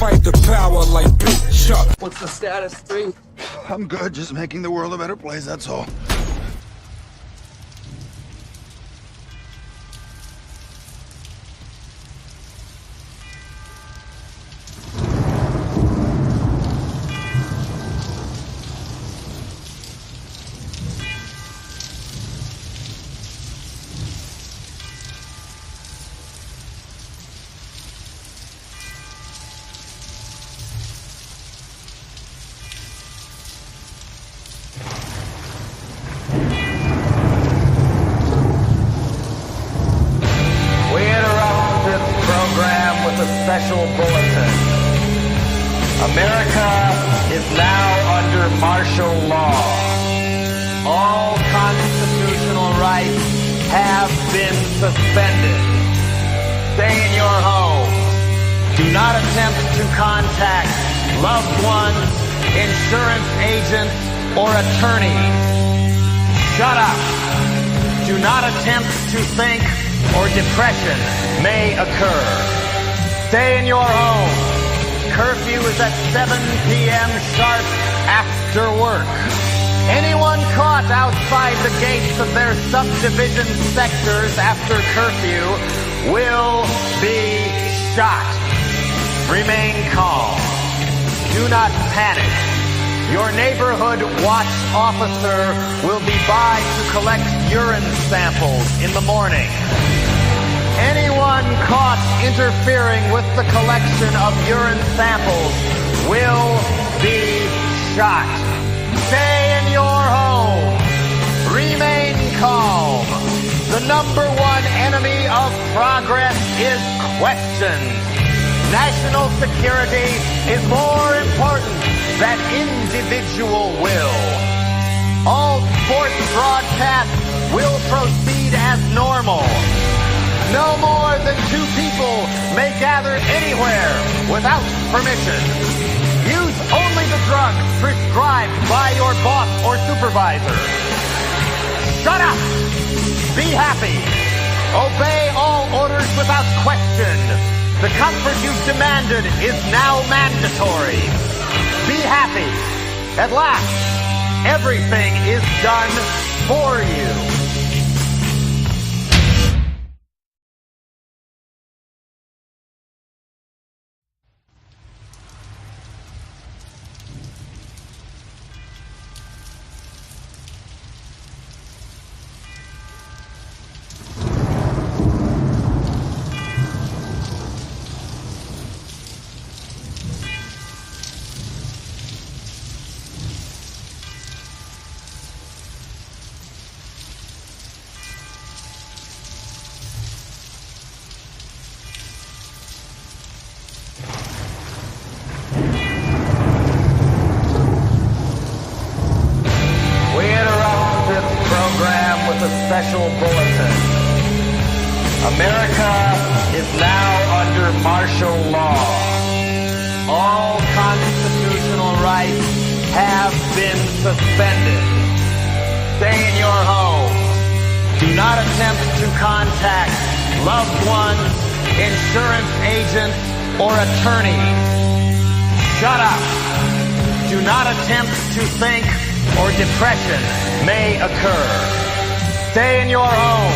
fight the power like BITCHUTE. What's the status, 3? I'm good, just making the world a better place, that's all. Special bulletin. America is now under martial law. All constitutional rights have been suspended. Stay in your home. Do not attempt to contact loved ones, insurance agents, or attorneys. Shut up. Do not attempt to think or depression may occur. Stay in your home. Curfew is at 7 p.m. sharp after work. Anyone caught outside the gates of their subdivision sectors after curfew will be shot. Remain calm. Do not panic. Your neighborhood watch officer will be by to collect urine samples in the morning. Anyone caught interfering with the collection of urine samples will be shot. Stay in your home. Remain calm. The number one enemy of progress is questions. National security is more important than individual will. All sports broadcasts will proceed as normal. No more than 2 people may gather anywhere without permission. Use only the drugs prescribed by your boss or supervisor. Shut up! Be happy. Obey all orders without question. The comfort you've demanded is now mandatory. Be happy. At last, everything is done for you. Special bulletin. America is now under martial law. All constitutional rights have been suspended. Stay in your home. Do not attempt to contact loved ones, insurance agents, or attorneys. Shut up. Do not attempt to think or depression may occur. Stay in your home.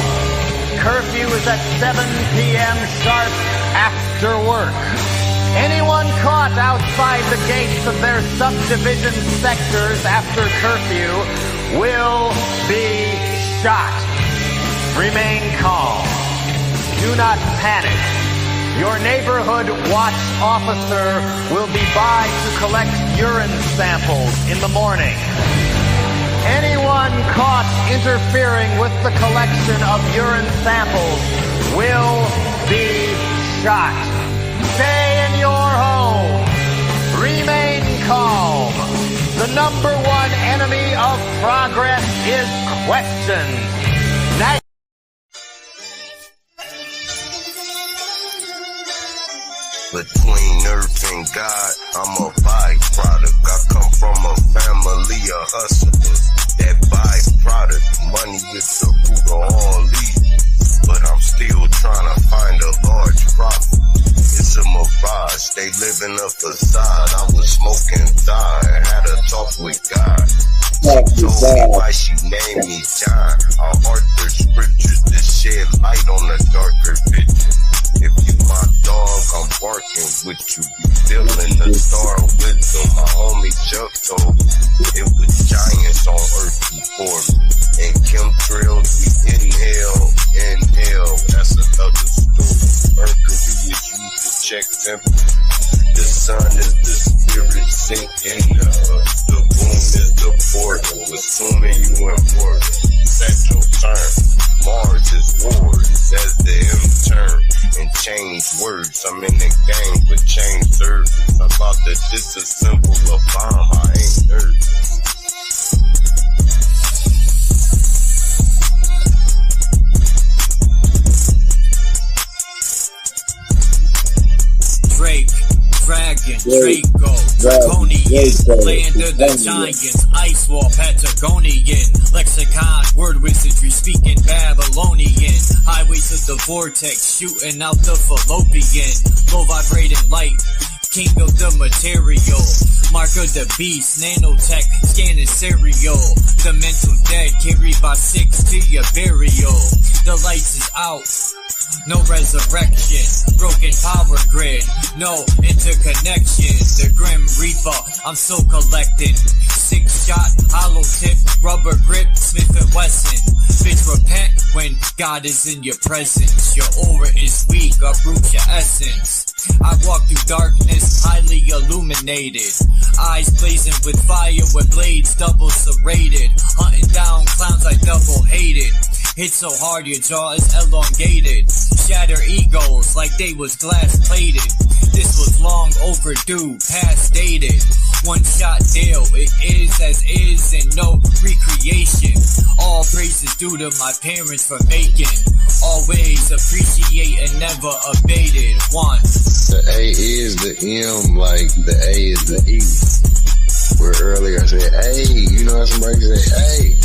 Curfew is at 7 p.m. sharp after work. Anyone caught outside the gates of their subdivision sectors after curfew will be shot. Remain calm. Do not panic. Your neighborhood watch officer will be by to collect urine samples in the morning. Anyone caught interfering with the collection of urine samples will be shot. Stay in your home. Remain calm. The number one enemy of progress is questions. Between earth and God, I'm a byproduct. I come from a family of hustlers. That byproduct, money is the root of all evil. But I'm still trying to find a large profit. It's a mirage. They live in a facade. I was smoking thigh. Had a talk with God. She told me why she named me John. I author scriptures to shed light on a darker picture. If you my dog, I'm barking with you. You feeling the star wisdom. My homie Chuck told me it was giants on earth before me. And chemtrails we inhale. That's another story. Mercury is used to check temperature. The sun is the spirit sink in the earth. The moon is the portal. Assuming you important. Set your turn. Mars is wars as the M turn. And change words. I'm in the game, but change service. I'm about to disassemble a bomb. I ain't nervous. Drake, Dragon, Draco, Draconian, Land of the Giants, Ice Wall, Patagonian, Lexicon, word wizardry, speaking Babylonian, highways of the vortex, shooting out the fallopian, low vibrating light, king of the material, mark of the beast, nanotech, scanning serial, the mental dead, carried by 6 to your burial, the lights is out. No resurrection, broken power grid, no interconnection. The Grim Reaper, I'm still collecting. 6-shot, hollow tip, rubber grip, Smith & Wesson. Bitch, repent when God is in your presence. Your aura is weak, uproot your essence. I walk through darkness, highly illuminated. Eyes blazing with fire with blades double serrated. Hunting down clowns I double hated. Hit so hard your jaw is elongated. Shatter egos like they was glass plated. This was long overdue, past dated. One shot deal, it is as is and no recreation. All praises due to my parents for making. Always appreciate and never abated. One. The A is the M, like the A is the E. Where earlier I said, hey, you know how somebody say, hey.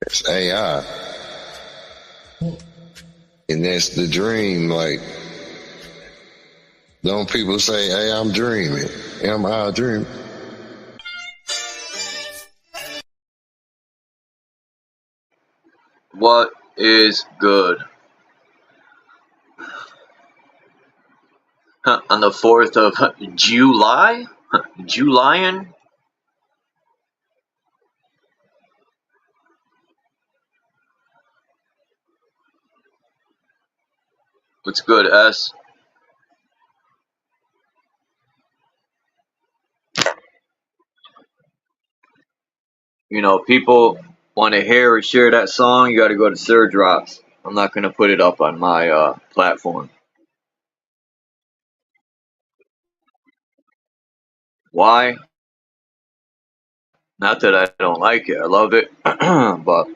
It's AI. And that's the dream, like, don't people say, hey, I'm dreaming. Am I dreaming? What is good? On the 4th of July? Julian? What's good, S? You know, people want to hear or share that song, you gotta go to Sir Drops. I'm not gonna put it up on my platform. Why? Not that I don't like it, I love it, but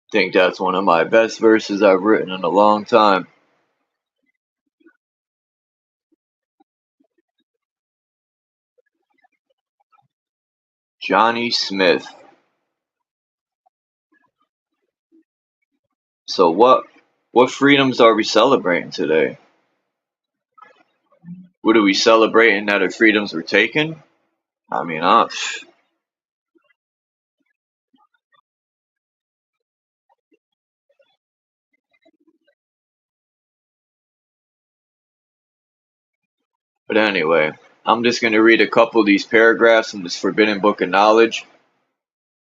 I think that's one of my best verses I've written in a long time. Johnny Smith. So what freedoms are we celebrating today? What are we celebrating that our freedoms were taken? I mean, but anyway, I'm just going to read a couple of these paragraphs from this Forbidden Book of Knowledge.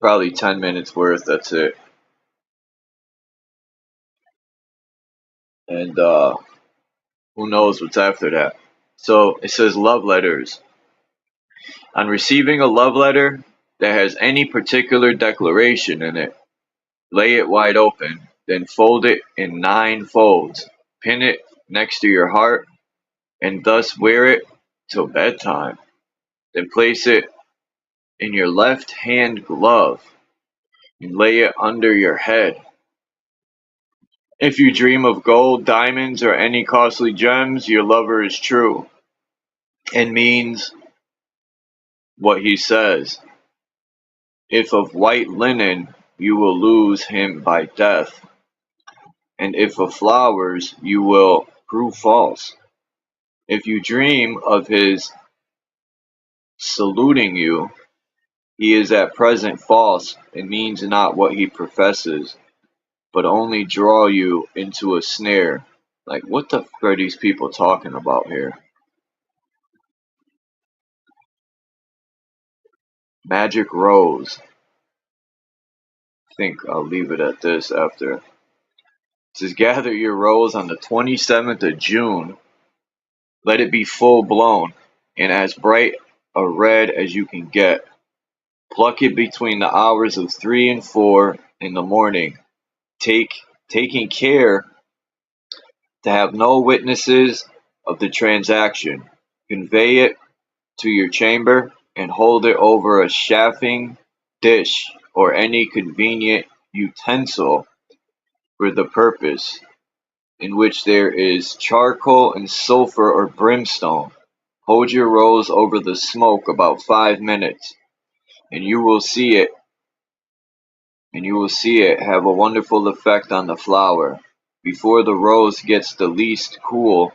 Probably 10 minutes worth, that's it. And who knows what's after that. So it says love letters. On receiving a love letter that has any particular declaration in it, lay it wide open, then fold it in 9 folds, pin it next to your heart, and thus wear it till bedtime. Then place it in your left hand glove and lay it under your head. If you dream of gold, diamonds, or any costly gems, your lover is true and means what he says. If of white linen, you will lose him by death, and if of flowers, you will prove false. If you dream of his saluting you, he is at present false and means not what he professes, but only draw you into a snare. Like, what the fuck are these people talking about here? Magic Rose. I think I'll leave it at this after. It says, gather your rose on the 27th of June. Let it be full blown and as bright a red as you can get. Pluck it between the hours of 3 and 4 in the morning, taking care to have no witnesses of the transaction. Convey it to your chamber and hold it over a chafing dish or any convenient utensil for the purpose, in which there is charcoal and sulphur or brimstone. Hold your rose over the smoke about 5 minutes, and you will see it have a wonderful effect on the flower. Before the rose gets the least cool,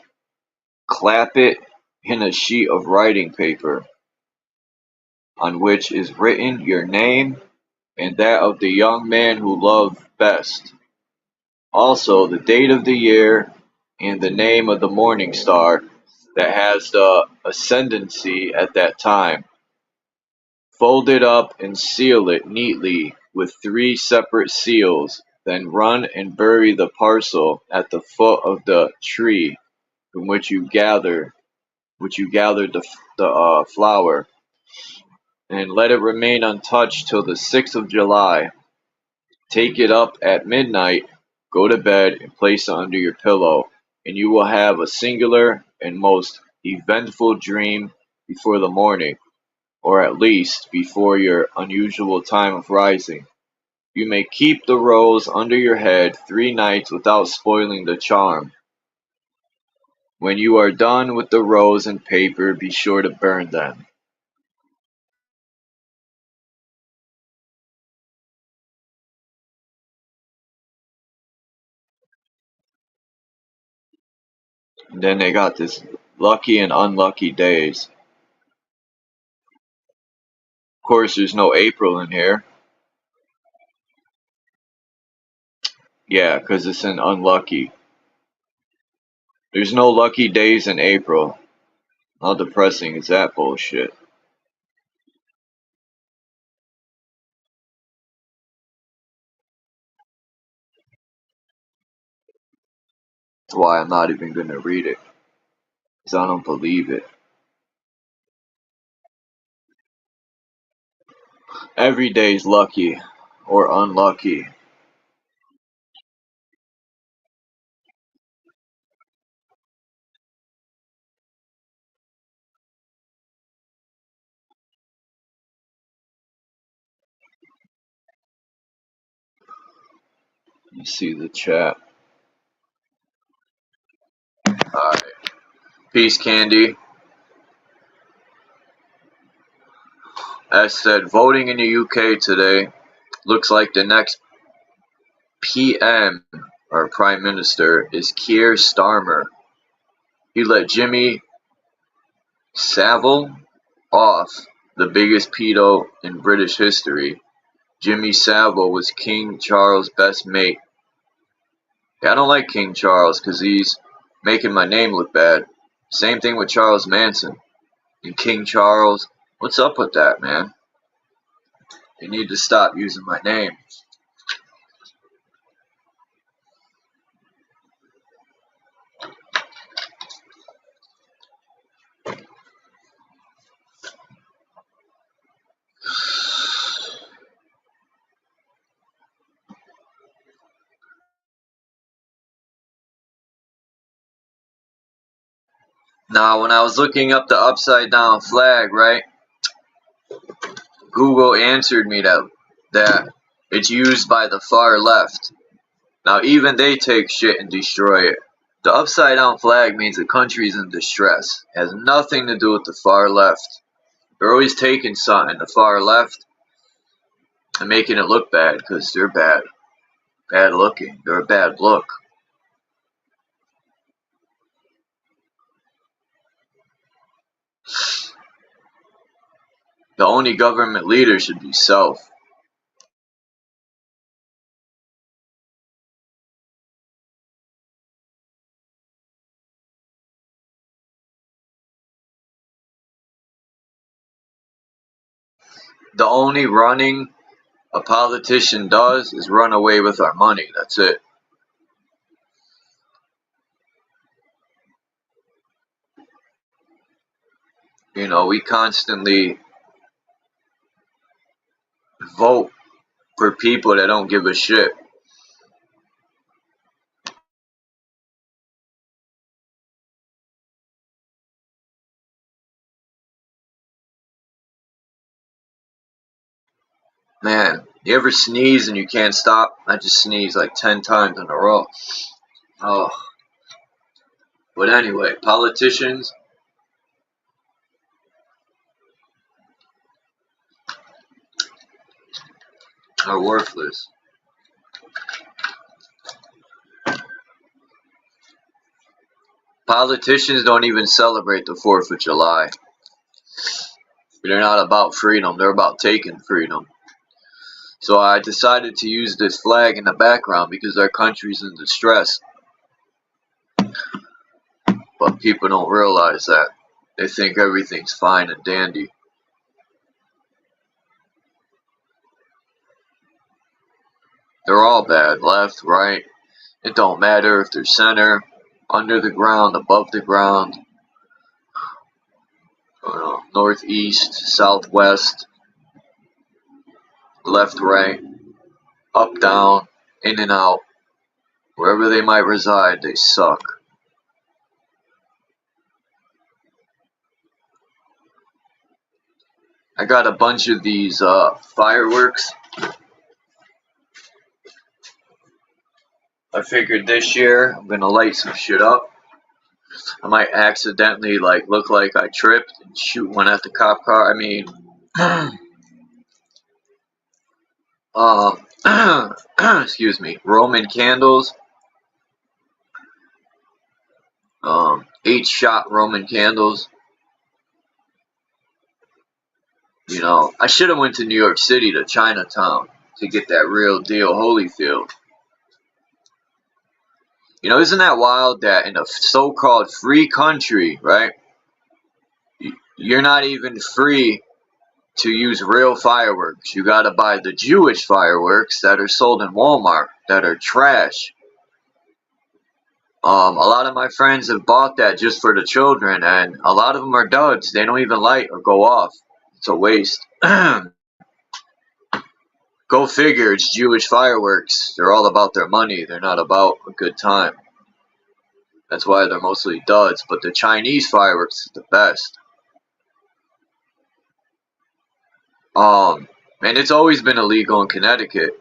clap it in a sheet of writing paper, on which is written your name and that of the young man who loved best, also the date of the year and the name of the morning star that has the ascendancy at that time. Fold it up and seal it neatly with 3 separate seals, then run and bury the parcel at the foot of the tree from which you gathered the flower, and let it remain untouched till the 6th of July. Take it up at midnight, go to bed, and place it under your pillow, and you will have a singular and most eventful dream before the morning, or at least before your unusual time of rising. You may keep the rose under your head 3 nights without spoiling the charm. When you are done with the rose and paper, be sure to burn them. And then they got this lucky and unlucky days. Of course, there's no April in here. Yeah, because it's an unlucky. There's no lucky days in April. How depressing is that bullshit? That's why I'm not even going to read it. Because I don't believe it. Every day's lucky or unlucky. You see the chat. Alright. Peace, Candy. As said, voting in the UK today looks like the next PM, or Prime Minister, is Keir Starmer. He let Jimmy Savile off, the biggest pedo in British history. Jimmy Savile was King Charles' best mate. Yeah, I don't like King Charles because he's making my name look bad. Same thing with Charles Manson. And King Charles, what's up with that, man? You need to stop using my name. Now, when I was looking up the upside down flag, right, Google answered me that it's used by the far left. Now, even they take shit and destroy it. The upside down flag means the country's in distress. It has nothing to do with the far left. They're always taking something. The far left, and making it look bad because they're bad looking. They're a bad look. The only government leader should be self. The only running a politician does is run away with our money. That's it. You know, we constantly vote for people that don't give a shit. Man, you ever sneeze and you can't stop? I just sneezed like 10 times in a row. Oh. But anyway, politicians are worthless. Politicians don't even celebrate the 4th of July. They're not about freedom, they're about taking freedom. So I decided to use this flag in the background because our country's in distress. But people don't realize that. They think everything's fine and dandy. They're all bad, left, right. It don't matter if they're center, under the ground, above the ground, northeast, southwest, left, right, up, down, in and out. Wherever they might reside, they suck. I got a bunch of these fireworks. I figured this year I'm gonna light some shit up. I might accidentally look like I tripped and shoot one at the cop car. I mean, excuse me, Roman candles. 8-shot Roman candles. You know, I should have went to New York City to Chinatown to get that real deal Holyfield. You know, isn't that wild that in a so-called free country, right, you're not even free to use real fireworks. You gotta buy the Jewish fireworks that are sold in Walmart that are trash. A lot of my friends have bought that just for the children, and a lot of them are duds. They don't even light or go off. It's a waste. Go figure, it's Jewish fireworks. They're all about their money. They're not about a good time. That's why they're mostly duds. But the Chinese fireworks is the best. And it's always been illegal in Connecticut.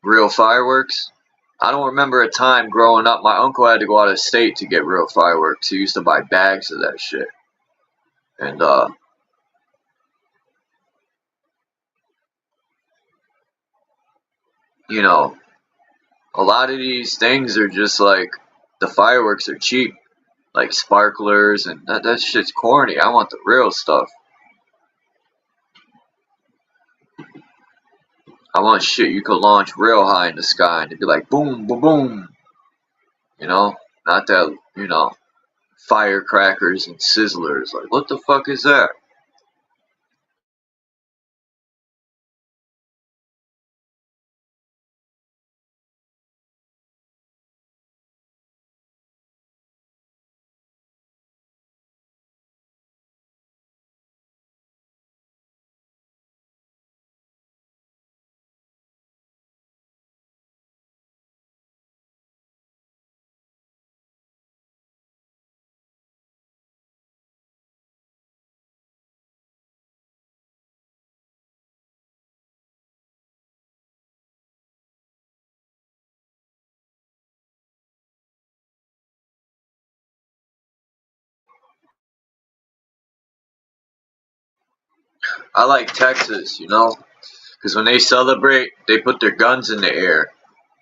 Real fireworks. I don't remember a time growing up my uncle had to go out of state to get real fireworks. He used to buy bags of that shit. And you know, a lot of these things are just like, the fireworks are cheap, like sparklers, and that shit's corny. I want the real stuff. I want shit you could launch real high in the sky and it'd be like boom, boom, boom. You know, not that, you know, firecrackers and sizzlers. Like, what the fuck is that? I like Texas, you know. Because when they celebrate, they put their guns in the air.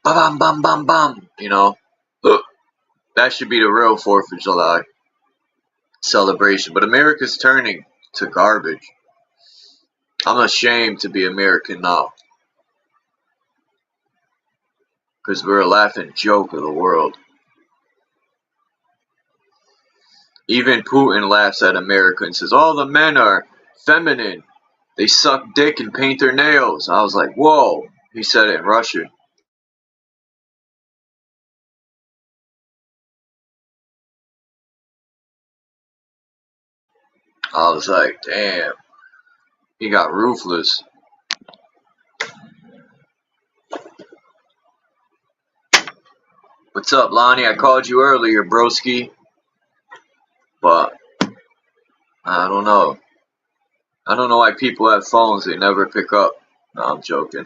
Bam, bam, bam, bam. You know, that should be the real 4th of July celebration. But America's turning to garbage. I'm ashamed to be American now. Because we're a laughing joke of the world. Even Putin laughs at America and says, all the men are feminine. They suck dick and paint their nails. I was like, whoa. He said it in Russian. I was like, damn. He got ruthless. What's up, Lonnie? I called you earlier, broski. But I don't know. I don't know why people have phones they never pick up. No, I'm joking.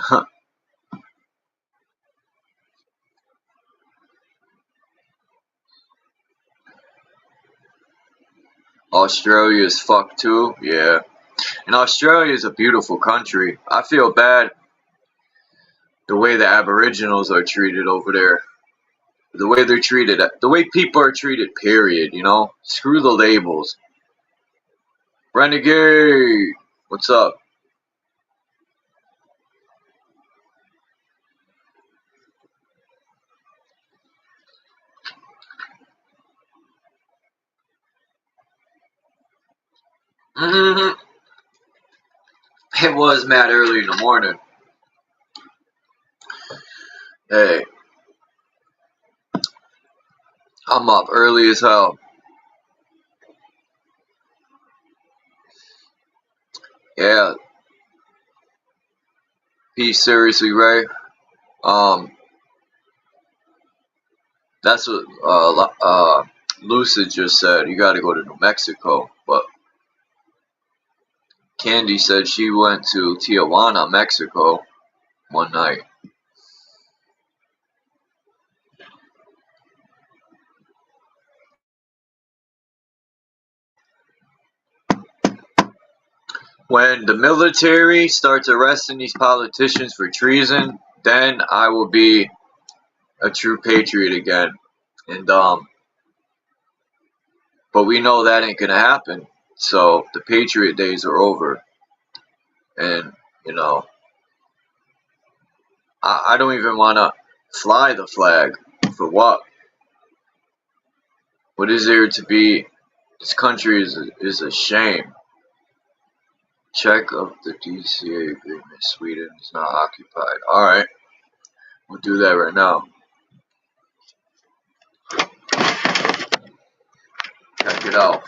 Australia is fucked too? Yeah. And Australia is a beautiful country. I feel bad the way the Aboriginals are treated over there. The way they're treated. The way people are treated, period, you know? Screw the labels. Renegade! What's up? Mm-hmm. It was mad early in the morning. Hey. I'm up early as hell. Yeah. Peace, seriously, Ray. That's what Lucid just said. You gotta go to New Mexico. But Candy said she went to Tijuana, Mexico one night. When the military starts arresting these politicians for treason, then I will be a true patriot again. And but we know that ain't gonna happen. So the patriot days are over. And you know, I don't even wanna fly the flag. For what? What is there to be? This country is a shame. Check of the DCA agreement. Sweden is not occupied. Alright. We'll do that right now. Check it out.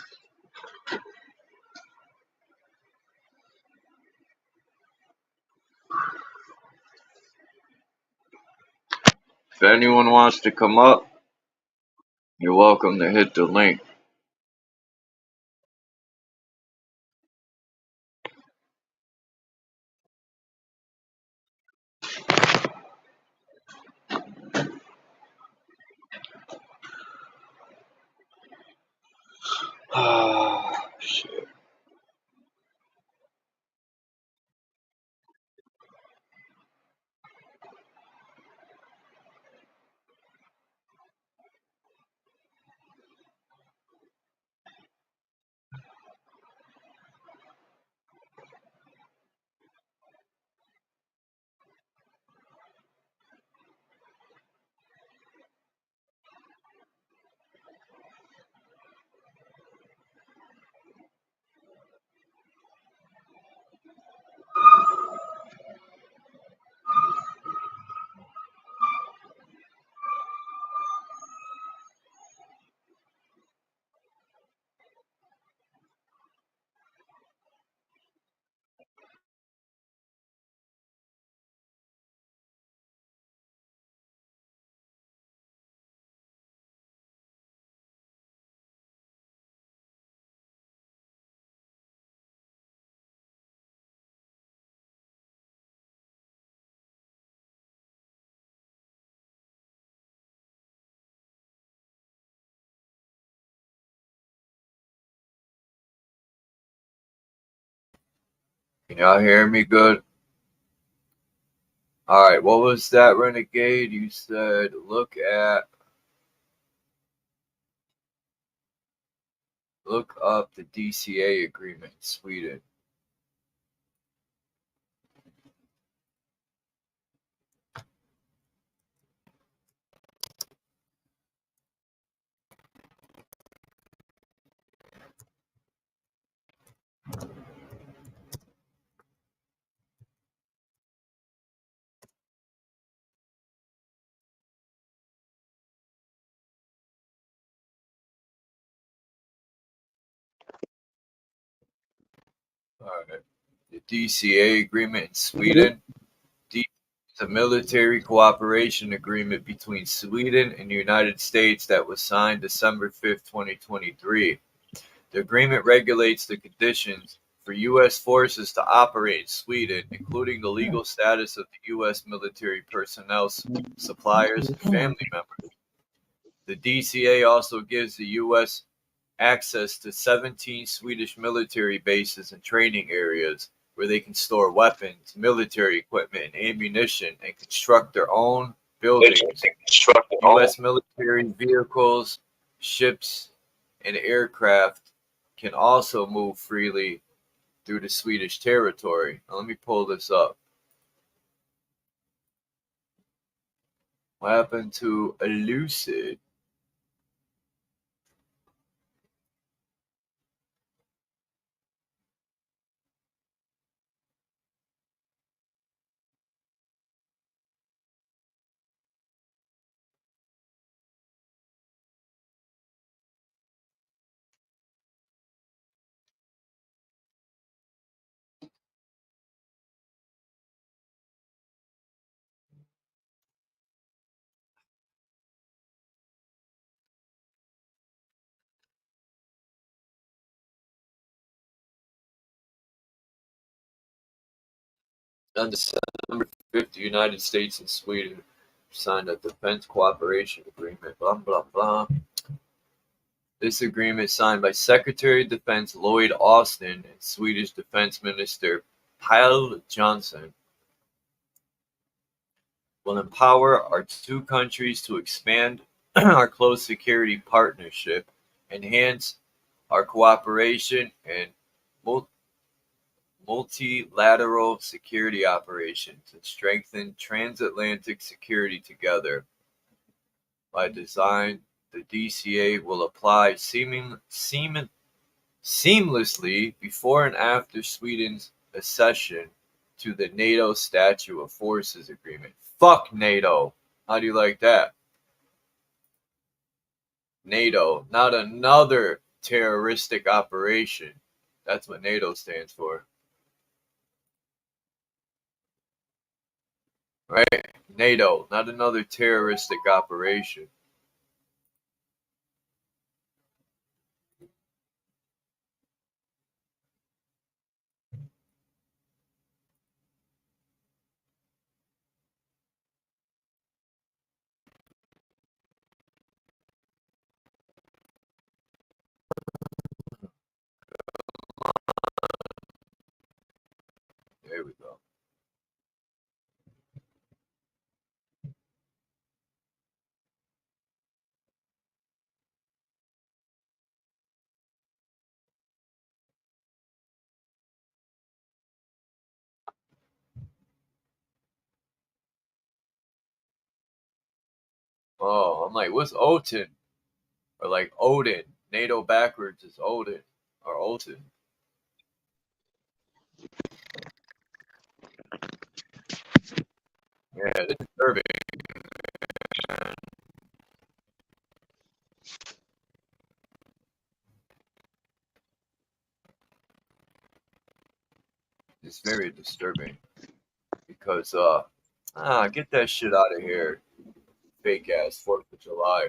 If anyone wants to come up, you're welcome to hit the link. Ah, shit. Can y'all hear me good? Alright, what was that, Renegade? You said look up the DCA agreement in Sweden. Alright. The DCA agreement in Sweden. It's a military cooperation agreement between Sweden and the United States that was signed December 5th, 2023. The agreement regulates the conditions for U.S. forces to operate in Sweden, including the legal status of the U.S. military personnel, suppliers, and family members. The DCA also gives the U.S. access to 17 Swedish military bases and training areas where they can store weapons, military equipment, and ammunition, and construct their own buildings. U.S. military vehicles, ships, and aircraft can also move freely through the Swedish territory. Now, let me pull this up. What happened to Elucid? On December 5th, the United States and Sweden signed a defense cooperation agreement. Blah, blah, blah. This agreement, signed by Secretary of Defense Lloyd Austin and Swedish Defense Minister Pål Johnson, will empower our two countries to expand our close security partnership, enhance our cooperation, and multilateral security operations, and strengthen transatlantic security together. By design, the DCA will apply seamlessly before and after Sweden's accession to the NATO Statute of Forces Agreement. Fuck NATO! How do you like that? NATO, not another terroristic operation. That's what NATO stands for. Right? NATO, not another terroristic operation. There we go. Oh, I'm like, what's OTAN? Or like Odin. NATO backwards is Odin. Or Odin. Yeah, it's disturbing. It's very disturbing. Because, get that shit out of here. Fake ass 4th of July.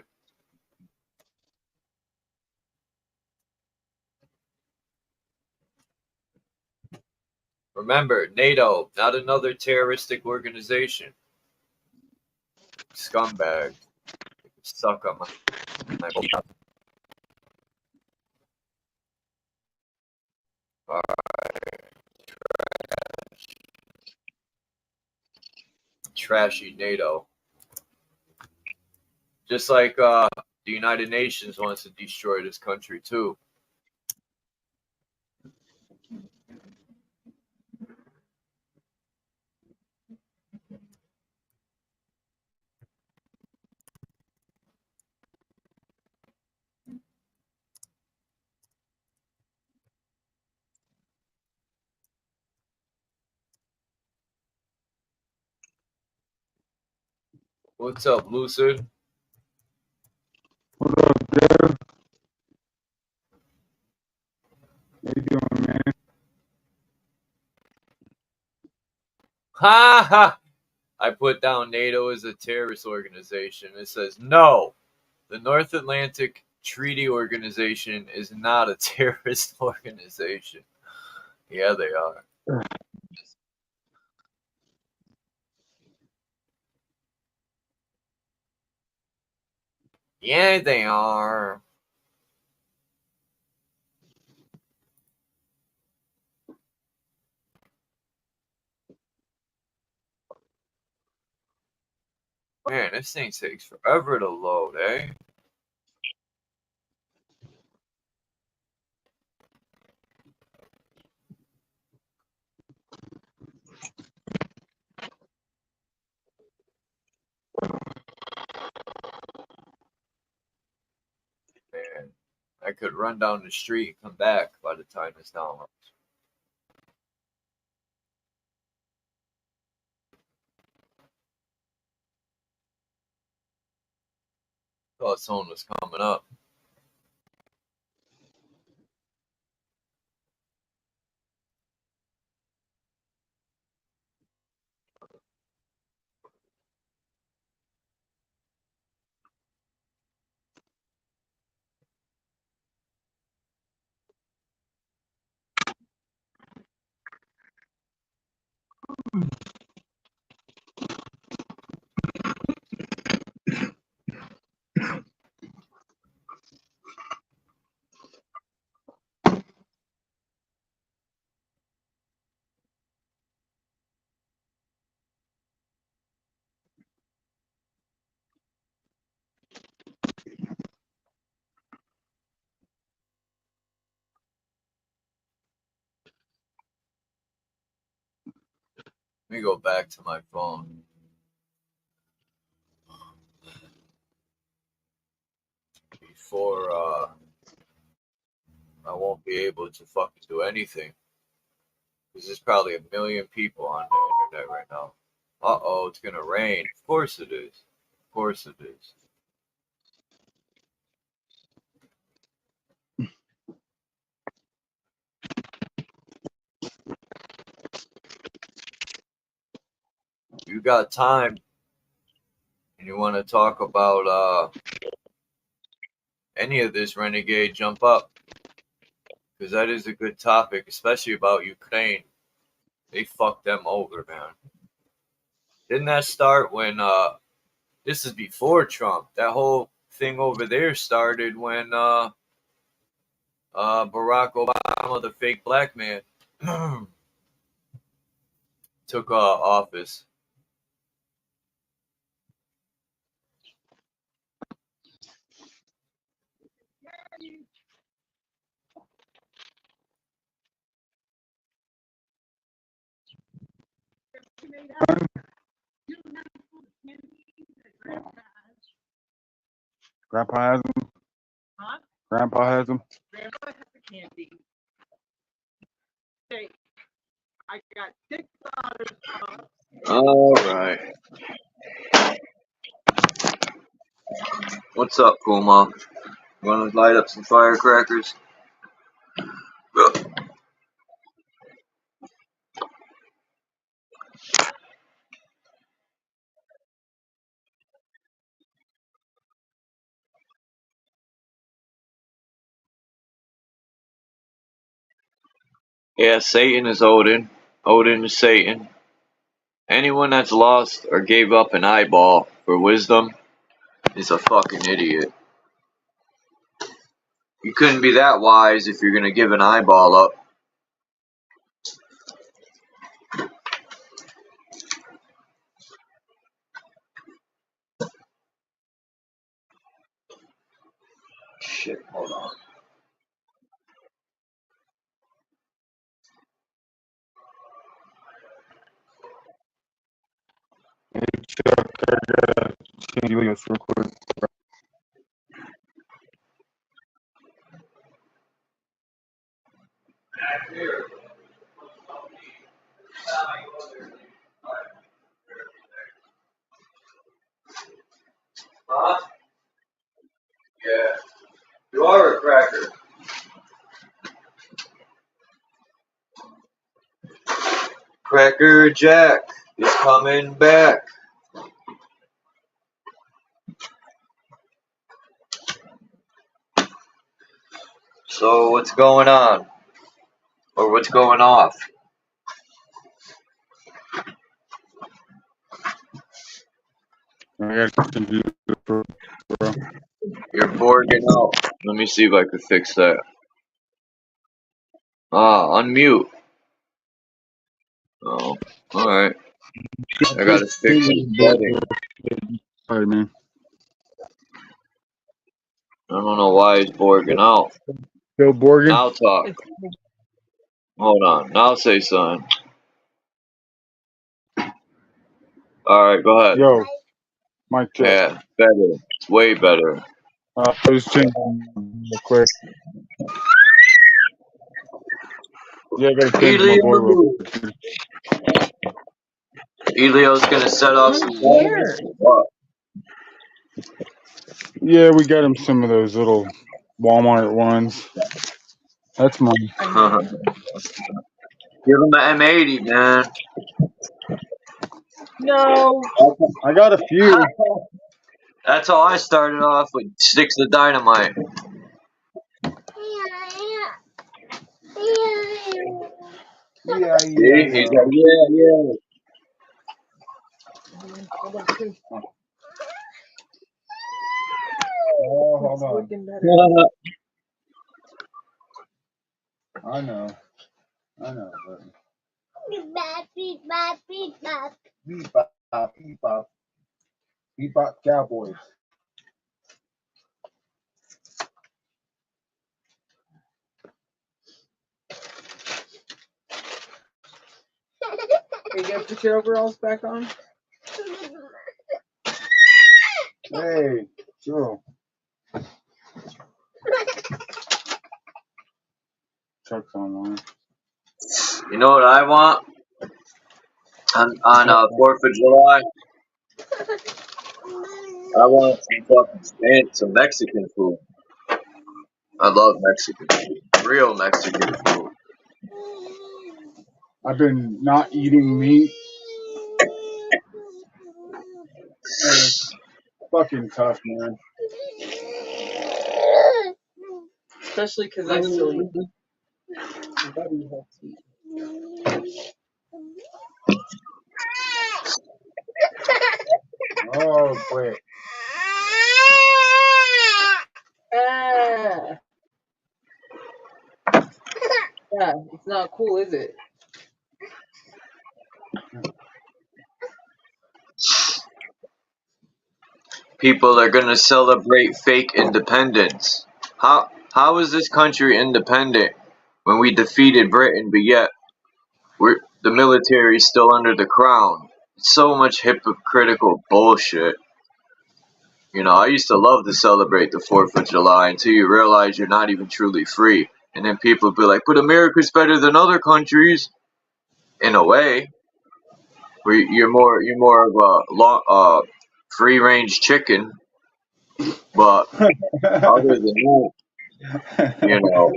Remember, NATO, not another terroristic organization. Scumbag. Suck on my trashy NATO. Just like the United Nations wants to destroy this country too. What's up, Lucid? What up, Dave? How you doing, man? Ha ha! I put down NATO as a terrorist organization. It says no. The North Atlantic Treaty Organization is not a terrorist organization. Yeah, they are. Yeah, they are. Man, this thing takes forever to load, eh? Man, I could run down the street and come back by the time this downloads. Thought someone was coming up. Let me go back to my phone. Before I won't be able to fucking do anything. Because there's probably 1 million people on the internet right now. Uh-oh, it's gonna rain. Of course it is. Of course it is. You got time and you want to talk about any of this, Renegade, jump up. Because that is a good topic, especially about Ukraine. They fucked them over, man. Didn't that start when, this is before Trump. That whole thing over there started when Barack Obama, the fake black man, took office. Grandpa has them. Huh? Grandpa has them. Grandpa has a candy. Hey, I got $6 All right. What's up, Kuma? You want to light up some firecrackers? Yeah, Satan is Odin. Odin is Satan. Anyone that's lost or gave up an eyeball for wisdom is a fucking idiot. You couldn't be that wise if you're gonna give an eyeball up. shit. Hold on. Hey, Chuck, I gotta change Helios real quick. Huh? Yeah. You are a cracker. Cracker Jack is coming back. So what's going on? Or what's going off? I gotta change Helios, bro. You're borging out. Let me see if I can fix that. Unmute. Oh, alright. I gotta fix the setting. Alright, man. I don't know why he's borging out. Bill Borgen. Now talk. Hold on. Now say something. Alright, go ahead. Yo, Mike check. Yeah, better. Way better. I was changing real quick. Yeah, I gotta change my boy real quick. Elio's gonna set off some bombs. What? Yeah, we got him some of those little Walmart ones. That's mine. Give him the M80, man. No. I got a few. That's how I started off with sticks of dynamite. Yeah, See? He's like, yeah. Oh, hold on. I know. But... Beep bop Cowboys. You got put your overalls back on? Hey, Joe. Chuck's online. You know what I want? On 4th of July? I want some Mexican food. I love Mexican food. Real Mexican food. I've been not eating meat. It's fucking tough, man. Especially because I still eat. Oh, quick. Yeah, it's not cool, is it? People are gonna celebrate fake independence. How is this country independent when we defeated Britain, but yet the military is still under the crown? It's so much hypocritical bullshit. You know, I used to love to celebrate the 4th of July until you realize you're not even truly free. And then people be like, but America's better than other countries. In a way. Where you're more of a free range chicken. But other than that, you know,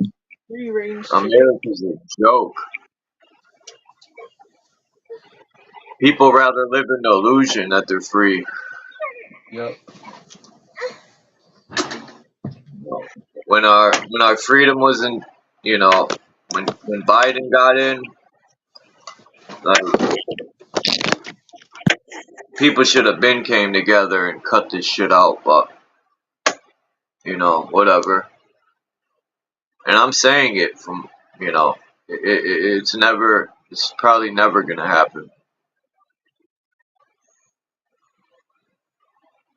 Free range. America's a joke. People rather live in the illusion that they're free. Yep. When our freedom wasn't, you know, when Biden got in, like, people should have been came together and cut this shit out, but you know, whatever. And I'm saying it from, you know, it's probably never gonna happen.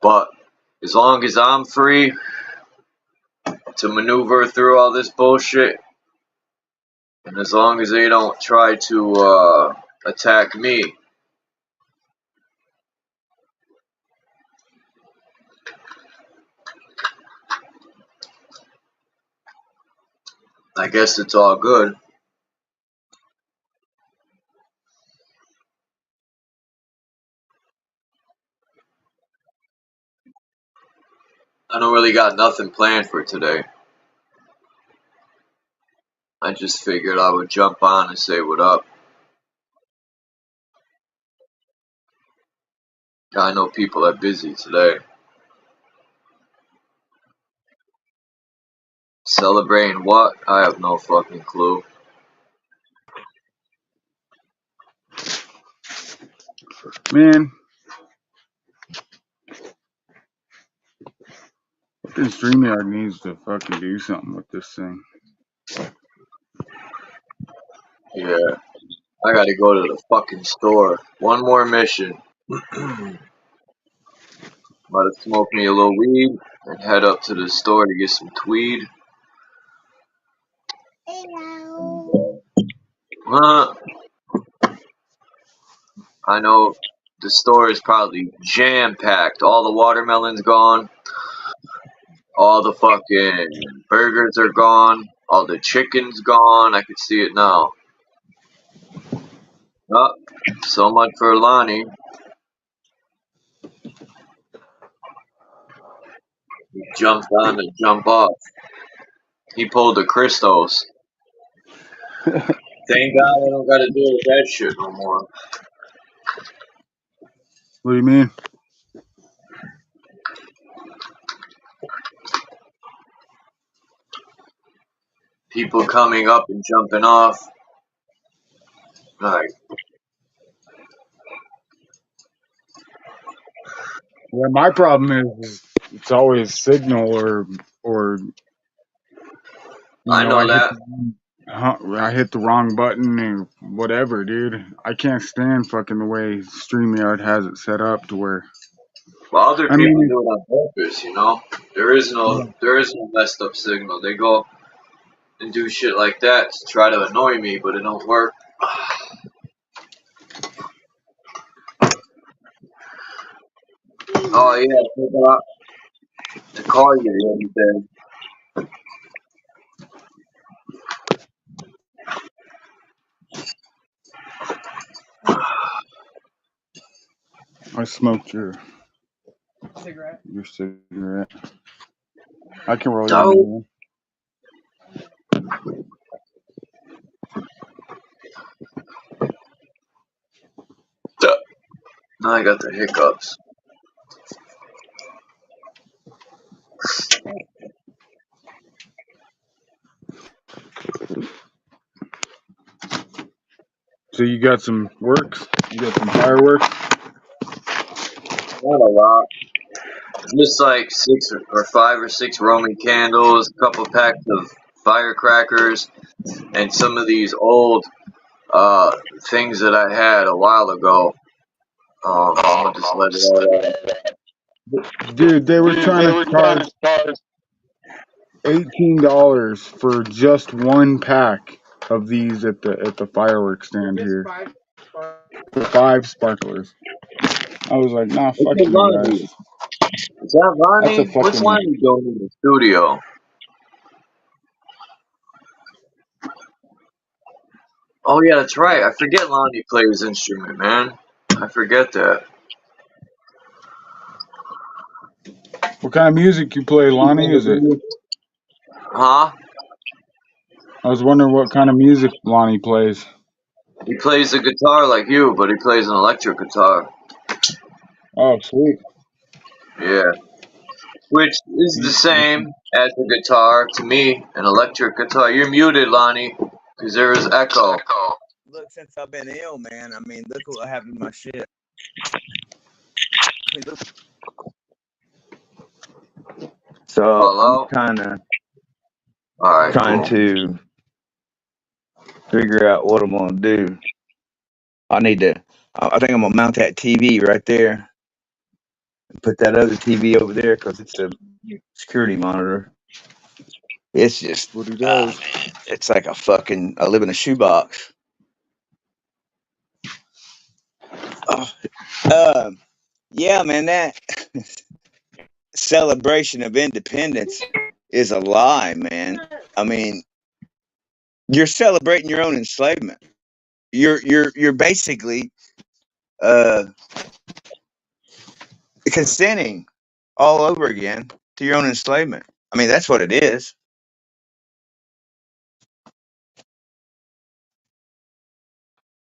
But as long as I'm free, to maneuver through all this bullshit. And as long as they don't try to attack me, I guess it's all good. I don't really got nothing planned for today. I just figured I would jump on and say what up. I know people are busy today. Celebrating what? I have no fucking clue. Man, fucking StreamYard needs to fucking do something with this thing. Yeah, I gotta go to the fucking store. One more mission. About to smoke me a little weed and head up to the store to get some tweed. I know the store is probably jam-packed. All the watermelon's gone. All the fucking burgers are gone. All the chicken's gone. I can see it now. Oh, so much for Lonnie. He jumped on to jump off. He pulled the Christos. Thank God I don't gotta deal with that shit no more. What do you mean? People coming up and jumping off. Like, Yeah, my problem is it's always signal or I know that. I hit the wrong button or whatever, dude. I can't stand fucking the way StreamYard has it set up to where. Well, other I people mean, do it on purpose, you know. There is no messed up signal. They go and do shit like that to try to annoy me, but it don't work. Oh yeah, I forgot to call you the other day. I smoked your Cigarette. cigarette. I can roll you Oh. one. Now I got the hiccups. So you got some works? You got some fireworks? Not a lot. Just like 5 or 6 Roman candles, a couple packs of firecrackers, and some of these old things that I had a while ago. I'm gonna just let it all out. Dude, they were trying to charge $18 for just one pack of these at the fireworks stand here. 5 sparklers. I was like, nah, fuck It's you Lonnie. guys. Is that Lonnie? That's a What's fucking- Lonnie doing in the studio? Oh yeah, that's right. I forget Lonnie plays instrument, man. I forget that. What kind of music you play, Lonnie? Is it? Huh? I was wondering what kind of music Lonnie plays. He plays the guitar like you, but he plays an electric guitar. Oh, sweet. Yeah. Which is the same as a guitar to me, an electric guitar. You're muted, Lonnie, because there is echo. Look, since I've been ill, man, I mean, look what happened to my shit. So Hello? I'm kind of Alright, trying cool. to figure out what I'm going to do. I think I'm going to mount that TV right there and put that other TV over there because it's a security monitor. It's just, What he does. man, it's like a fucking. I live in a shoebox. Oh, yeah, man, that celebration of independence is a lie, man. I mean, you're celebrating your own enslavement. You're basically uh consenting all over again to your own enslavement. I mean, that's what it is.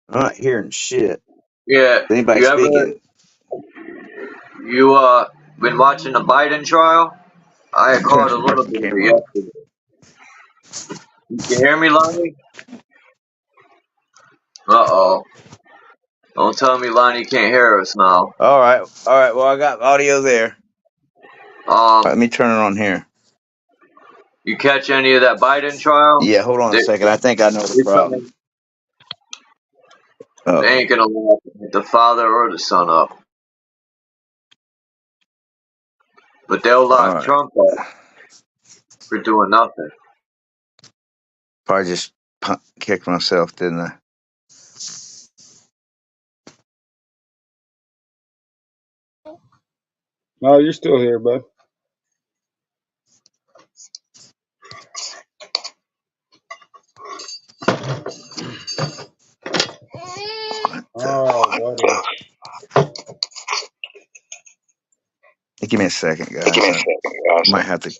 I'm not hearing shit. Yeah, Is anybody you ever speaking? you been watching the Biden trial? I had Turn caught a some little fucking bit of it camera on. yesterday. You can hear me, Lonnie? Uh-oh. Don't tell me Lonnie can't hear us now. All right, all right. Well, I got audio there. Let me turn it on here. You catch any of that Biden trial? Yeah, hold on a second. I think I know the They're problem. they ain't gonna lock the father or the son up. But they'll All lock right. Trump up for doing nothing. Probably just kicked myself, didn't I? No, you're still here, bud. Oh, buddy. Give me a second, guys. I might have to.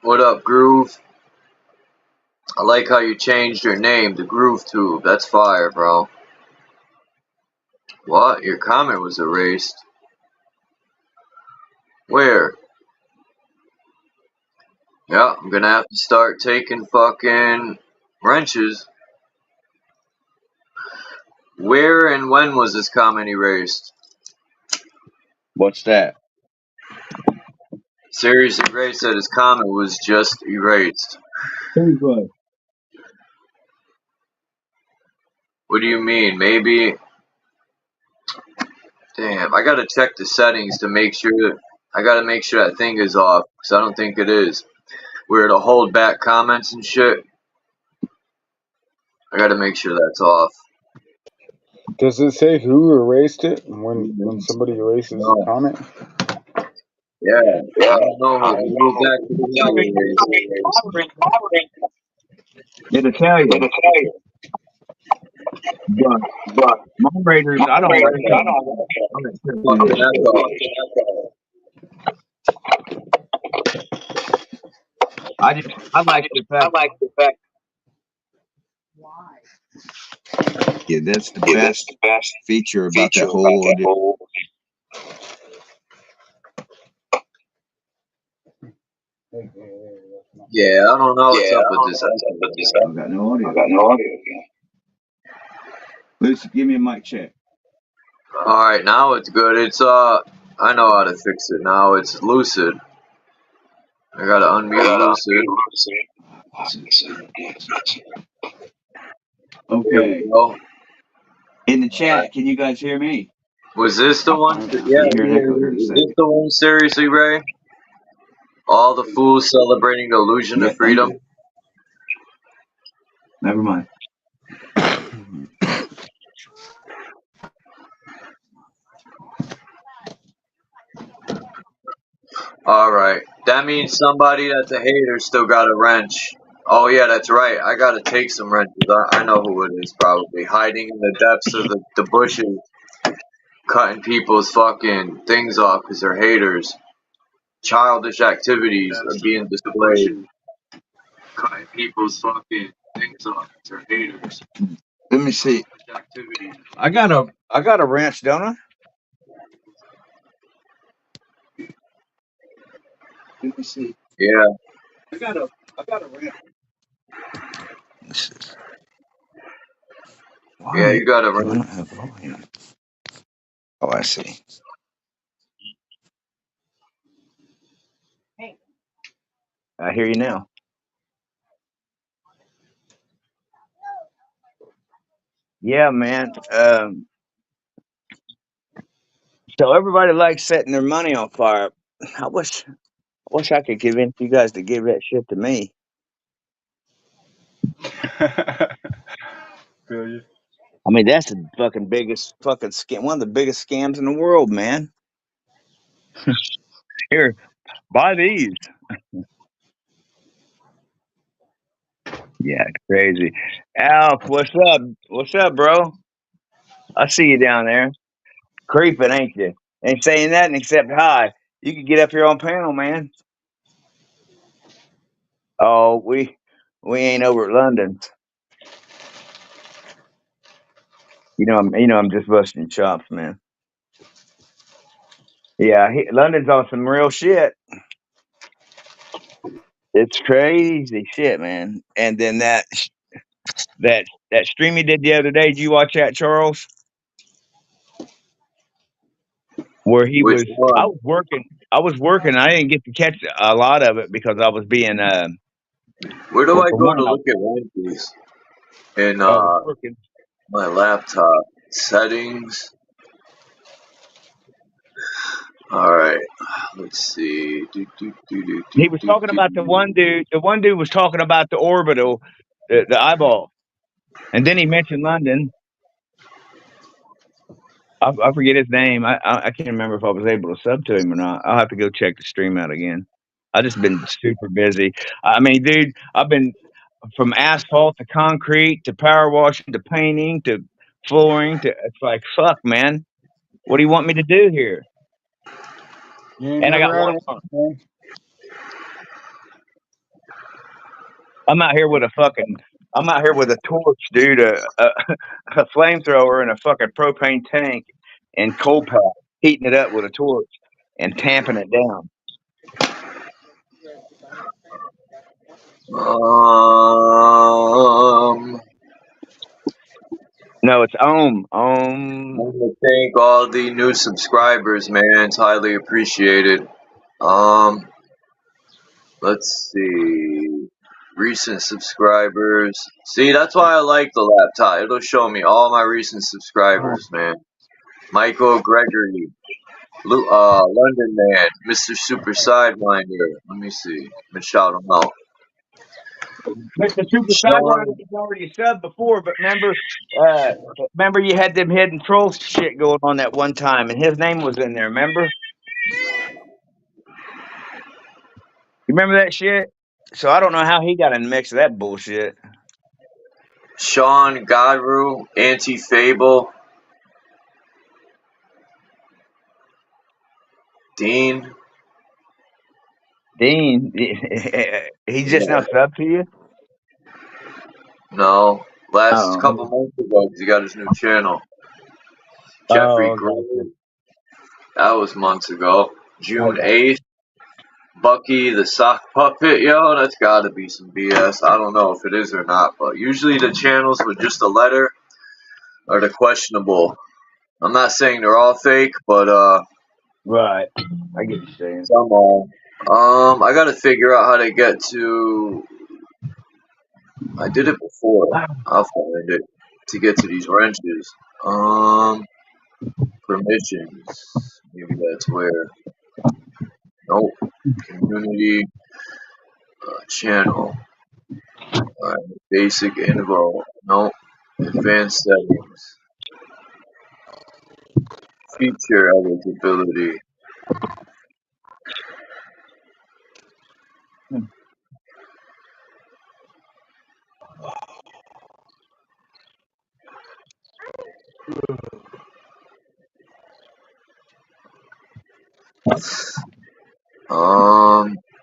What up, Groove? I like how you changed your name to Groove Tube. That's fire, bro. What? Your comment was erased. Where? Yeah, I'm gonna have to start taking fucking wrenches. Where and when was this comment erased? What's that? Seriously, Ray said his comment was just erased. Who's what? What do you mean? Maybe. Damn, I gotta check the settings to make sure. I gotta make sure that thing is off, because I don't think it is. Where to hold back comments and shit. I gotta make sure that's off. Does it say who erased it when somebody erases a No. comment? Yeah, I don't know who. Hold back to the It'll tell you. But moderators, I don't like them. I'm gonna tell fucking you. echo. I like the fact. Yeah, that's the best feature about that whole ordeal. Yeah, I don't know what's up with this. I've got no audio. Lucy, give me a mic check. Alright, now it's good. It's I know how to fix it now. It's Lucid. I gotta unmute Lucid. Okay. In the chat, can you guys hear me? Was this the one? Yeah, You hear an echo here in a is this second. the one? Seriously, Ray? All the fools celebrating the illusion of freedom. Never mind. Alright, that means somebody that's a hater still got a wrench. Oh yeah, that's right. I gotta take some wrenches. I know who it is, probably. Hiding in the depths of the bushes, cutting people's fucking things off because they're haters. Childish activities are being displayed. Cutting people's fucking things off because they're haters. Let me see. I got a wrench, don't I? Let me see. Yeah. I got a wrench. Yeah, you got a wrench. Volume. Oh, I see. I hear you now. Yeah, man. So everybody likes setting their money on fire. I wish I could convince you guys to give that shit to me. Feel you. I mean, that's the fucking biggest fucking scam. One of the biggest scams in the world, man. Here, buy these. Yeah, it's crazy. Alf, what's up? What's up, bro? I see you down there. Creeping, ain't you? Ain't saying nothing except hi. You can get up here on panel, man. Oh, we ain't over at London's. I'm just busting chops, man. Yeah, London's on some real shit. It's crazy shit, man. And then that stream he did the other day. Did you watch that, Charles? Where he Which was, I one? was working. I was working. I didn't get to catch a lot of it because I was being, Where do well, I for go one, to look at rankings? In I was working. my laptop settings. All right, let's see. He was talking about the one dude. The one dude was talking about the orbital, the eyeball, and then he mentioned London. I forget his name. I can't remember if I was able to sub to him or not. I'll have to go check the stream out again. I just been super busy. I mean, dude, I've been from asphalt to concrete to power washing to painting to flooring to it's like fuck, man. What do you want me to do here? You ain't And I got never one. out of work, man. I'm out here with a fucking. I'm out here with a torch, dude, a flamethrower, and a fucking propane tank, and coal pack, heating it up with a torch and tamping it down. Um, No, it's ohm. I want to thank all the new subscribers, man. It's highly appreciated. Um, let's see. Recent subscribers. See, that's why I like the laptop. It'll show me all my recent subscribers, man. Michael Gregory, London Man, Mr. Super Sidewinder. Let me see. Let me shout him out. Mr. Super Sidewinder Sean, was already subbed before, but remember you had them hidden troll shit going on that one time, and his name was in there. Remember? You remember that shit? So I don't know how he got in the mix of that bullshit. Sean Godru, Anti Fable, Dean. Dean, he just now Yeah, subbed to you? no, last Oh, couple months ago, 'cause he got his new channel. Jeffrey oh, Gray, gotcha. that was months ago. I June got 8th, Bucky the Sock Puppet. Yo, that's gotta be some BS. I don't know if it is or not, but usually the channels with just a letter are the questionable. I'm not saying they're all fake, but right. I get you saying. some are. I gotta figure out how to get to. I did it before. I'll find it to get to these wrenches. Permissions. Maybe that's where. Nope. Community channel. Basic info. Nope. Advanced settings. Feature eligibility.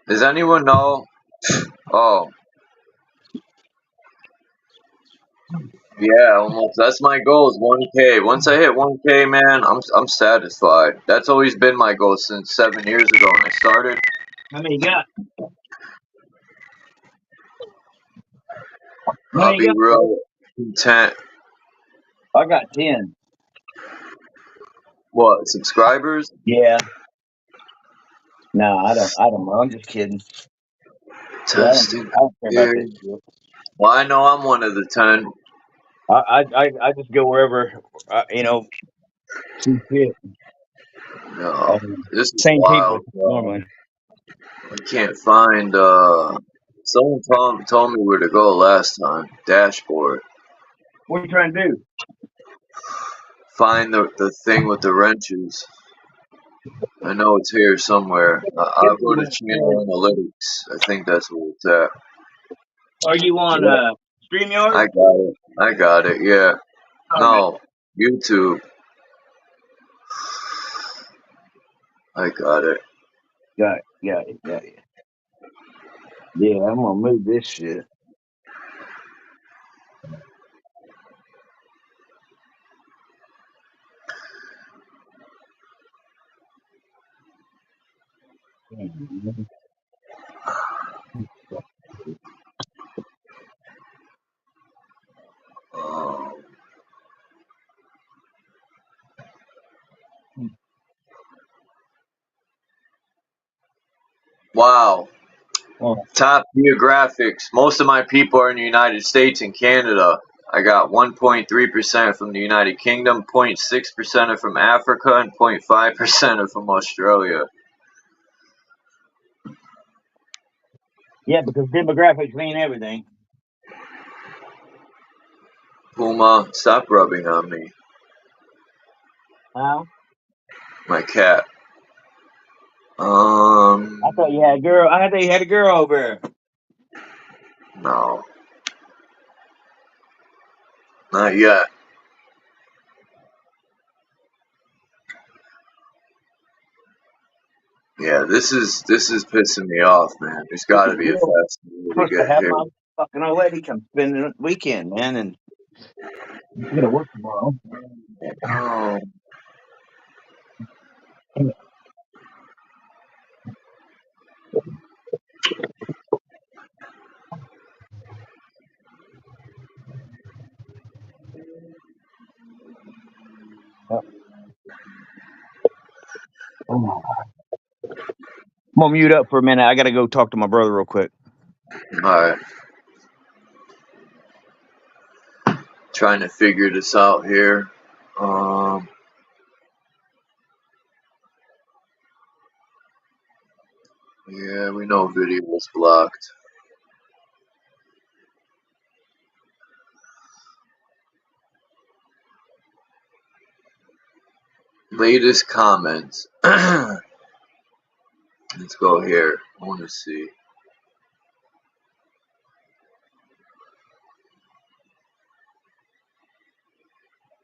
Does anyone know? Oh, yeah, almost. That's my goal is 1K. Once I hit 1K, man, I'm satisfied. That's always been my goal since 7 years ago when I started. How many you got? How I'll many you be got? real content. I got 10. What, subscribers? Yeah. No, I don't know. I'm just kidding. Yeah, Testing. I don't care about Yeah. this shit. Well, I know I'm one of the 10. I just go wherever, you know, see fit. No, this is Same people wild. normally. I can't find. Someone told me where to go last time. Dashboard. What are you trying to do? Find the thing with the wrenches. I know it's here somewhere. I'll go to channel analytics. I think that's where it's at. Are you on Yeah, StreamYard? I got it. I got it. Yeah. Oh, man. No, YouTube. I got it. Got it. Yeah, I'm gonna move this shit. Um, wow. Well, Top geographics. Most of my people are in the United States and Canada. I got 1.3% from the United Kingdom, 0.6% are from Africa, and 0.5% are from Australia. yeah, because demographics mean everything. Puma, stop rubbing on me. How? My cat. I thought you had a girl. I thought you had a girl over there. No. Not yet. Yeah, this is pissing me off, man. There's got to be a Girl, faster way to supposed to get have here. my fucking old lady come spend the weekend, man, and I'm gonna work tomorrow. Oh, I'm gonna mute up for a minute. I gotta go talk to my brother real quick. all right. Trying to figure this out here. Yeah, we know video was blocked. Latest comments. Let's go here. I want to see.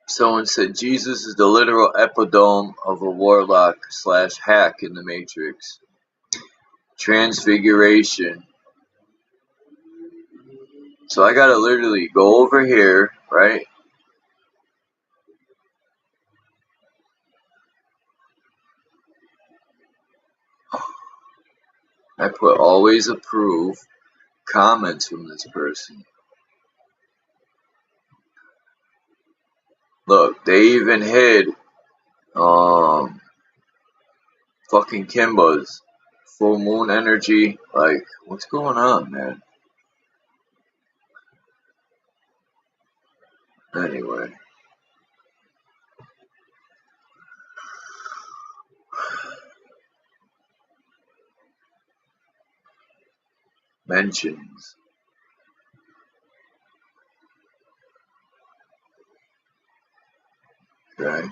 Someone said Jesus is the literal epitome of a warlock / hack in the Matrix. Transfiguration. So I gotta literally go over here, right? I put always approve comments from this person. Look, they even hid fucking Kimba's full moon energy. Like, what's going on, man? Anyway. Mentions. Okay.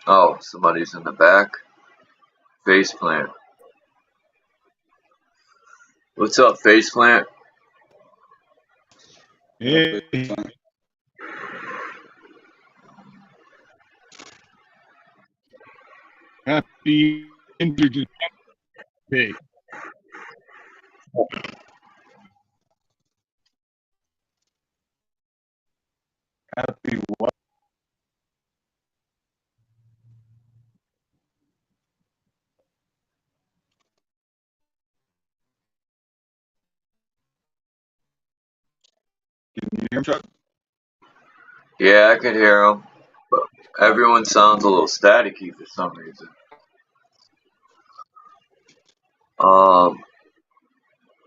Oh, somebody's in the back. Faceplant. What's up, Faceplant? Hey, happy Independence Day. Happy what? Can you hear him, Chuck? Yeah, I could hear him, but everyone sounds a little staticky for some reason.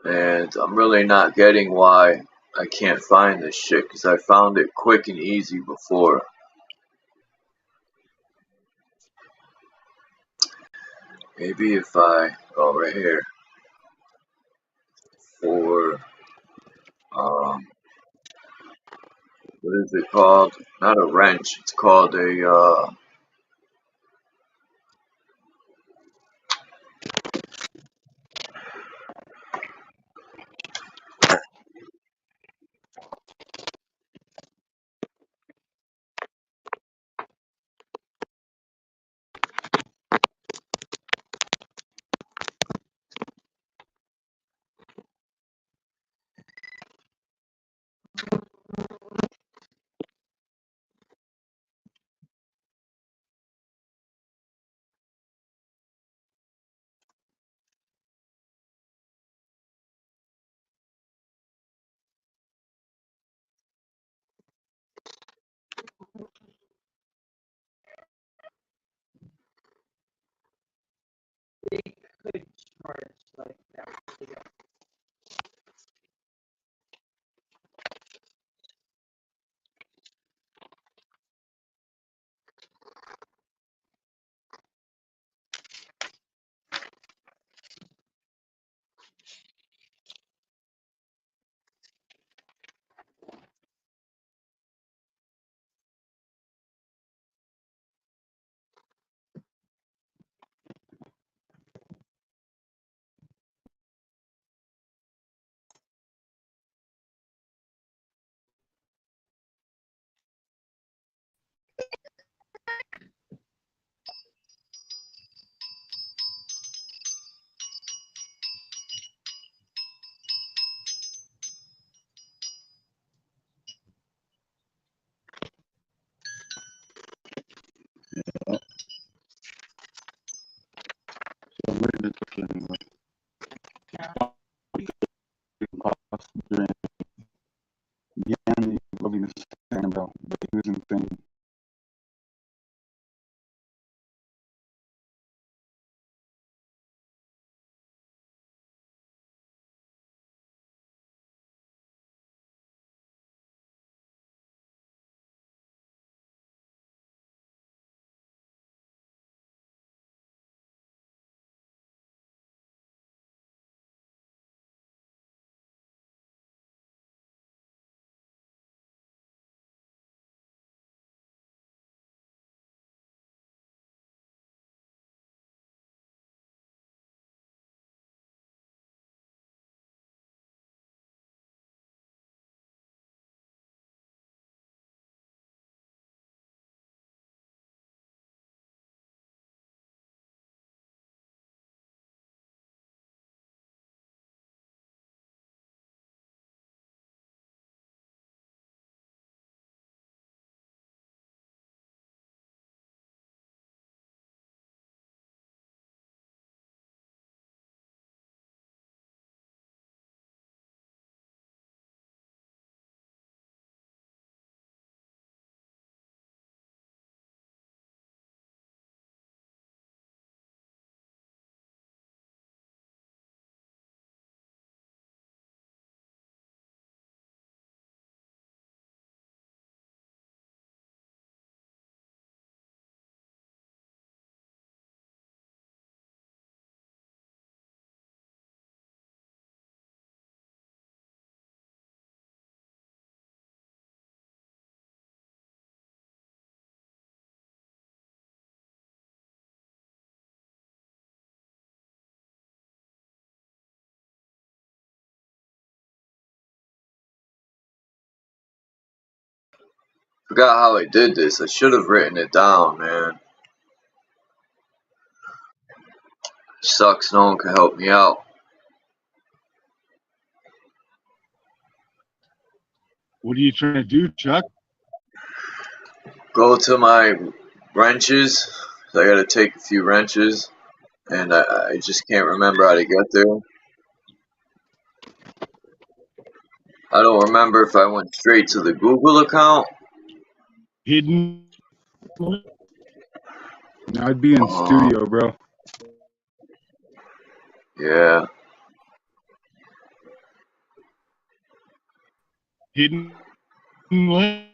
And I'm really not getting why I can't find this shit, because I found it quick and easy before. Maybe if I go right here for what is it called? Not a wrench. It's called a So where did it take you anyway? During the enemy loving the stand about, but he was insane. Forgot how I did this. I should have written it down, man. Sucks no one can help me out. What are you trying to do, Chuck? Go to my wrenches. I gotta take a few wrenches, and I just can't remember how to get there. I don't remember if I went straight to the Google account. Hidden. I'd be in studio, bro. Yeah. Hidden links.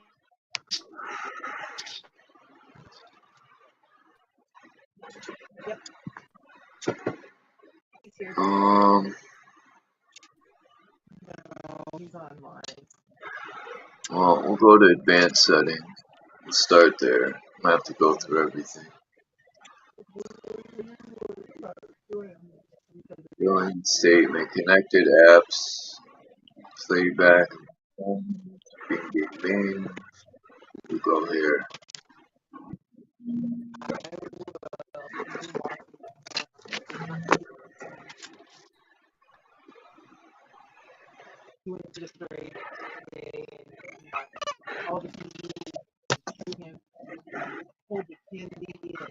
He's here. Um. No, he's online. Well, we'll go to advanced settings. We'll start there. I'm gonna have to go through everything. Join statement. Connected apps. Playback. Bing, bing, bing. We'll go here. He went to the straight today and got all the CD to him. Pulled the candy and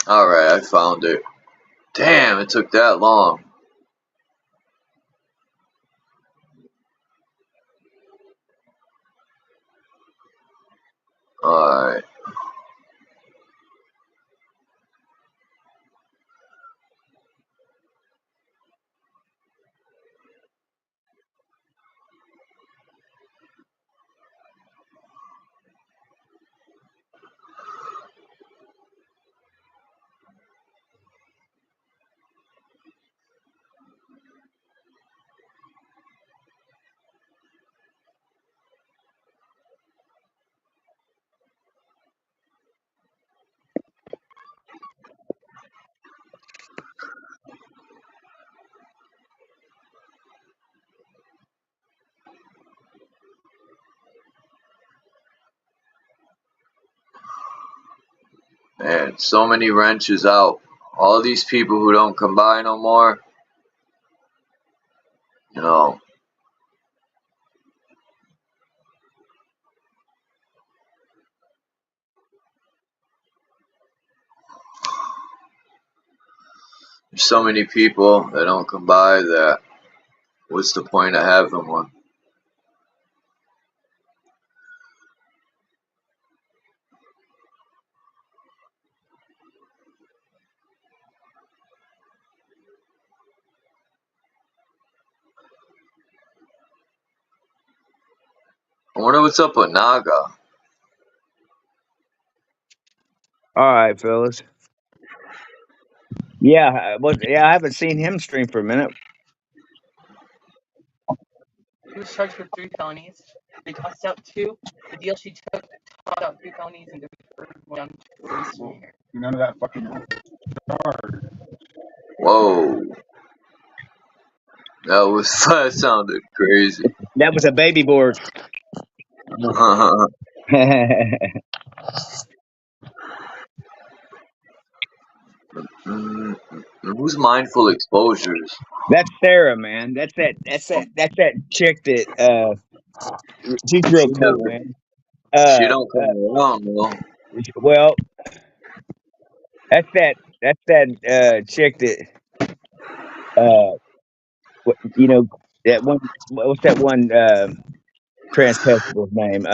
Alright, I found it. Damn, it took that long. Alright. Man, so many wrenches out. All these people who don't come by no more. You know. There's so many people that don't come by that what's the point of having one? I wonder what's up with Naga. All right, fellas. Yeah, I haven't seen him stream for a minute. he was charged for 3 felonies. They tossed out 2. The deal she took tossed out 3 felonies and deferred one down to a misdemeanor. None of that fucking charge. Whoa. That sounded crazy. That was a baby board. Who's Mindful Exposures? That's Sarah, man. That's that chick that she's real She cool, never. man. She don't come around though. Well, that's that chick that you know, that one. What's that one trans festival's name?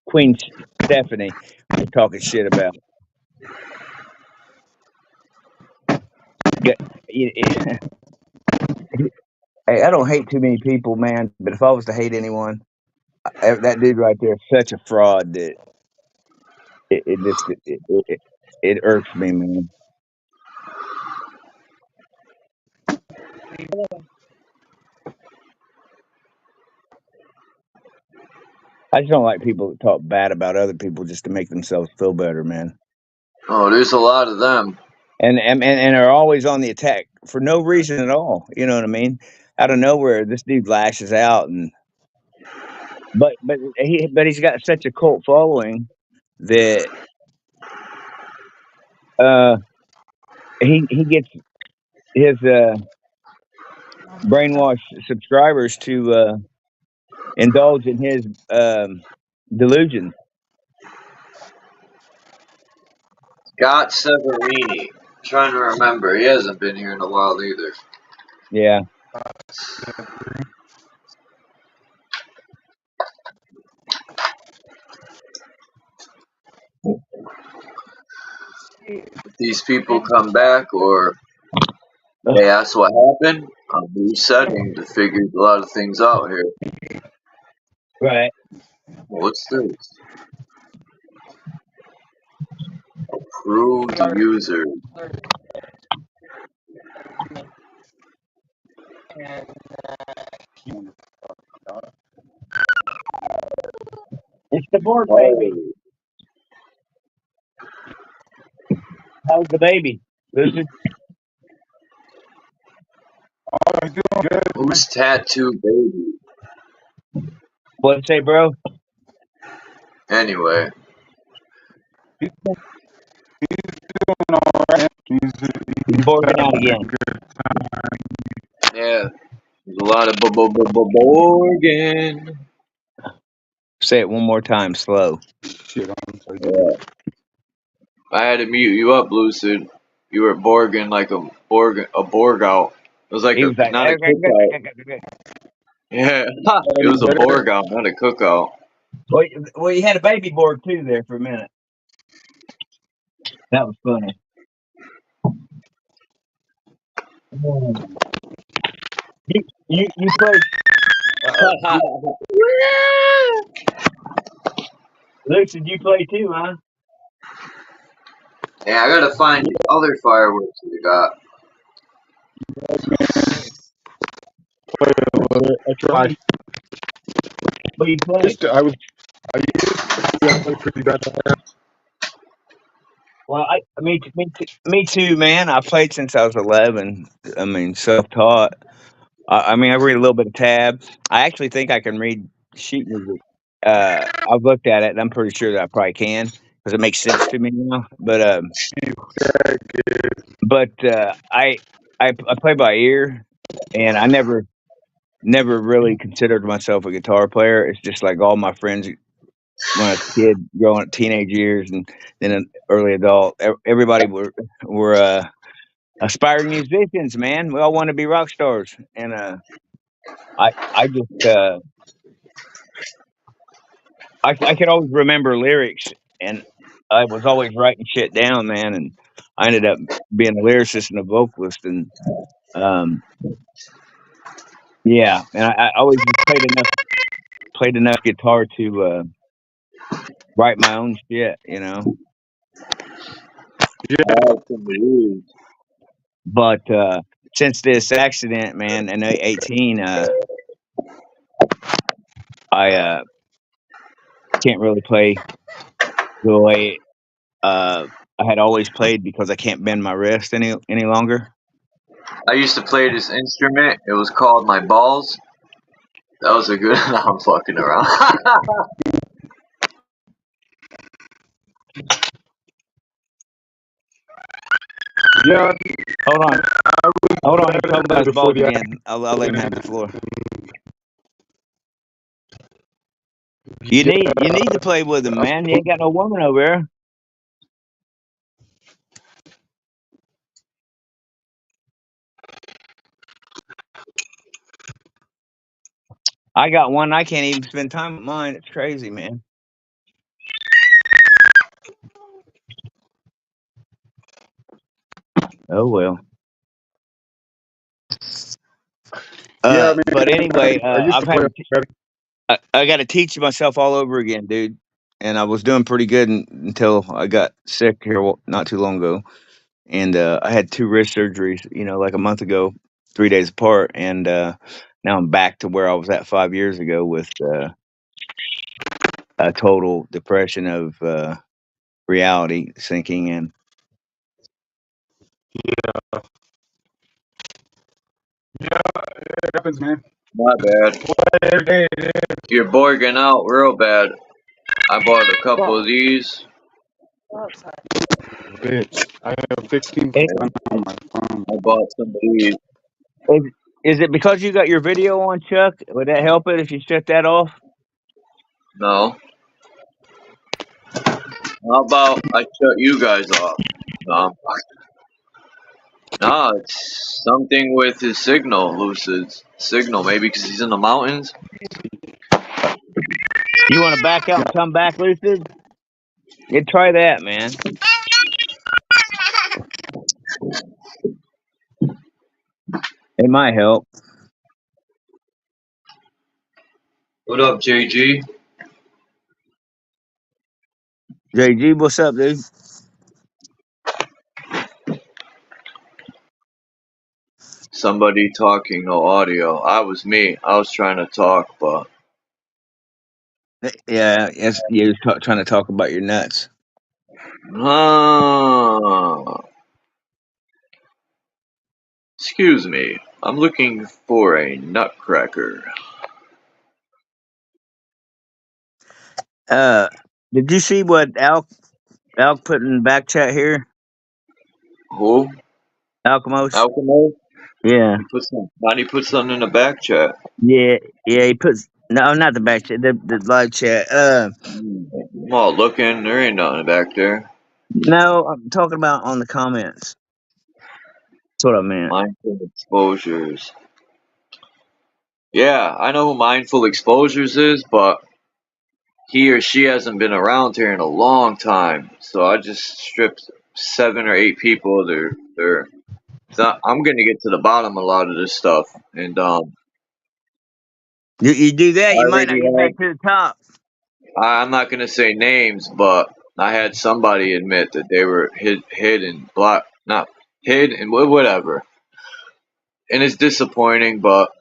Queen Stephanie was talking shit about. Yeah, hey, I don't hate too many people, man. But if I was to hate anyone, that dude right there is such a fraud that it irks me, man. I just don't like people that talk bad about other people just to make themselves feel better, man. Oh, there's a lot of them. And are always on the attack for no reason at all. You know what I mean? Out of nowhere, this dude lashes out, and he's got such a cult following that he gets his brainwashed subscribers to indulge in his delusions. Scott Severini. Trying to remember. He hasn't been here in a while either. Yeah. If these people come back or they ask what happened, I'm resetting to figure a lot of things out here. Right. What's this? Approved user. And It's the board baby. How's the baby? Lucid? Who's Tattoo Baby? What'd you say, bro? Anyway. He's doing all right. He's borging out again. Yeah. There's a lot of Borgin. Say it one more time, slow. Shit, I'm sorry. Yeah. I had to mute you up, Lucid. You were Borgin like a Borg out. It was like He was like, not a cookout. Yeah. It was a Borg out, not a cookout. Well, you had a baby Borg too there for a minute. That was funny. You played. Lucid, you play too, huh? Yeah, I gotta find other fireworks we got. I tried. What you play? I used to play pretty bad. Well, me too, man. I played since I was 11. I mean, self-taught. I mean, I read a little bit of tab. I actually think I can read sheet music. I've looked at it, and I'm pretty sure that I probably can because it makes sense to me now. But I play by ear, and I never really considered myself a guitar player. It's just like all my friends when I was a kid, growing up, teenage years, and then an early adult. Everybody were aspiring musicians, man. We all want to be rock stars, and I just I could always remember lyrics, and I was always writing shit down, man. And I ended up being a lyricist and a vocalist, and yeah, and I always just played enough guitar to write my own shit, you know. But since this accident, man, in 18, I can't really play the way I had always played because I can't bend my wrist any longer. I used to play this instrument. It was called my balls. That was a good. Now I'm fucking around. Yeah. Hold on. He's talking about his balls again. I'll let him have the floor. You need to play with him, man. You ain't got no woman over there. I got one. I can't even spend time with mine. It's crazy, man. Oh well. Yeah, man. But anyway, I got to teach myself all over again, dude. And I was doing pretty good until I got sick here not too long ago. And I had 2 wrist surgeries, like a month ago, 3 days apart. And now I'm back to where I was at 5 years ago with a total depression of reality sinking in. Yeah, it happens, man. My bad. Every day, You're borging out real bad. I bought a couple of these. bitch. I have 16% It, on my phone. I bought some weed. is it because you got your video on, Chuck? Would that help it if you shut that off? No. How about I shut you guys off? No. No, it's something with his signal, Lucid's signal. Maybe because he's in the mountains. You want to back out and come back, Lucid? Yeah, try that, man. It might help. What up, JG? JG, what's up, dude? Somebody talking, no audio. I was me. I was trying to talk, but Yeah, yes, you're trying to talk about your nuts. Excuse me. I'm looking for a nutcracker. Did you see what Al put in the back chat here? Who? Alchemos? Alchemo? Yeah. Why'd he put something in the back chat? Yeah, he puts no, not the back chat, the live chat. I'm all looking. There ain't nothing back there. No, I'm talking about on the comments. That's what I meant. Mindful exposures. Yeah, I know who Mindful Exposures is, but he or she hasn't been around here in a long time. So I just stripped 7 or 8 people. So I'm gonna get to the bottom of a lot of this stuff, and You do that, I you might already not get had. back to the top. I'm not gonna say names, but I had somebody admit that they were hid and block, not hid and whatever. And it's disappointing, but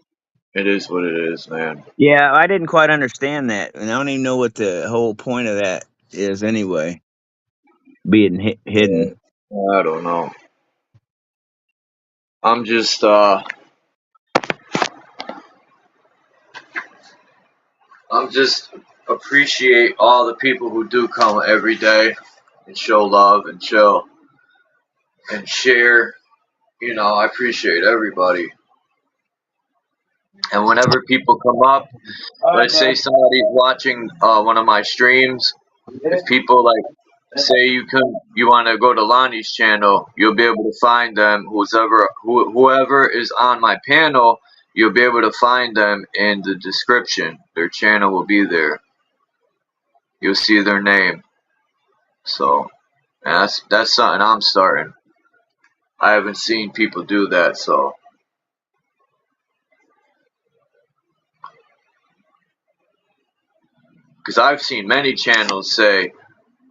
it is what it is, man. Yeah, I didn't quite understand that, and I don't even know what the whole point of that is anyway. Being hidden. I don't know. I'm just appreciate all the people who do come every day and show love and chill and share. You know, I appreciate everybody. And whenever people come up, let's say somebody's watching one of my streams, if people like say you want to go to Lonnie's channel, you'll be able to find them. Whoever is on my panel, you'll be able to find them in the description. Their channel will be there. You'll see their name. So that's something I'm starting. I haven't seen people do that, so because I've seen many channels say,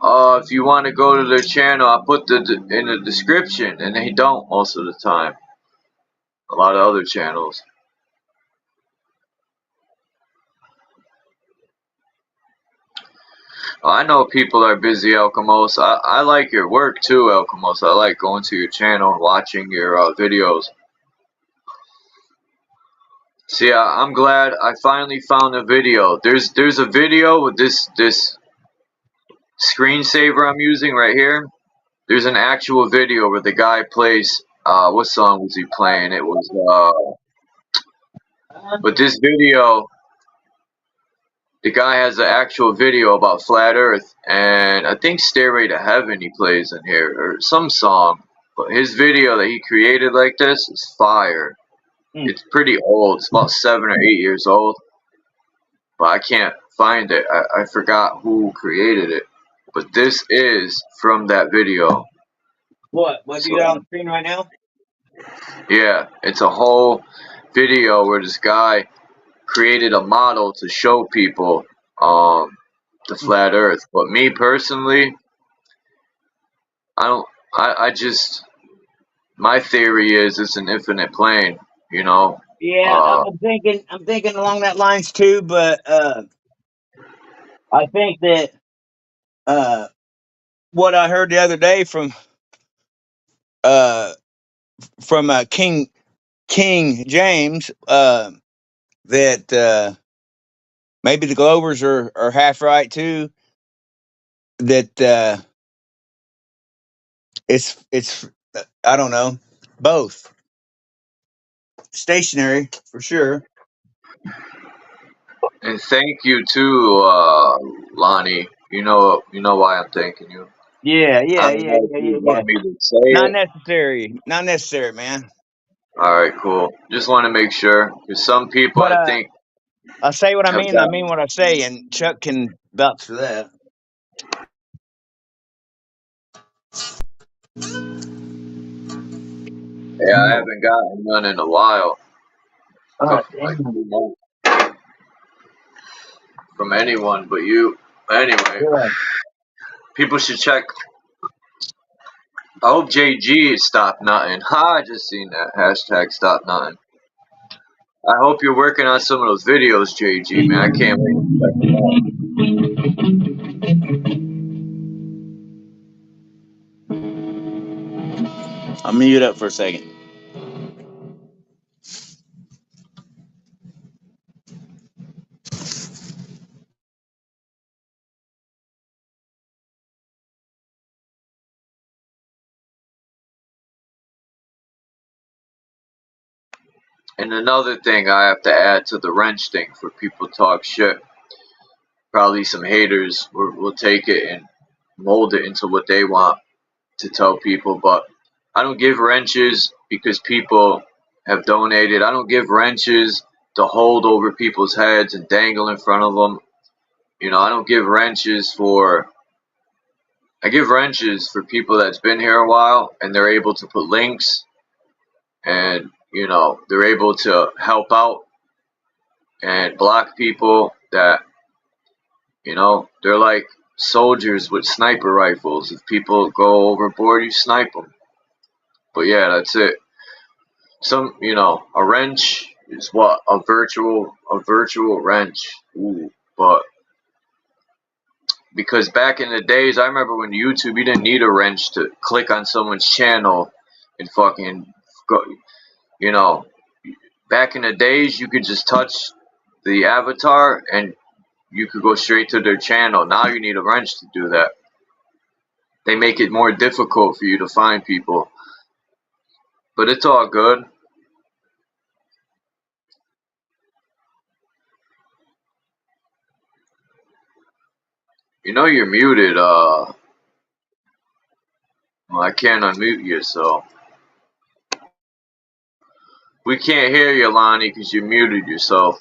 if you want to go to their channel, I'll put in the description, and they don't most of the time. A lot of other channels. I know people are busy, Alchemos. I like your work too, Alchemos. I like going to your channel and watching your videos. See, I'm glad I finally found a video. There's a video with this screensaver I'm using right here. There's an actual video where the guy plays. What song was he playing? It was. But this video, the guy has an actual video about flat Earth, and I think "Stairway to Heaven" he plays in here, or some song. But his video that he created like this is fire. It's pretty old. It's about 7 or 8 years old, but I can't find it. I forgot who created it. But this is from that video. What you got on the screen right now? Yeah, it's a whole video where this guy created a model to show people the flat Earth. But me personally, I just my theory is it's an infinite plane. You know. Yeah, I'm thinking along that lines too, but I think that what I heard the other day from King James, that maybe the Glovers are half right too. That It's I don't know, both stationary for sure. And thank you too, Lonnie. You know why I'm thanking you. Yeah, I yeah, don't yeah, know if yeah, you yeah, yeah. want me to say Not it. necessary. Not necessary, man. All right, cool. Just want to make sure, because some people But I think I say what I have mean. I mean gotten. what I say, and Chuck can vouch for that. Yeah, I haven't gotten none in a while, God like damn. 2 months, from anyone but you. Anyway, Yeah. people should check. I hope JG stopped nothing. Ha! I just seen that hashtag stop nothing. I hope you're working on some of those videos, JG, man. I can't wait to check them out. I'll mute up for a second. And another thing I have to add to the wrench thing for people talk shit. Probably some haters will take it and mold it into what they want to tell people, but I don't give wrenches because people have donated. I don't give wrenches to hold over people's heads and dangle in front of them. I don't give wrenches for. I give wrenches for people that's been here a while and they're able to put links and they're able to help out and block people that they're like soldiers with sniper rifles. If people go overboard, you snipe them. But yeah, that's it. A wrench is what a virtual wrench. Ooh, but because back in the days, I remember when YouTube, you didn't need a wrench to click on someone's channel and fucking go. You know, back in the days, you could just touch the avatar and you could go straight to their channel. Now you need a wrench to do that. They make it more difficult for you to find people, but it's all good. You're muted. Well, I can't unmute you, so we can't hear you, Lonnie, because you muted yourself.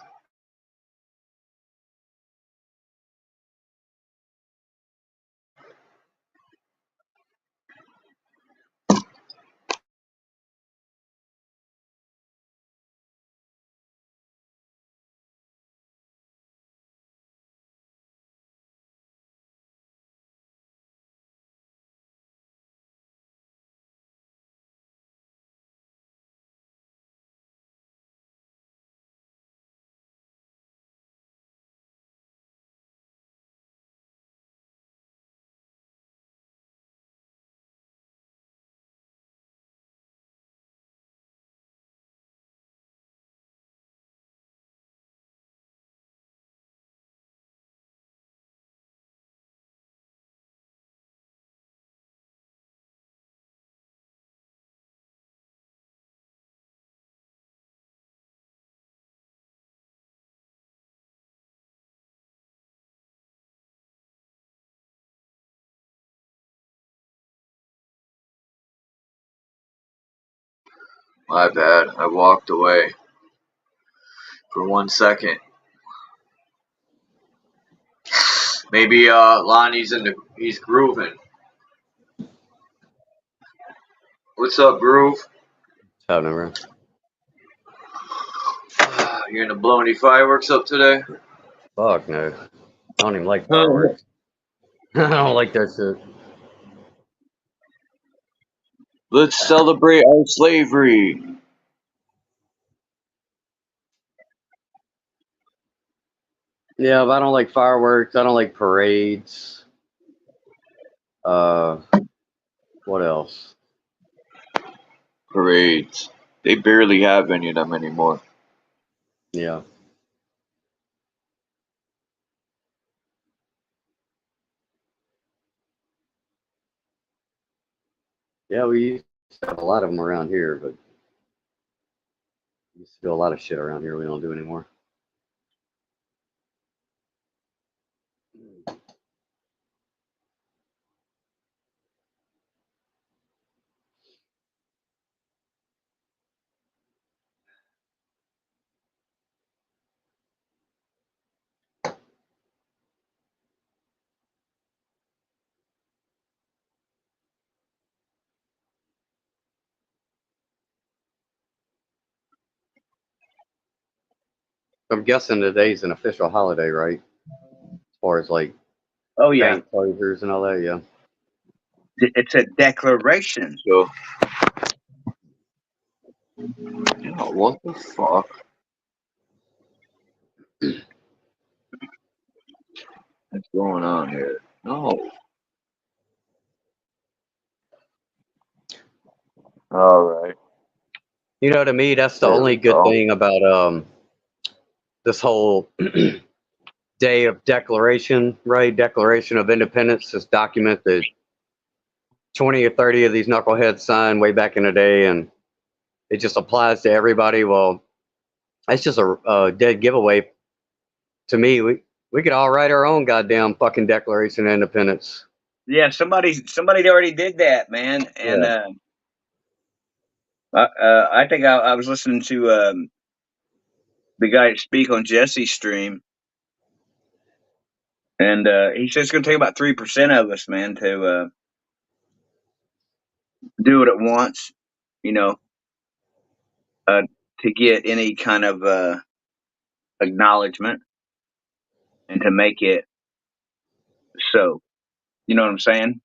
My bad. I walked away for 1 second. Maybe Lonnie's he's grooving. What's up, Groove? What's happening, bro? You're gonna blow any fireworks up today? Fuck no. I don't even like fireworks. I don't like that shit. Let's celebrate our slavery. Yeah, but I don't like fireworks. I don't like parades. What else? Parades. They barely have any of them anymore. Yeah. Yeah, we used to have a lot of them around here, but we used to do a lot of shit around here we don't do anymore. I'm guessing today's an official holiday, right? As far as like Oh yeah, bank closures and all that, yeah. it's a declaration. So, yeah, what the fuck? What's going on here? No. All right. You know, to me, that's the There only we good go. thing about this whole day of declaration, right? Declaration of Independence. This document that 20 or 30 of these knuckleheads signed way back in the day, and it just applies to everybody. Well, that's just a dead giveaway to me. We could all write our own goddamn fucking Declaration of Independence. Yeah, somebody already did that, man. And Yeah. I think I was listening to the guy speak on Jesse's stream, and he says it's going to take about 3% of us, man, to do it at once. You know, uh, to get any kind of acknowledgement and to make it so. You know what I'm saying?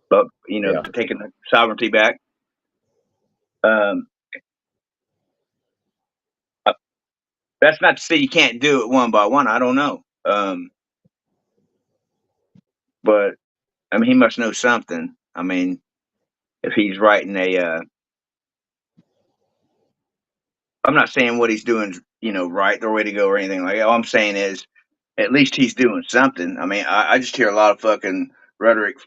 But Yeah. taking the sovereignty back. Um, uh, that's not to say you can't do it one by one. I don't know. But I mean, he must know something. I mean, if he's writing I'm not saying what he's doing, right, the way to go or anything like that. All I'm saying is, at least he's doing something. I mean, I just hear a lot of fucking rhetoric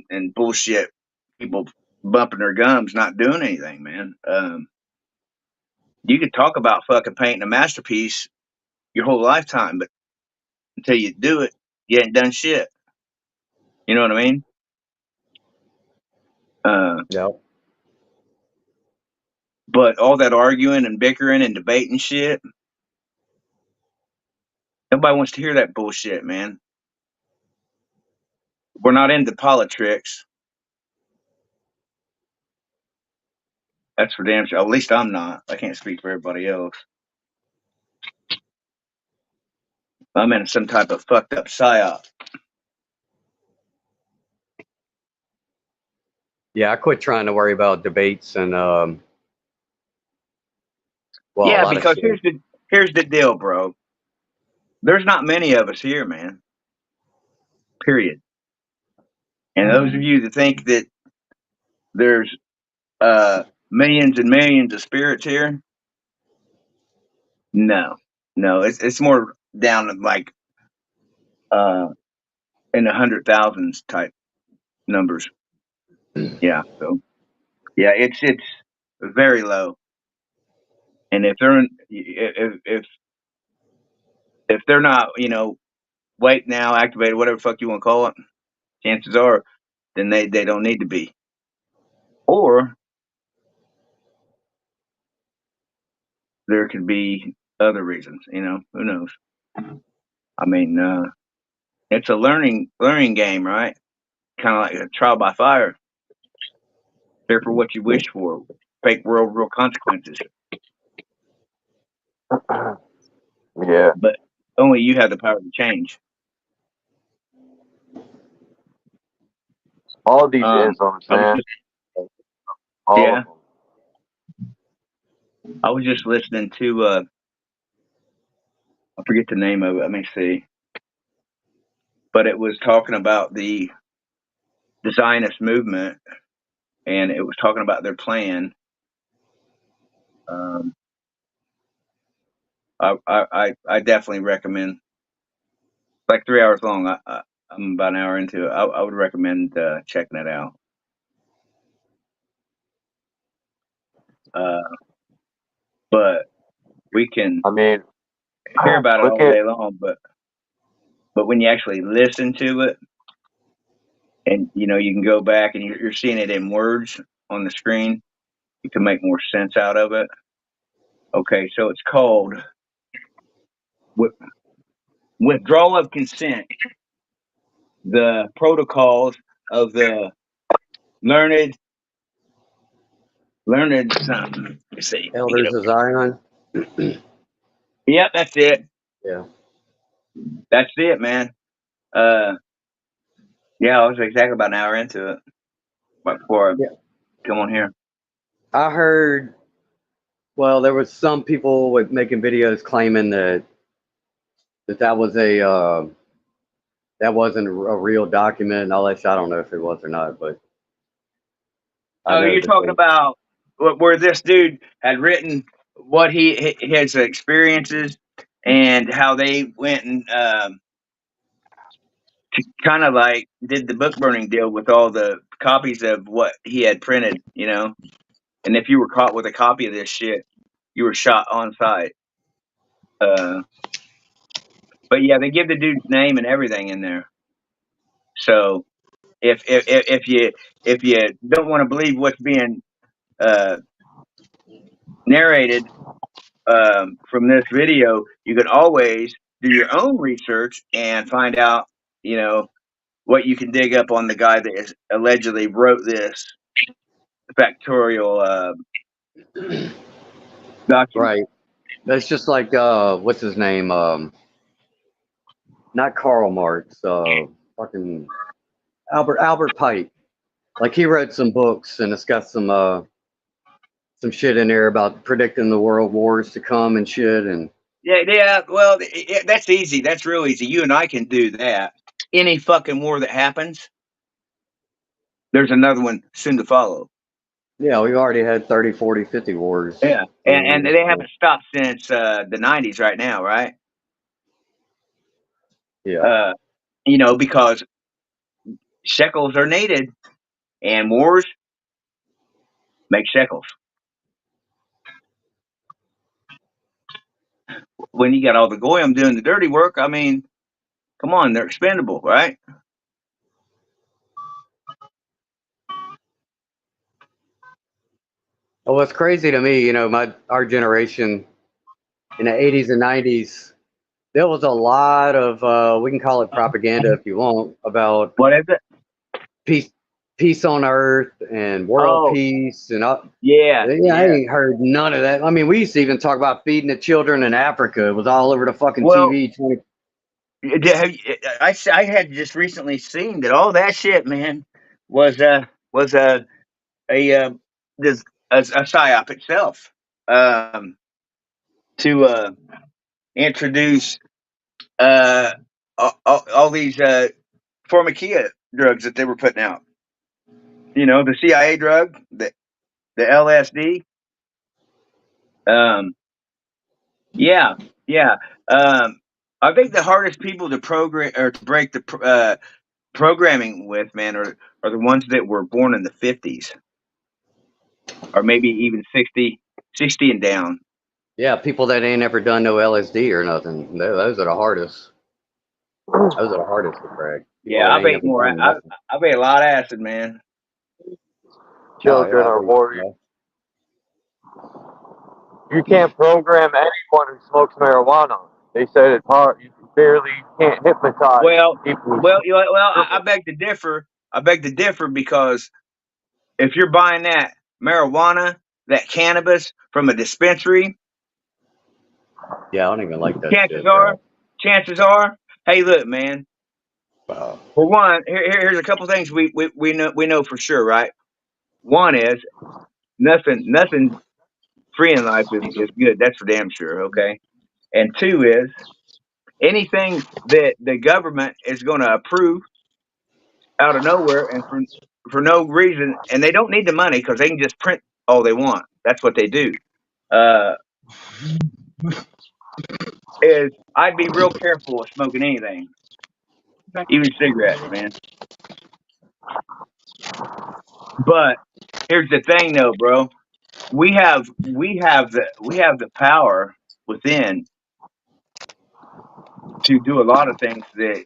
and bullshit. People bumping their gums, not doing anything, man. You could talk about fucking painting a masterpiece your whole lifetime, but until you do it, you ain't done shit. You know what I mean? Uh, Yep. but all that arguing and bickering and debating shit, nobody wants to hear that bullshit, man. We're not into politics. That's for damn sure. At least I'm not. I can't speak for everybody else. I'm in some type of fucked up psyop. Yeah, I quit trying to worry about debates and a Yeah, lot of because shit. here's the deal, bro. There's not many of us here, man. Period. And those of you that think that there's millions and millions of spirits here, no, it's more down to like uh in the 100,000s type numbers. Yeah, so yeah, it's very low. And if they're not, wake now, activated, whatever the fuck you want to call it, chances are, then they don't need to be. Or there could be other reasons, who knows? I mean, it's a learning game, right? Kind of like a trial by fire. Care for what you wish for. Fake world, real consequences. Yeah. But only you have the power to change. All these Um, isms, I was man. just All yeah, of them. I was just listening to I forget the name of it. Let me see. But it was talking about the Zionist movement, and it was talking about their plan. Um, I definitely recommend. Like 3 hours long. I'm about an hour into it. I would recommend checking it out. But we can I mean, hear about it look all at day long, but when you actually listen to it, and you know, you can go back and you're seeing it in words on the screen, you can make more sense out of it. Okay, so it's called Withdrawal of Consent: The Protocols of the Learned something. Let's see. Let me get Elders of Zion. Yep, that's it. Yeah. That's it, man. Yeah, I was exactly about an hour into it before I Yeah. come on here. I heard. Well, there was some people with making videos claiming that was that wasn't a real document and all that shit. I don't know if it was or not, but I Oh, know you're that talking about where this dude had written what his experiences and how they went and kind of like did the book burning deal with all the copies of what he had printed, you know. And if you were caught with a copy of this shit, you were shot on sight. But yeah, they give the dude's name and everything in there. So if you don't want to believe what's being uh, narrated from this video, you can always do your own research and find out, you know, what you can dig up on the guy that is allegedly wrote this factorial document. right. That's just like what's his name? Not Karl Marx. Fucking Albert Pike. Like he wrote some books and it's got some shit in there about predicting the world wars to come and shit. And Yeah. Well, that's easy. That's real easy. You and I can do that. Any fucking war that happens, there's another one soon to follow. yeah, we've already had 30, 40, 50 wars. Yeah, You know, and they haven't stopped since the '90s. Right now, right? yeah. You know, because shekels are needed, and wars make shekels. When you got all the goyim doing the dirty work, I mean, come on, they're expendable, right? Well, what's crazy to me, you know, our generation in the 80s and 90s, there was a lot of we can call it propaganda if you want about What is it? peace on earth and world Oh, peace and yeah, yeah, I yeah. ain't heard none of that. I mean, we used to even talk about feeding the children in Africa. It was all over the fucking Well, TV. I had just recently seen that all that shit, man, was a this a psyop itself, to introduce all these pharmacia drugs that they were putting out. You know, the CIA drug, the LSD. Yeah, yeah. I think the hardest people to program or to break the programming with, man, are the ones that were born in the 50s or maybe even 60 and down. Yeah, people that ain't ever done no LSD or nothing. Those are the hardest. Those are the hardest to crack. People Yeah, that I've ain't ate ever more. done nothing. I've ate a lot of acid, man. Children are warriors. You can't program anyone who smokes marijuana. They said it's hard. You barely can't hypnotize people. I beg to differ. I beg to differ because if you're buying that marijuana, that cannabis from a dispensary, Yeah, I don't even like that shit, chances are, hey, look, man. bro. For one, here's a couple things we know for sure, right? One is nothing free in life is good. That's for damn sure. Okay. And two is anything that the government is going to approve out of nowhere and for no reason, and they don't need the money because they can just print all they want. That's what they do. Uh, is I'd be real careful of smoking anything, even cigarettes, man. But here's the thing, though, bro. we have the power within to do a lot of things that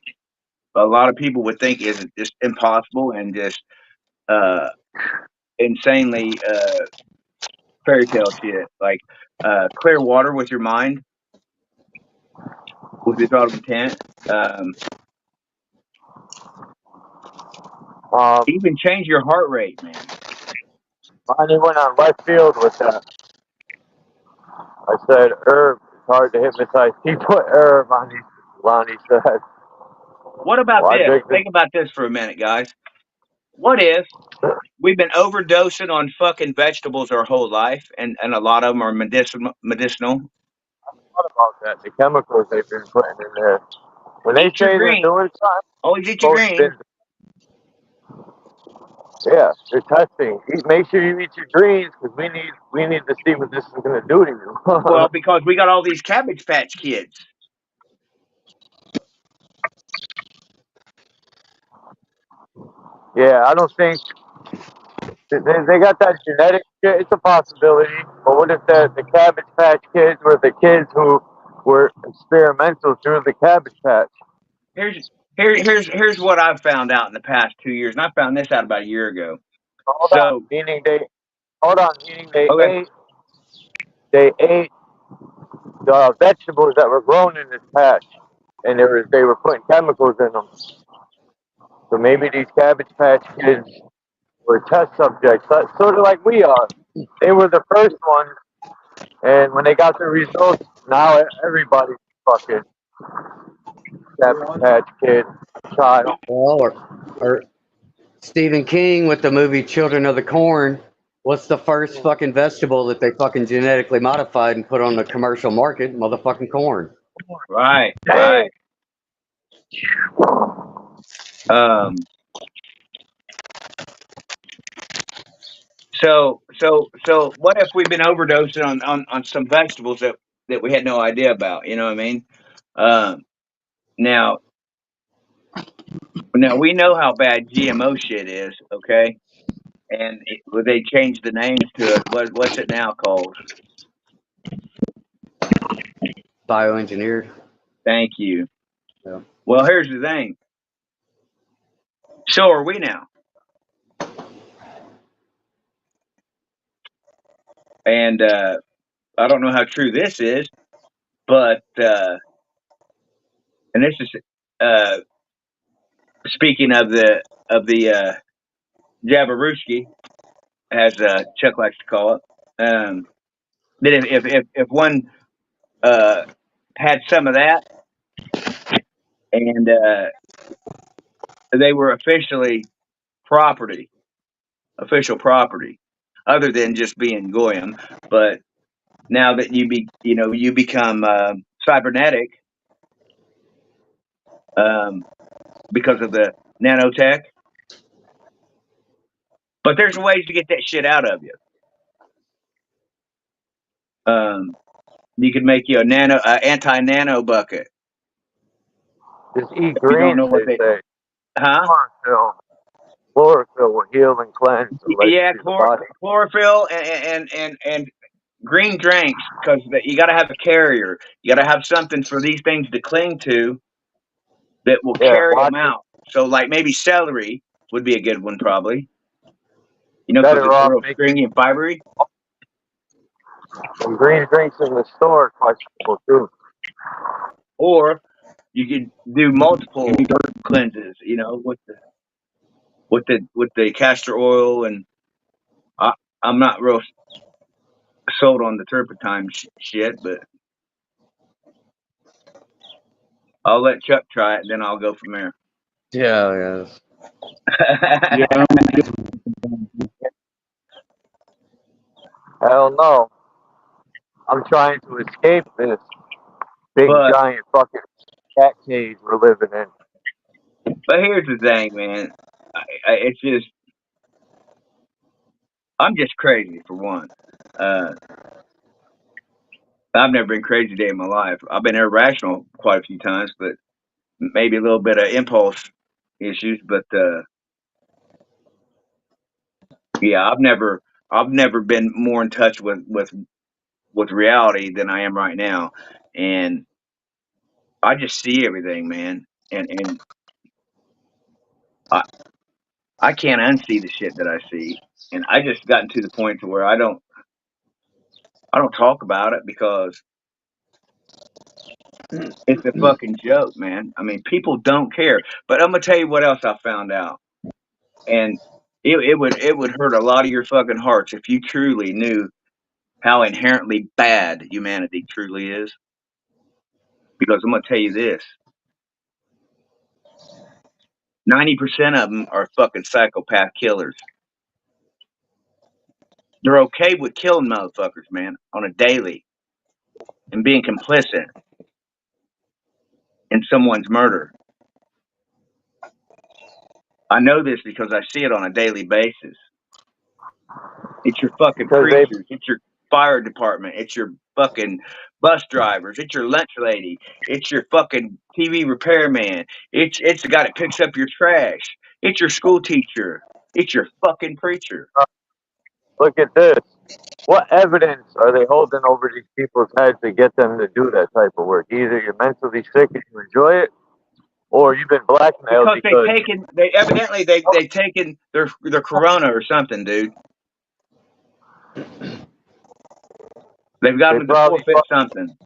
a lot of people would think is just impossible and just uh, insanely fairy tale shit. Like clear water with your mind, with your thought of intent. Even change your heart rate, man. Bonnie went on left field with that. I said, Herb, it's hard to hypnotize people. Herb, Lonnie said. What about Well, this? Think about this for a minute, guys. What if we've been overdosing on fucking vegetables our whole life, and a lot of them are medicinal? What about that? The chemicals they've been putting in there. When they Eat your say they're green. doing something, Always eat your green. Yeah, they're testing. Make sure you eat your greens because we need to see what this is going to do to you. Well, because we got all these Cabbage Patch Kids. Yeah, I don't think they got that genetic shit. It's a possibility. But what if the Cabbage Patch Kids were the kids who were experimental through the Cabbage Patch? Here's what I've found out in the past 2 years, and I found this out about a year ago. Meaning they Okay. ate the vegetables that were grown in this patch, and they were putting chemicals in them. So maybe these Cabbage Patch Kids were test subjects, sort of like we are. They were the first ones, and when they got the results, now everybody's fucking Cabbage Patch Kid child. Well, or Stephen King with the movie Children of the Corn. What's the first fucking vegetable that they fucking genetically modified and put on the commercial market? Motherfucking corn. Right. So what if we've been overdosing on some vegetables that we had no idea about? You know what I mean? Now we know how bad GMO shit is, okay? And they changed the names to it. What's it now called? Bioengineered. Thank you. Yeah. Well, here's the thing. So are we now. And I don't know how true this is, but and this is speaking of the Jabaruski, as Chuck likes to call it. That if one had some of that, and they were official property, other than just being goyim. But now that you become cybernetic because of the nanotech. But there's ways to get that shit out of you. You could make you anti-nano bucket. Just eat If you don't greens, know what they say. Huh? Chlorophyll will heal and cleanse. Yeah, chlorophyll and green drinks, because you got to have a carrier. You got to have something for these things to cling to that will carry them out. So, like maybe celery would be a good one, probably. Because it's real stringy and fibery. And green drinks in the store are questionable too. Or you could do multiple cleanses, with the castor oil, and I'm not real sold on the turpentine shit, but I'll let Chuck try it, and then I'll go from there. Yeah. Hell no. I'm trying to escape this big giant fucking cat cage we're living in. But here's the thing, man. It's just, I'm just crazy for one. I've never been crazy a day in my life. I've been irrational quite a few times, but maybe a little bit of impulse issues. But yeah, I've never I've never been more in touch with reality than I am right now, and I just see everything, man, and I can't unsee the shit that I see, and I just gotten to the point to where I don't talk about it because it's a fucking joke, man. I mean, people don't care. But I'm gonna tell you what else I found out, and it would hurt a lot of your fucking hearts if you truly knew how inherently bad humanity truly is. Because I'm gonna tell you this: 90% of them are fucking psychopath killers. They're okay with killing motherfuckers, man, on a daily and being complicit in someone's murder. I know this because I see it on a daily basis. It's your fucking Because they preachers. It's your fire department. It's your fucking bus drivers. It's your lunch lady. It's your fucking TV repairman. It's the guy that picks up your trash. It's your school teacher. It's your fucking preacher. look at this. What evidence are they holding over these people's heads to get them to do that type of work? Either you're mentally sick and you enjoy it, or you've been blackmailed Because because they evidently they taken their corona or something, dude. They've got they them to probably forfeit fucking something.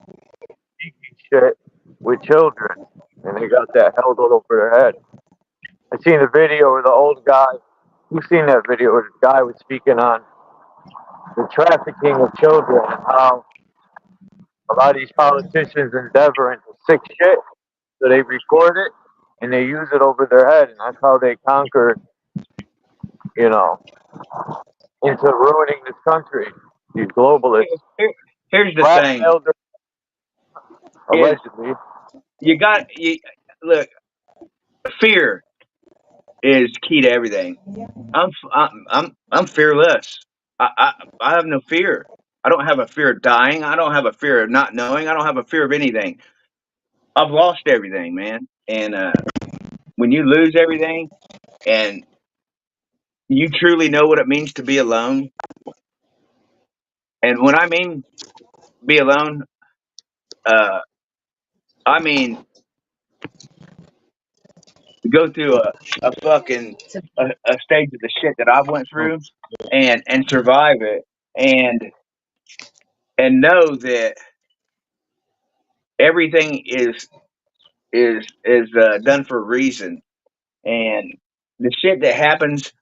shit with children, and they got that held over their head. I seen a video of the old guy. Who's seen that video where the guy was speaking on the trafficking of children and how a lot of these politicians endeavor into sick shit, so they record it and they use it over their head, and that's how they conquer, you know, into ruining this country. These globalists Here's the thing: blackmailed them, is allegedly. you look, fear is key to everything. I'm fearless. I have no fear. I don't have a fear of dying. I don't have a fear of not knowing. I don't have a fear of anything. I've lost everything, man. And when you lose everything, and you truly know what it means to be alone, and when I mean be alone, uh, I mean go through a fucking a stage of the shit that I went through, and survive it, and know that everything is done for a reason, and the shit that happens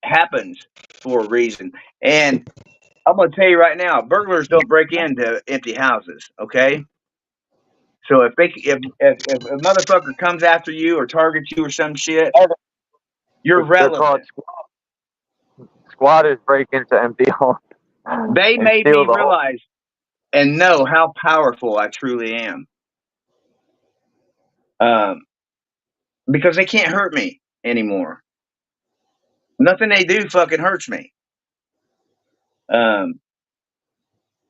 happens for a reason. And I'm gonna tell you right now, burglars don't break into empty houses. Okay, so if a motherfucker comes after you or targets you or some shit, you're They're called relevant. squatters, break into empty homes They and made steal me the whole. realize and know how powerful I truly am. Um, because they can't hurt me anymore. Nothing they do fucking hurts me. Um,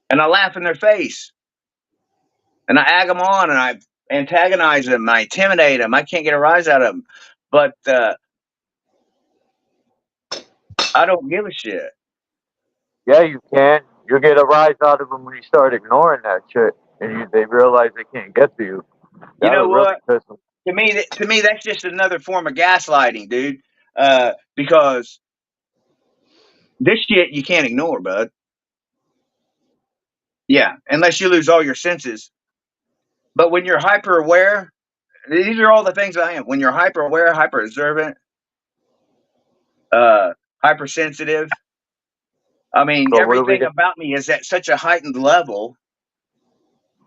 and I laugh in their face, and I ag them on, and I antagonize them, I intimidate them. I can't get a rise out of them, but I don't give a shit. Yeah, you can. You'll get a rise out of them when you start ignoring that shit, and they realize they can't get to you. You know That'll really what? piss them. To me, that's just another form of gaslighting, dude. Because this shit you can't ignore, bud. Yeah, unless you lose all your senses. But when you're hyper aware, these are all the things I am. When you're hyper aware, hyper observant, hypersensitive. I mean, So what are we everything gonna? about me is at such a heightened level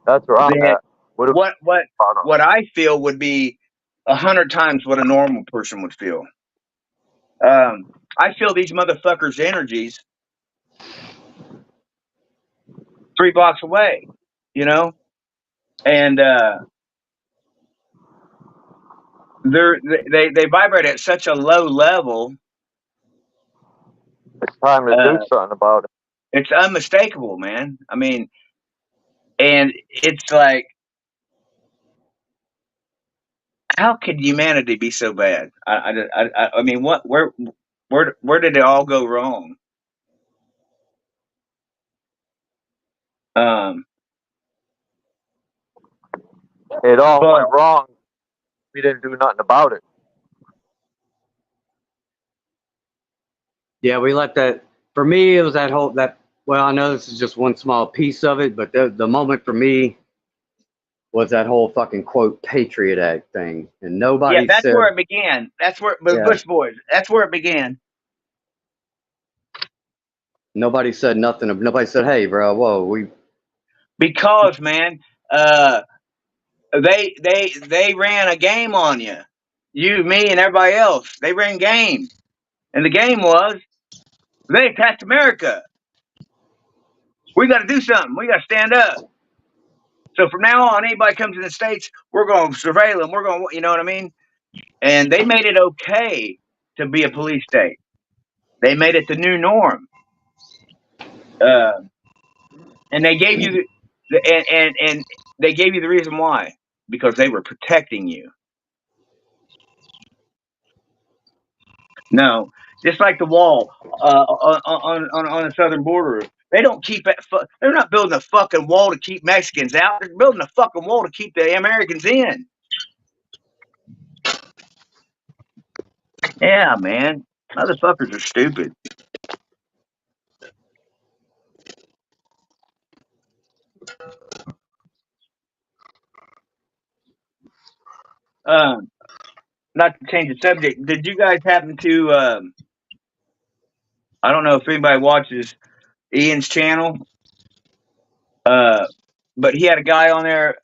That's where I'm that at. What are what what we on? what I feel would be 100 times what a normal person would feel. I feel these motherfuckers' energies 3 blocks away, you know, and they vibrate at such a low level. It's time to do something about it. It's unmistakable, man. I mean, and it's like, how could humanity be so bad? I mean, where did it all go wrong? It all But went wrong. We didn't do nothing about it. Yeah, we let that. For me, it was that whole that. Well, I know this is just one small piece of it, but the moment for me was that whole fucking quote Patriot Act thing, and yeah, nobody that's said. where it began. That's where the Yeah, Bush boys. That's where it began. nobody said nothing. Nobody said, "Hey, bro, whoa, we." Because man, they ran a game on you, me, and everybody else. They ran game, and the game was they attacked America. We got to do something. We got to stand up. So from now on, anybody comes in the States, we're going to surveil them. We're going, you know what I mean? And they made it okay to be a police state. They made it the new norm. And they gave you and they gave you the reason why, because they were protecting you. No, just like the wall on the southern border, they don't keep it. They're not building a fucking wall to keep Mexicans out. They're building a fucking wall to keep the Americans in. Yeah, man, motherfuckers are stupid. Not to change the subject, did you guys happen to? I don't know if anybody watches Ian's channel, but he had a guy on there,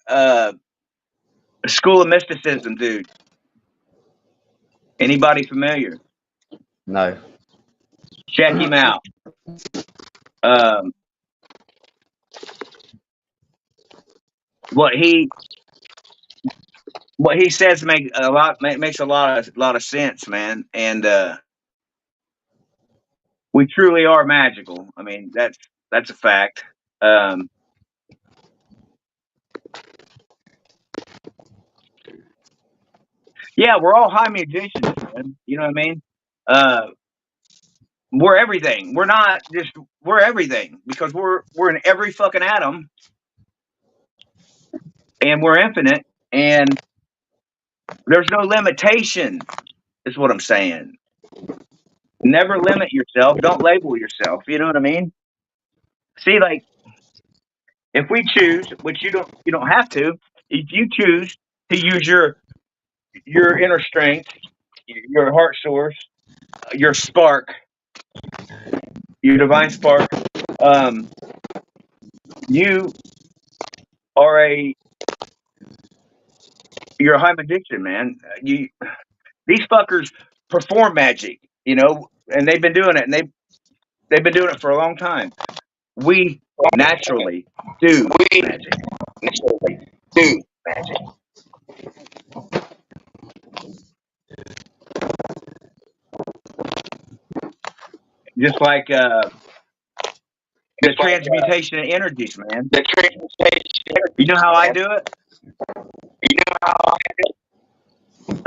School of Mysticism, dude. Anybody familiar? No. Check him out. What he says makes a lot of sense, man. And we truly are magical. I mean, that's a fact. Yeah, we're all high musicians, man. You know what I mean? We're everything. We're not just we're everything because we're in every fucking atom, and we're infinite, and there's no limitation. Is what I'm saying. Never limit yourself. Don't label yourself. You know what I mean? See, like if we choose, which you don't have to, if you choose to use your inner strength, your heart source, your spark, your divine spark, you are you're a high magician, man. These fuckers perform magic, you know, and they've been doing it, and they've been doing it for a long time. We naturally do magic. Just like the transmutation of energies, man. You know how I do it?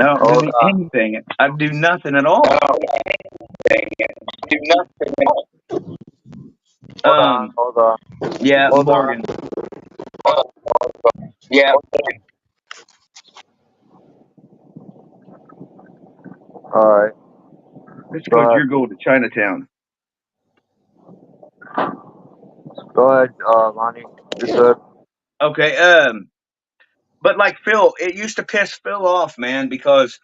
I don't do anything. I do nothing at all. Hold on. Yeah, Hold Morgan. Yeah. All right. It's because you're going to Chinatown. Go ahead, Lonnie. You're good. Okay. But like Phil, it used to piss Phil off, man, because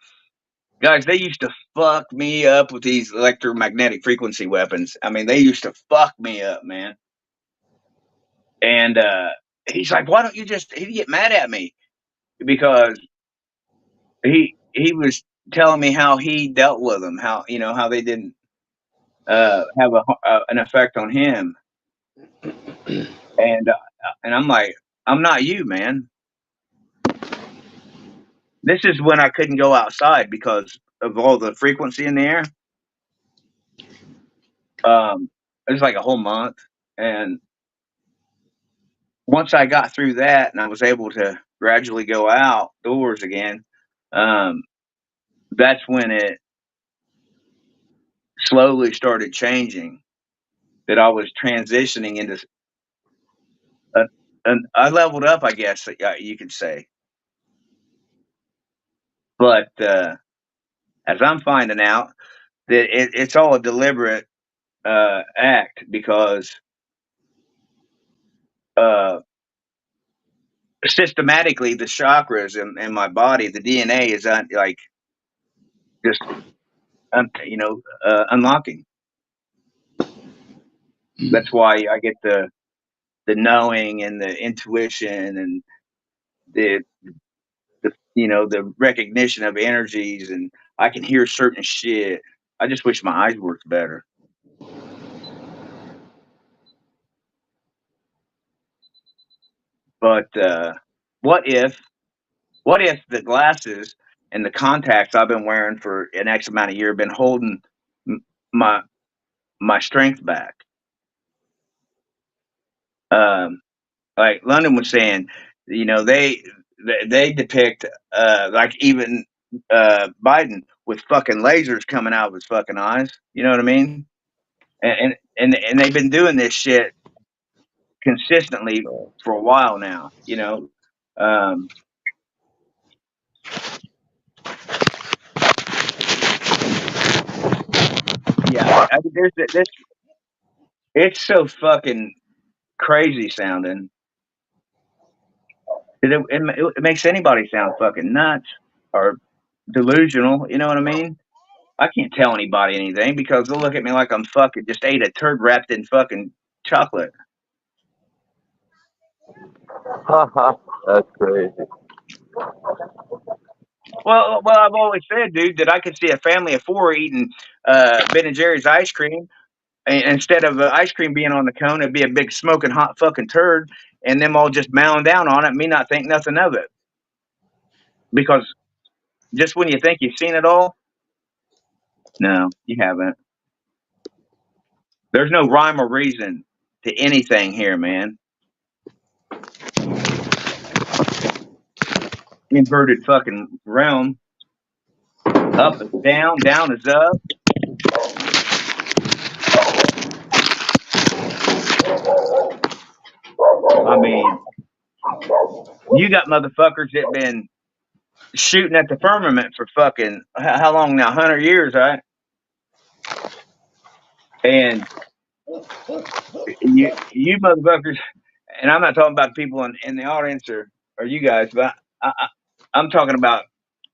guys, they used to fuck me up with these electromagnetic frequency weapons. I mean, they used to fuck me up, man. And he's like, "Why don't you just?" He'd get mad at me because he was telling me how he dealt with them, how how they didn't have an effect on him, and I'm like, I'm not you, man. This is when I couldn't go outside because of all the frequency in the air. It was like a whole month, and once I got through that and I was able to gradually go outdoors again, um, that's when it slowly started changing. That I was transitioning into I leveled up, I guess you could say. But as I'm finding out, that it's all a deliberate act because uh, systematically the chakras in my body, the DNA is like just unlocking. That's why I get the knowing and the intuition and the the recognition of energies, and I can hear certain shit. I just wish my eyes worked better. But what if the glasses and the contacts I've been wearing for an X amount of year have been holding my strength back? Like London was saying, they depict like even Biden with fucking lasers coming out of his fucking eyes. You know what I mean? And they've been doing this shit consistently for a while now. Yeah, there's this. It's so fucking crazy sounding. It makes anybody sound fucking nuts or delusional. You know what I mean? I can't tell anybody anything because they'll look at me like I'm fucking just ate a turd wrapped in fucking chocolate. Haha, that's crazy. Well, I've always said, dude, that I could see a family of 4 eating Ben and Jerry's ice cream. And instead of the ice cream being on the cone, it'd be a big smoking hot fucking turd, and them all just mowing down on it, me not think nothing of it. Because just when you think you've seen it all, no, you haven't. There's no rhyme or reason to anything here, man. Inverted fucking realm. Up is down, down is up. I mean, you got motherfuckers that been shooting at the firmament for fucking how long now? 100 years, right? And you motherfuckers, and I'm not talking about people in the audience or you guys, but I'm talking about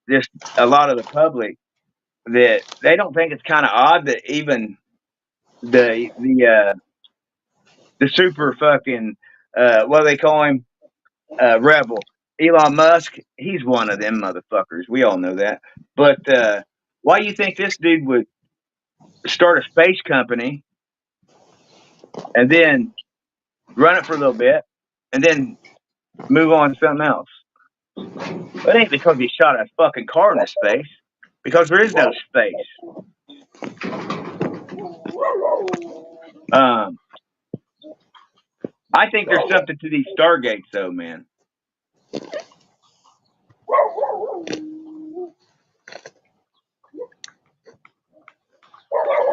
just a lot of the public that they don't think it's kind of odd that even the super fucking what do they call him, rebel Elon Musk, he's one of them motherfuckers. We all know that. But why do you think this dude would start a space company and then run it for a little bit and then move on to something else? It ain't because he shot a fucking car into space, because there is no space. I think there's something to these stargates, though, man.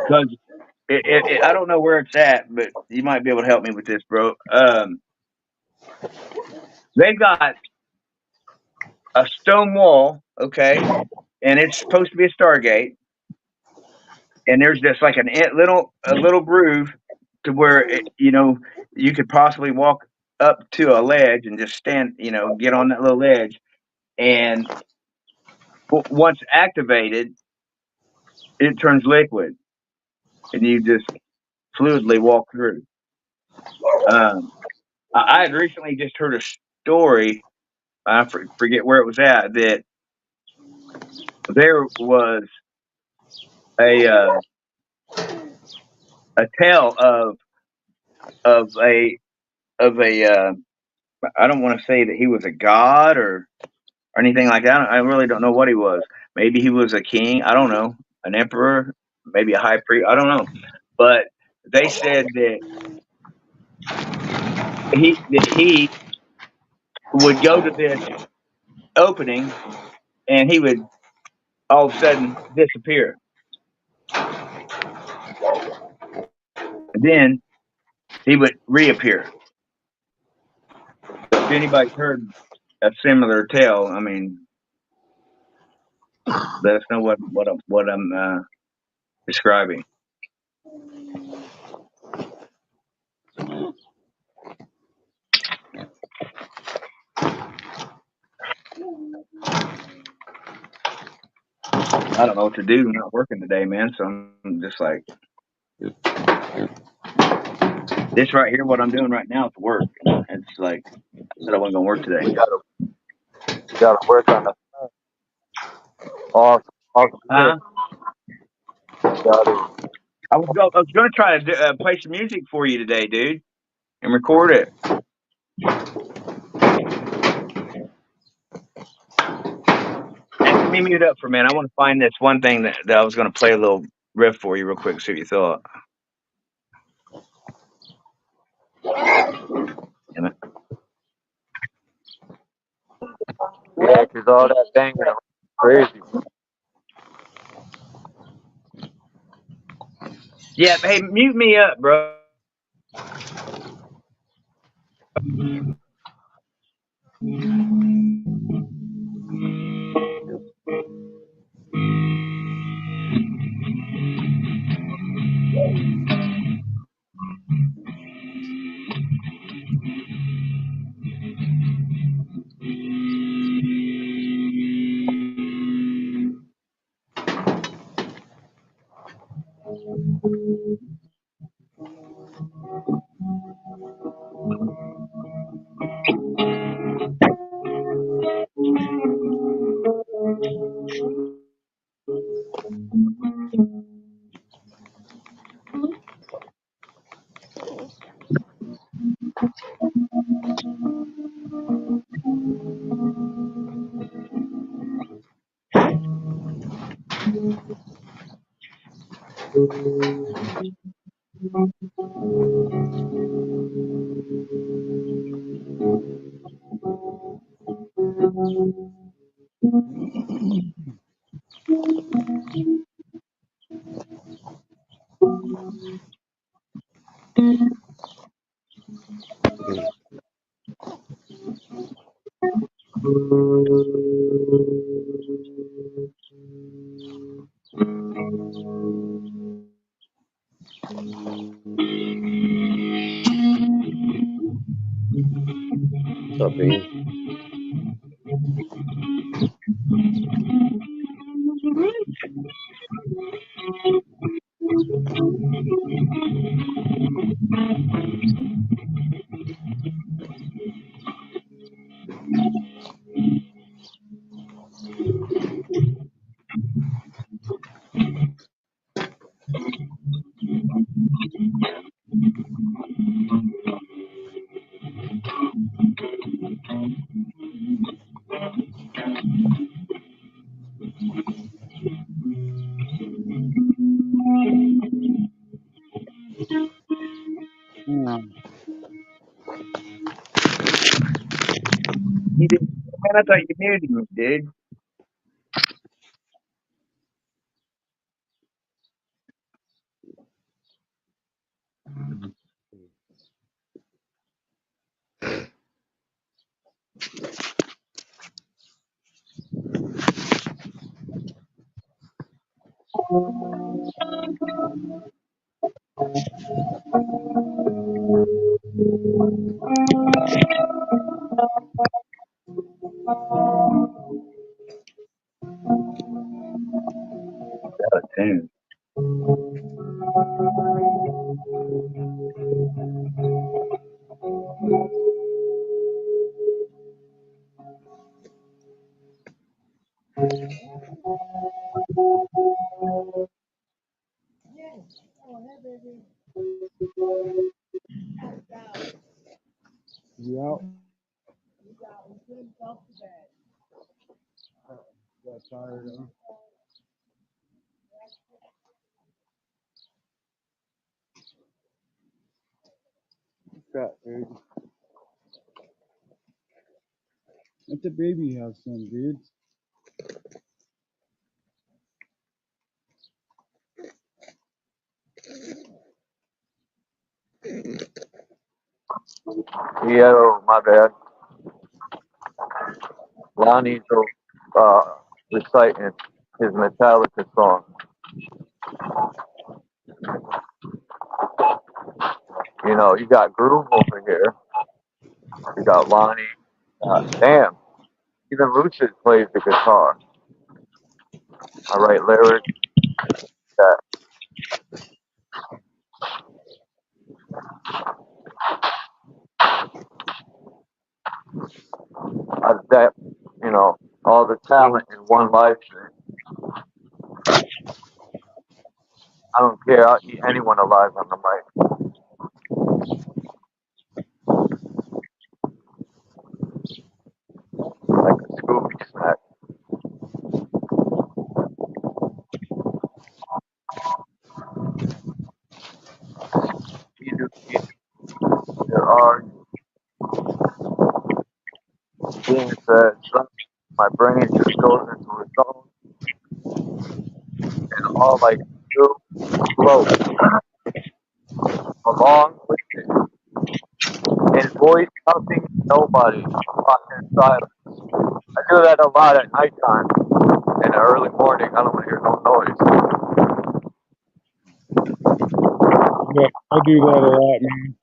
Because I don't know where it's at, but you might be able to help me with this, bro. They've got a stone wall, okay, and it's supposed to be a stargate, and there's just like a little groove to where you could possibly walk up to a ledge and just stand, get on that little ledge, and once activated, it turns liquid, and you just fluidly walk through. I had recently just heard a story. I forget where it was at, that there was a tale of a I don't want to say that he was a god or anything like that. I really don't know what he was. Maybe he was a king. I don't know. An emperor, maybe a high priest. I don't know. But they said that he would go to this opening and he would all of a sudden disappear. Then he would reappear. anybody's heard a similar tale, I mean, let us know what I'm describing. I don't know what to do. I'm not working today, man. So I'm just like, this right here, what I'm doing right now is work. It's like, I said I wasn't going to work today. We gotta work on the awesome. Huh? Gotta, I was going to try to play some music for you today, dude, and record it. Let me mute up for a minute. I want to find this one thing that I was going to play a little riff for you real quick, see what you thought. Damn it. yeah, 'cause all that banging around is crazy. Yeah, hey, mute me up, bro. What's up, Bean? You did, man, I thought you muted me, dude. Out of tune. You out? Got tired of fat baby. Let the baby have some, dude. Yeah, oh, my bad. Lonnie's reciting his Metallica song. You know, you got Groove over here. You got Lonnie. Damn. Even Lucid plays the guitar. I write lyrics. That. That, you know, all the talent in one live stream. I don't care. I'll eat anyone alive on the mic. Like a Scooby snack. There are being said, my brain just goes into a zone, and all I do is float along with it, and voice nothing, nobody, fucking silence. I do that a lot at nighttime. In the early morning, I don't want to hear no noise. Yeah, I do that a lot, man.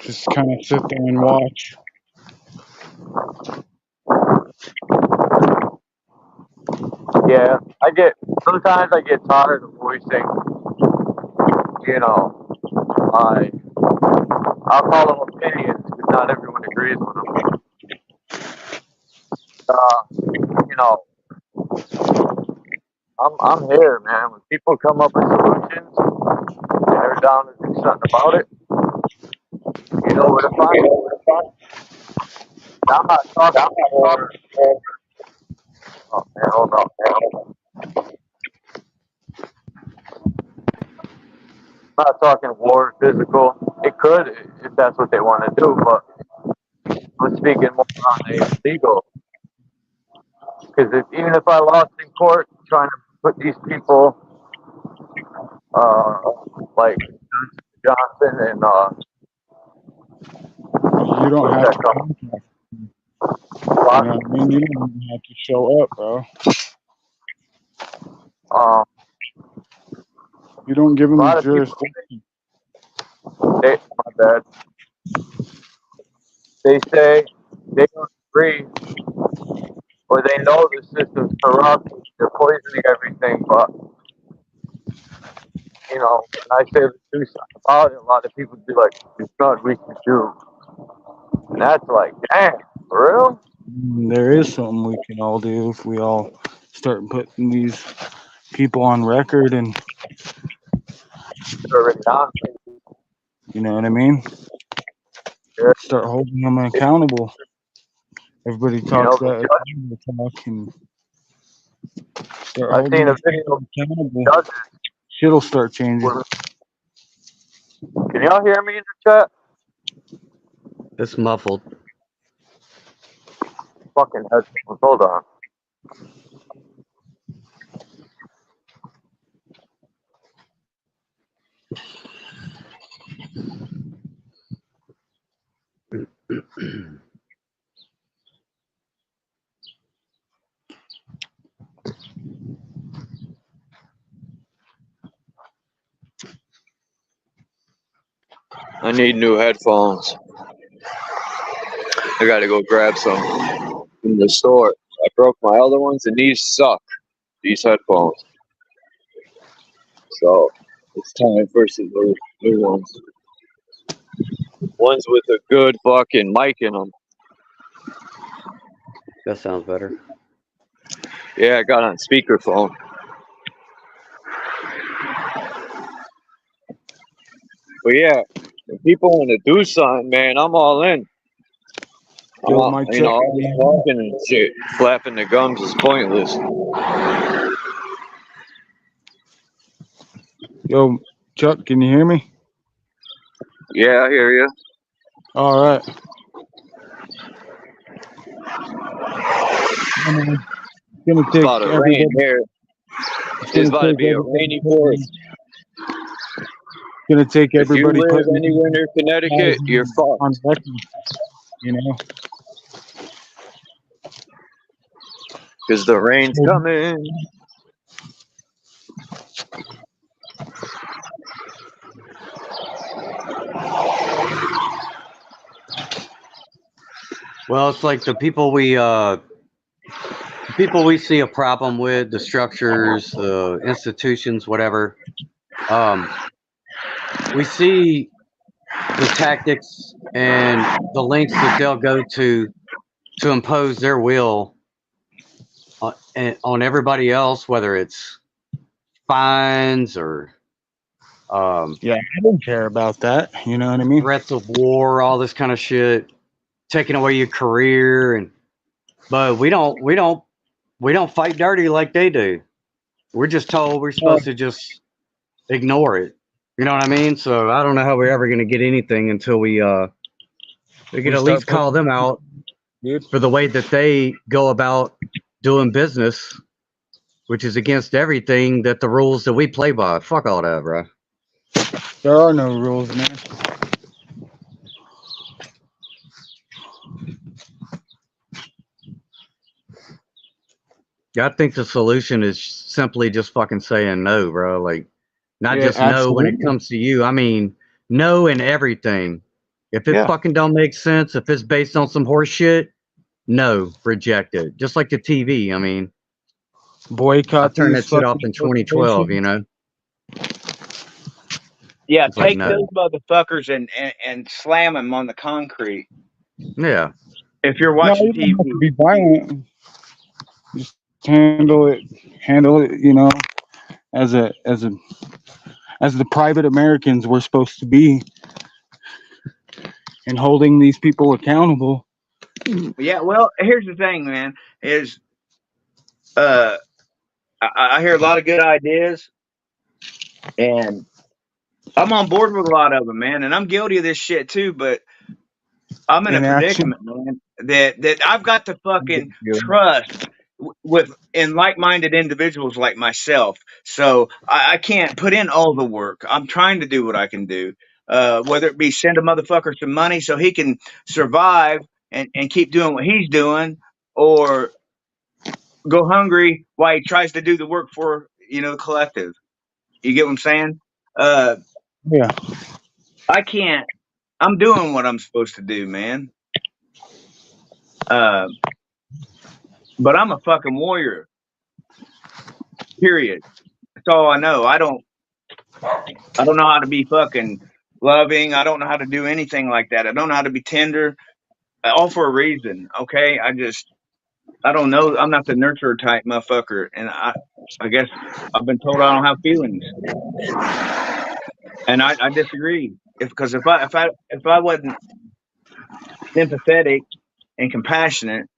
Just kind of sit there and watch. Yeah, sometimes I get tired of voicing, you know, I'll call them opinions because not everyone agrees with them. You know, I'm here, man. When people come up with solutions and they're down to do something about it, you know where to find me. I'm not talking for. Oh man, hold on. I'm not talking war, physical. It could if that's what they want to do, but I'm speaking more on a legal. Because even if I lost in court trying to put these people like Johnson and you don't have to contact them. You know what I mean? You don't even have to show up, bro. You don't give them the jurisdiction. My bad. They say they don't agree, or they know the system's corrupt. They're poisoning everything, but you know, when I say let's do something about it, a lot of people be like, "It's not we should do," and that's like, damn, for real. There is something we can all do if we all start putting these people on record and They're already on. you know what I mean? Yeah. Start holding them accountable. Everybody talks that talk and start I've holding seen a them video. accountable. Shit'll start changing. Can y'all hear me in the chat? It's muffled. Fucking headphones. Hold on. I need new headphones. I gotta go grab some from the store. I broke my other ones and these suck. These headphones. So it's time for some new ones. Ones with a good fucking mic in them. That sounds better. Yeah, I got on speakerphone. But yeah, if people want to do something, man, I'm all in. You know, all this talking and shit, flapping the gums is pointless. Yo, Chuck, can you hear me? Yeah, I hear you. All right. It's gonna take about to rain here. It's about to be a rainy forest. It's gonna take everybody. If you live anywhere near Connecticut, you're fucked. On record, you know. 'cause the rain's coming. Well, it's like the people we see a problem with, the structures, the institutions, whatever. We see the tactics and the lengths that they'll go to impose their will on everybody else, whether it's fines or Yeah, I don't care about that. You know what I mean? threats of war, all this kind of shit, taking away your career, but we don't fight dirty like they do. We're just told we're supposed to just ignore it. You know what I mean? So I don't know how we're ever going to get anything until we can at least call them out for the way that they go about doing business, which is against everything that the rules that we play by. Fuck all that, bro. There are no rules, man. I think the solution is simply just fucking saying no, bro. Like, not Yeah, just no when it absolutely. comes to you. I mean, no in everything. If it Yeah. fucking don't make sense, if it's based on some horse shit, no, reject it. Just like the TV. I mean, I Boycott turned these that shit off fucking in 2012, you know? Yeah, It's like, take no. those motherfuckers and slam them on the concrete. Yeah. If you're No, watching you don't have TV, to be violent. Just handle it. You know, as the private Americans we're supposed to be, and holding these people accountable. yeah. Well, here's the thing, man. Is I hear a lot of good ideas, and I'm on board with a lot of them, man. And I'm guilty of this shit too, but I'm in a Inaction. predicament, man. That I've got to fucking trust with in like-minded individuals like myself. So I can't put in all the work. I'm trying to do what I can do, whether it be send a motherfucker some money so he can survive and keep doing what he's doing, or go hungry while he tries to do the work for the collective. You get what I'm saying? Yeah. I can't. I'm doing what I'm supposed to do, man. But I'm a fucking warrior. Period. That's all I know. I don't know how to be fucking loving. I don't know how to do anything like that. I don't know how to be tender. All for a reason. Okay. I don't know. I'm not the nurturer type motherfucker, and I guess I've been told I don't have feelings, and I disagree. Because if I wasn't sympathetic and compassionate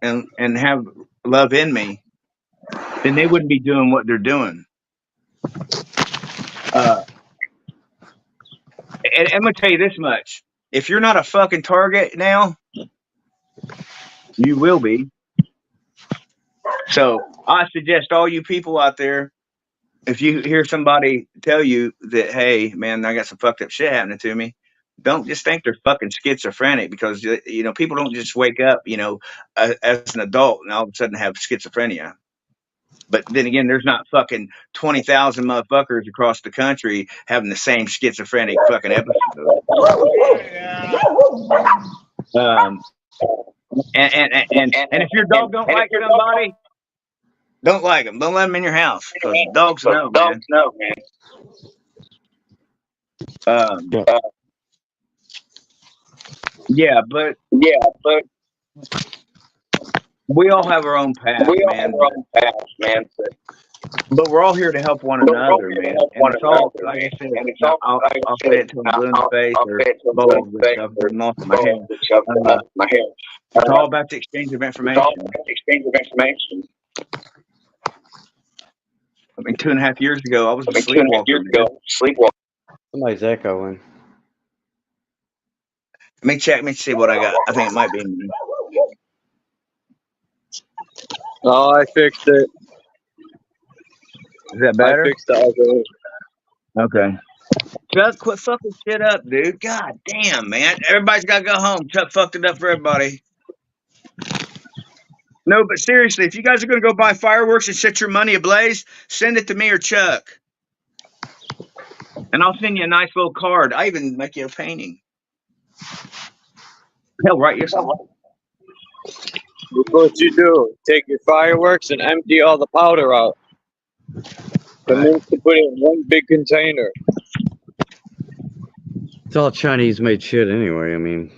and have love in me, then they wouldn't be doing what they're doing. And I'm gonna tell you this much: if you're not a fucking target now, you will be. So I suggest all you people out there, if you hear somebody tell you that, hey, man, I got some fucked up shit happening to me, don't just think they're fucking schizophrenic, because people don't just wake up, as an adult and all of a sudden have schizophrenia. But then again, there's not fucking 20,000 motherfuckers across the country having the same schizophrenic fucking episode. And if your dog don't like somebody, don't like them. Don't let them in your house, because dogs know, man. Yeah, but we all have our own path, man. But we're all here to help one another, man. And it's all, like I said, I'll say it till I'm blue in the face or bald with stuff going off in my hair. It's all about the exchange of information. I mean, 2.5 years ago, I was a sleepwalker. Somebody's echoing. Let me see what I got. I think it might be me. Oh, I fixed it. Is that better? I fixed it. Okay. Chuck, quit fucking shit up, dude. God damn, man. Everybody's got to go home. Chuck fucked it up for everybody. No, but seriously, if you guys are going to go buy fireworks and set your money ablaze, send it to me or Chuck, and I'll send you a nice little card. I even make you a painting. Hell, write you a song. Look what you do. Take your fireworks and empty all the powder out. Convince to put it in one big container. It's all Chinese made shit anyway. I mean,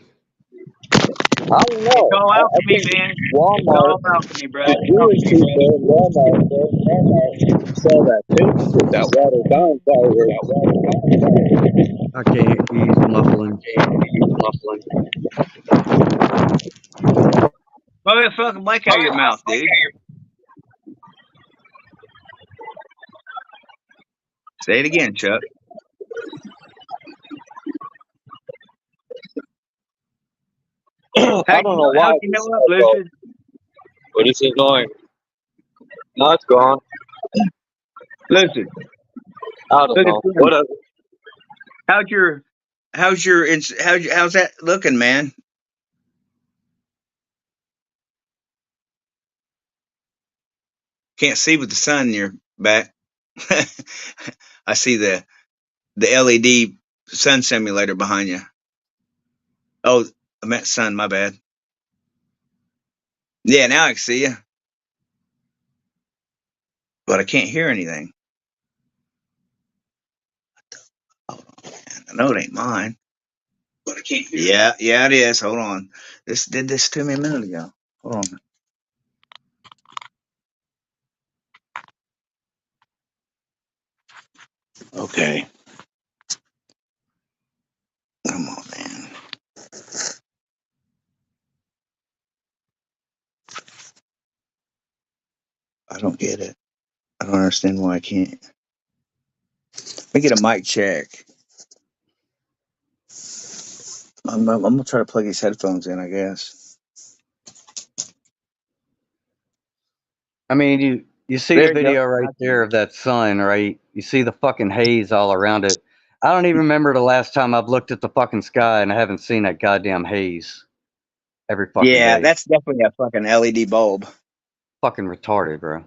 I don't It's know. all I alchemy, think man. It's Walmart, all alchemy, bro. the Jewish people, Walmart sell that fake shit, that watered down fireworks. I can't. He's muffling. Blow that fucking blank out of your mouth, dude. Say it again, Chuck. I don't know why How'd you this hell up, stuff goes, Lucid? but it's annoying. Now it's gone. Lucid. I don't Look at know. them. Whatever. How's that looking, man? Can't see with the sun in your back. I see the LED sun simulator behind you. Oh, I meant sun. My bad. Yeah, now I can see you, but I can't hear anything. Oh, man, I know it ain't mine, but I can't hear. Yeah, it is. Hold on. This did this to me a minute ago. Hold on. Okay. Come on, man. I don't get it. I don't understand why I can't. Let me get a mic check. I'm gonna try to plug these headphones in, I guess. I mean, you see the There you go. video right there of that sun, right? You see the fucking haze all around it. I don't even remember the last time I've looked at the fucking sky and I haven't seen that goddamn haze every fucking Yeah, day. that's definitely a fucking LED bulb. Fucking retarded, bro.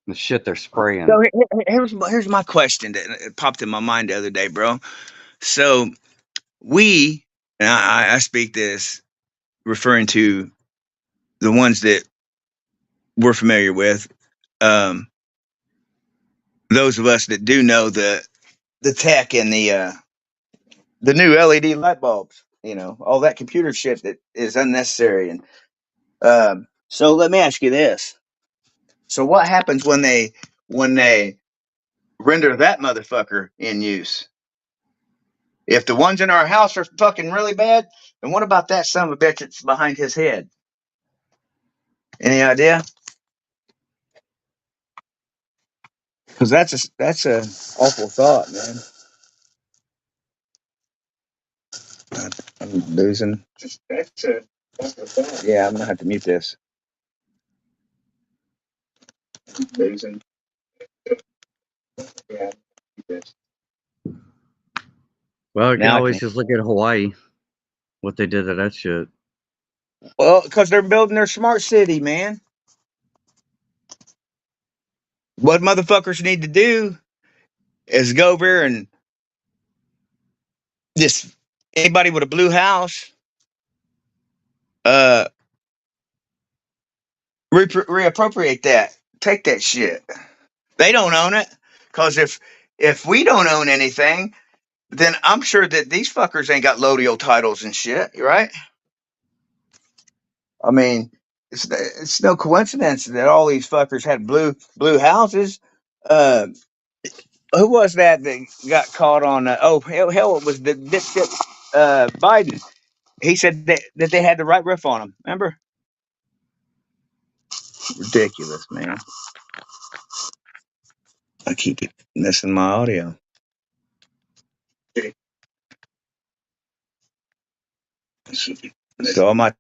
The shit they're spraying. So here's my question that popped in my mind the other day, bro. So we, and I speak this referring to the ones that we're familiar with. Um, those of us that do know the tech and the new LED light bulbs, all that computer shit that is unnecessary. And so let me ask you this: so what happens when they render that motherfucker in use? If the ones in our house are fucking really bad, then what about that son of a bitch that's behind his head? Any idea? Because that's a awful thought, man. I'm losing. Yeah, I'm gonna have to mute this. I'm losing. Yeah, mute this. Well, you can Now I always can. just look at Hawaii, what they did to that shit. Well, because they're building their smart city, man. What motherfuckers need to do is go over and just anybody with a blue house, uh, reappropriate that. Take that shit. They don't own it because if we don't own anything, then I'm sure that these fuckers ain't got Lodial titles and shit, right? I mean, it's no coincidence that all these fuckers had blue houses. Uh, who was that got caught on? Hell, it was the dipshit Biden. He said that they had the right riff on him. Remember? Ridiculous, man. I keep missing my audio. So am I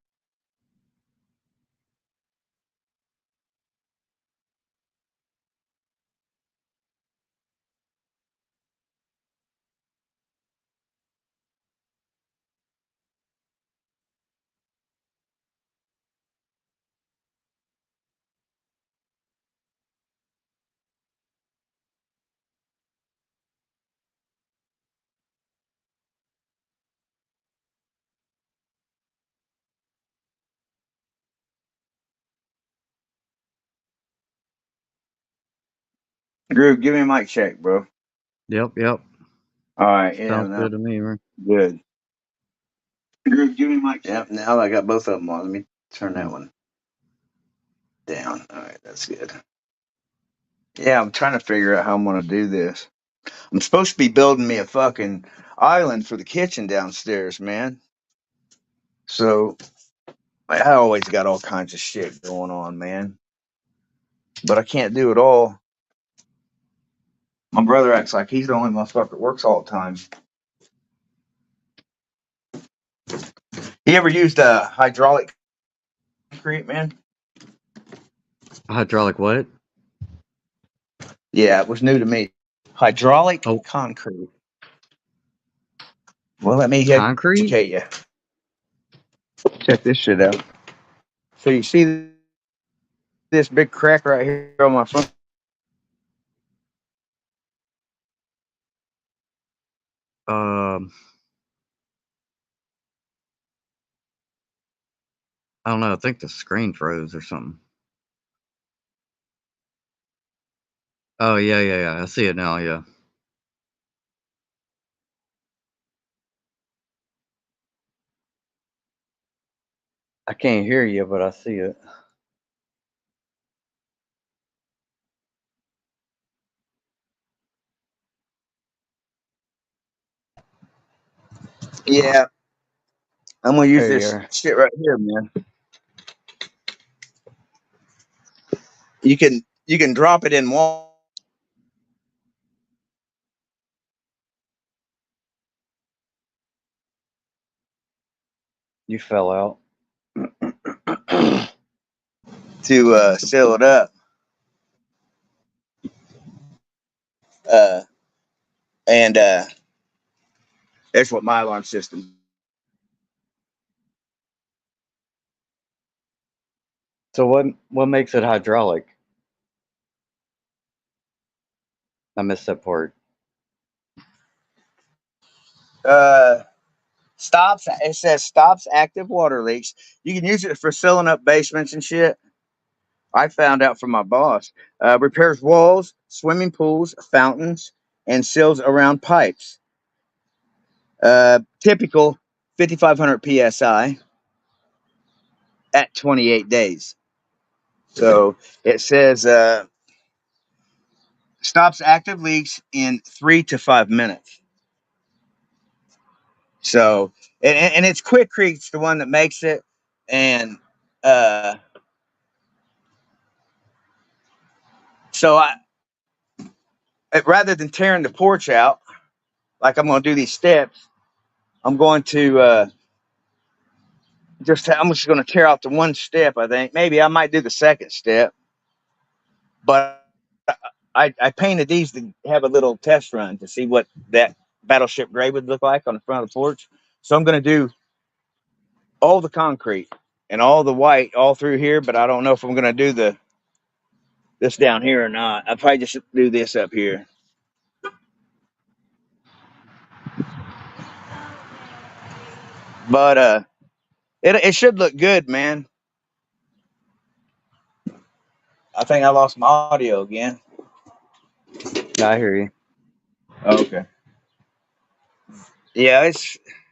Drew, give me a mic check, bro. Yep, yep. All right, yeah, Sounds now, good to me, man. good. Drew, give me a mic check. Yep, now I got both of them on. Let me turn that one down. All right, that's good. Yeah, I'm trying to figure out how I'm gonna do this. I'm supposed to be building me a fucking island for the kitchen downstairs, man. So I always got all kinds of shit going on, man. But I can't do it all. My brother acts like he's the only motherfucker that works all the time. He ever used a hydraulic concrete, man? Hydraulic what? Yeah, it was new to me. Hydraulic Oh, concrete. Well, let me concrete? educate you. Check this shit out. So you see this big crack right here on my front? I don't know. I think the screen froze or something. Oh, yeah. I see it now, yeah. I can't hear you, but I see it. Yeah, I'm gonna use There you this are. shit right here, man. You can drop it in water. You fell out. To seal it up. And that's what my alarm system. So what makes it hydraulic? I missed that part. Stops. It says stops active water leaks. You can use it for sealing up basements and shit. I found out from my boss. Repairs walls, swimming pools, fountains, and seals around pipes. Typical 5,500 psi at 28 days. So it says stops active leaks in 3 to 5 minutes. So and it's Quickcrete's the one that makes it, and so rather than tearing the porch out, like I'm going to do these steps, I'm going to I'm just going to tear out the one step. I think maybe I might do the second step, but I painted these to have a little test run to see what that battleship gray would look like on the front of the porch. So I'm going to do all the concrete and all the white all through here, but I don't know if I'm going to do this down here or not. I'll probably just do this up here. But it should look good, man. I think I lost my audio again. I hear you. Oh, okay. Yeah,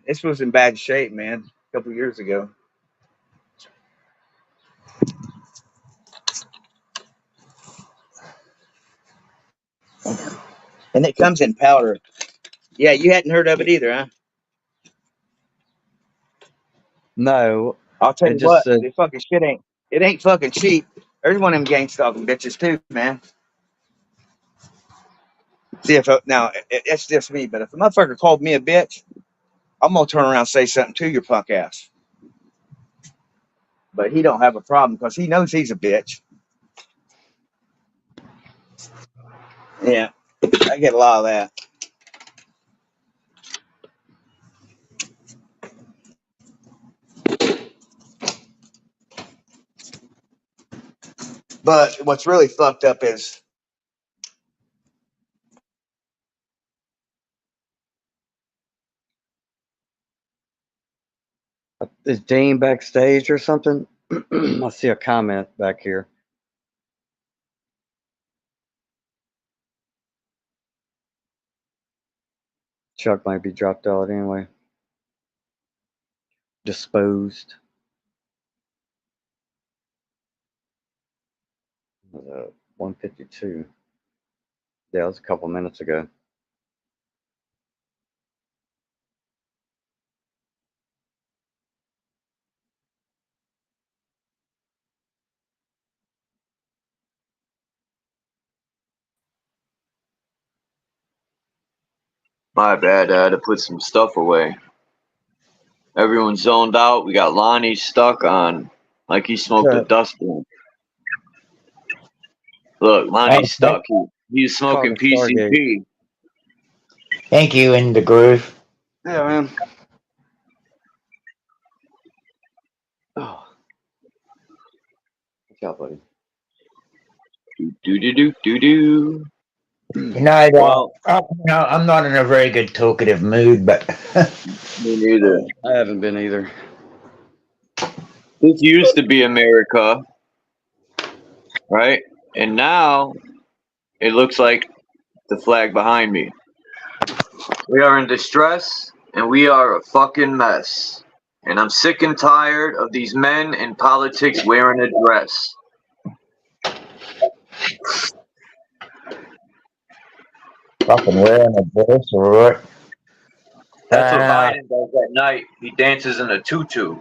this was in bad shape, man. A couple years ago. And it comes in powder. Yeah, you hadn't heard of it either, huh? No, I'll tell it you just what, said the fucking shit ain't fucking cheap. There's one of them gang stalking bitches too, man. See if now it's just me, but if a motherfucker called me a bitch, I'm gonna turn around and say something to your punk ass. But he don't have a problem because he knows he's a bitch. Yeah, I get a lot of that. But what's really fucked up is is Dean backstage or something? I see a comment back here. Chuck might be dropped out anyway. Disposed. 152. Yeah, that was a couple minutes ago. My bad, I had to put some stuff away. Everyone's zoned out. We got Lonnie stuck on like he smoked a dustbin. Look, Lonnie's stuck. He's smoking PCP. Thank you, In the Groove. Yeah, man. Oh. Good job, buddy. Do. You know, well, I'm not in a very good talkative mood, but me neither. I haven't been either. This used to be America, right? And now it looks like the flag behind me. We are in distress and we are a fucking mess. And I'm sick and tired of these men in politics wearing a dress. fucking wearing a dress, all right. That's what Biden does at night. He dances in a tutu.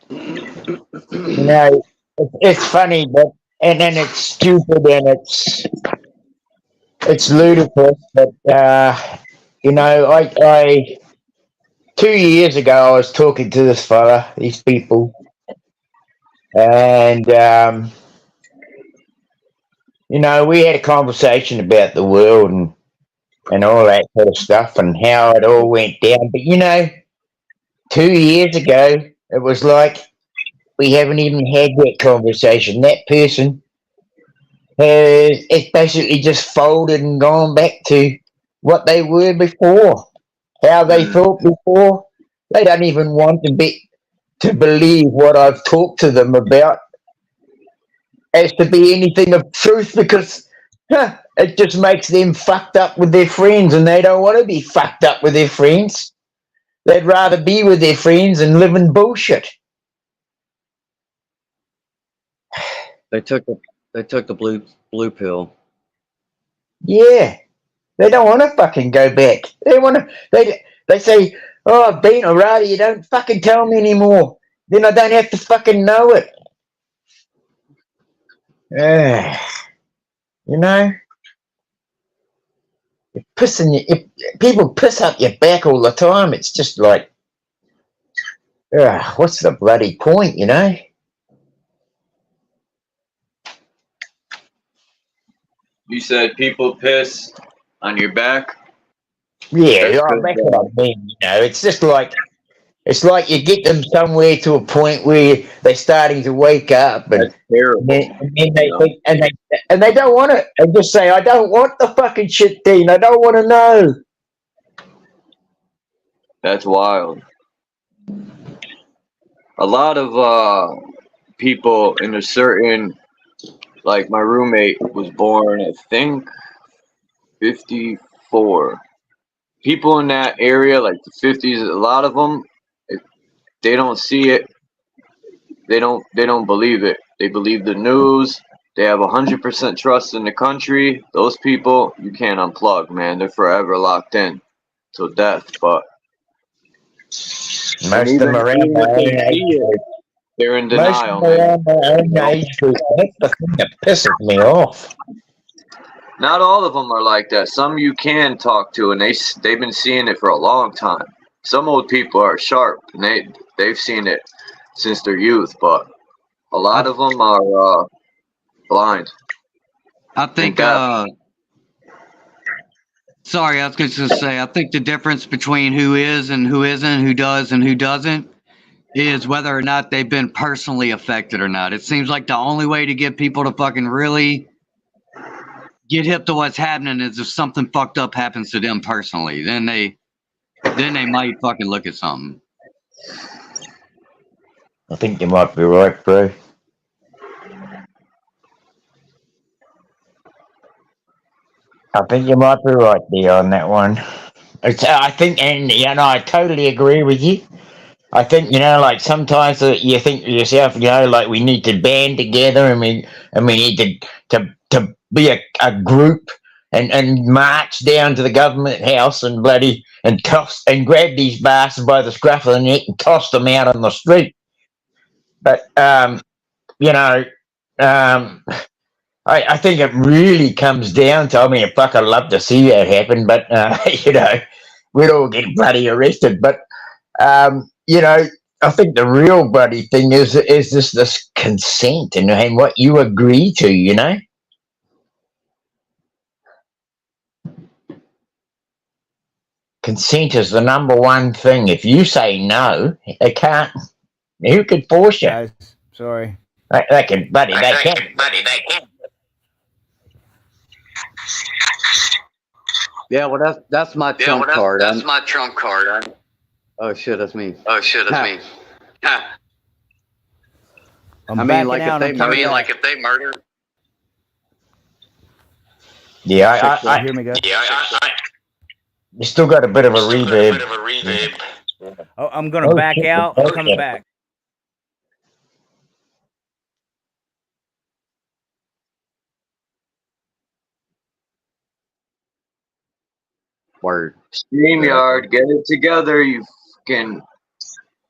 You know, it's funny, but and then it's stupid and it's ludicrous. But you know, I 2 years ago I was talking to this fella, these people, and you know, we had a conversation about the world and all that sort of stuff and how it all went down. But you know, 2 years ago it was like we haven't even had that conversation. That person it's basically just folded and gone back to what they were before, how they thought before. They don't even want to believe what I've talked to them about as to be anything of truth, because it just makes them fucked up with their friends, and they don't want to be fucked up with their friends. They'd rather be with their friends and live in bullshit. They took the blue pill. Yeah, they don't want to fucking go back. They want to. They say, "Oh, I've been already. You don't fucking tell me anymore. Then I don't have to fucking know it." You know, people piss up your back all the time. It's just like, what's the bloody point? You know. You said people piss on your back? Yeah, that's what I mean. You know, it's just like, it's like you get them somewhere to a point where they're starting to wake up, and then they think, and they don't want it. They just say, "I don't want the fucking shit, Dean. I don't want to know." That's wild. A lot of people in a certain, like my roommate was born, I think, 54. People in that area, like the 50s, a lot of them, if they don't see it, they don't believe it. They believe the news. They have 100% trust in the country. Those people, you can't unplug, man. They're forever locked in till death. But most of them are around my own age group. They're in Most denial. of them are around my own age group. That's the thing that pisses me off. Not all of them are like that. Some you can talk to, and they've been seeing it for a long time. Some old people are sharp, and they've seen it since their youth, but a lot of them are blind. I think, sorry, I was going to say, I think the difference between who is and who isn't, who does and who doesn't, is whether or not they've been personally affected or not. It seems like the only way to get people to fucking really get hip to what's happening is if something fucked up happens to them personally. Then they might fucking look at something. I think you might be right, bro. I think you might be right there on that one. I think, and I totally agree with you. I think like sometimes you think to yourself, like we need to band together, and we need to be a group and march down to the government house and toss and grab these bastards by the scruff of the neck and toss them out on the street. But you know, um, I think it really comes down to. I mean, fuck, I'd love to see that happen, but we'd all get bloody arrested. But I think the real bloody thing is this consent and what you agree to. Consent is the number one thing. If you say no, they can't. Who could force you? Guys, sorry. They can, buddy. They can. Yeah, well, that's my trump card. That's my trump card. Oh shit, that's me. I'm I mean, backing like out. if they murder. Yeah, You hear me, guys? you still got a bit of a reverb. Oh, I'm gonna back out. I'm coming back. Word. StreamYard, get it together, you fucking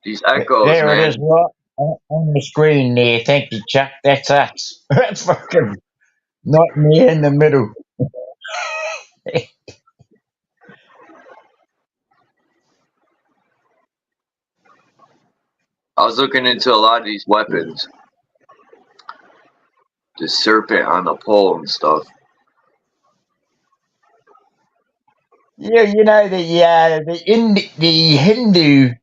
these echoes, There man. it is, right on the screen there. Thank you, Chuck. That's us. That's fucking not me in the middle. I was looking into a lot of these weapons. The serpent on the pole and stuff. Yeah, the Hindu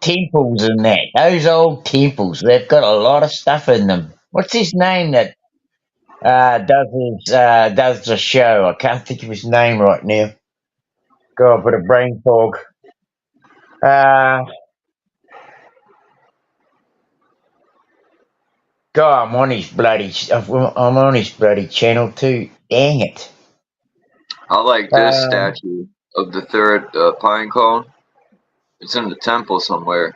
temples and that. Those old temples, they've got a lot of stuff in them. What's his name that does the show? I can't think of his name right now. God, a bit of brain fog. God, I'm on his bloody channel too. Dang it! I like this statue of the third pine cone. It's in the temple somewhere.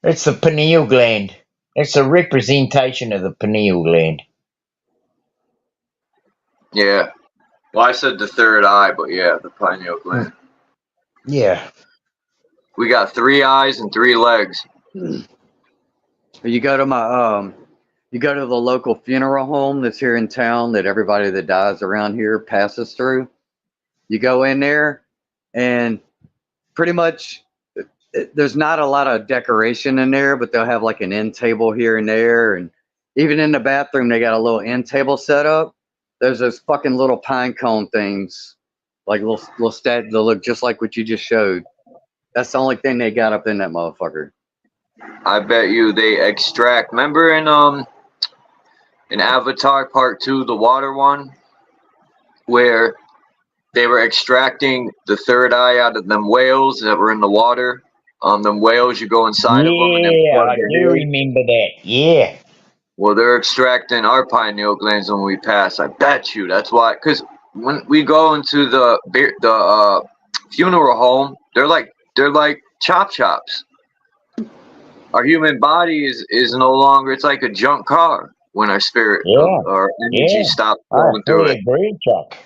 It's the pineal gland. It's a representation of the pineal gland. Yeah. Well, I said the third eye, but yeah, the pineal gland. Yeah. We got 3 eyes and 3 legs. You go to you go to the local funeral home that's here in town that everybody that dies around here passes through. You go in there, and pretty much there's not a lot of decoration in there, but they'll have like an end table here and there, and even in the bathroom they got a little end table set up. There's those fucking little pine cone things, like little statues that look just like what you just showed. That's the only thing they got up in that motherfucker. I bet you they extract. Remember in Avatar Part 2, the water one, where they were extracting the third eye out of them whales that were in the water. Them whales, you go inside of them. And Yeah, I do remember that. Yeah. Well, they're extracting our pineal glands when we pass. I bet you that's why. Because when we go into the funeral home, they're like chop chops. Our human body is no longer. It's like a junk car when our spirit or energy stops going through it. Agree, Chuck.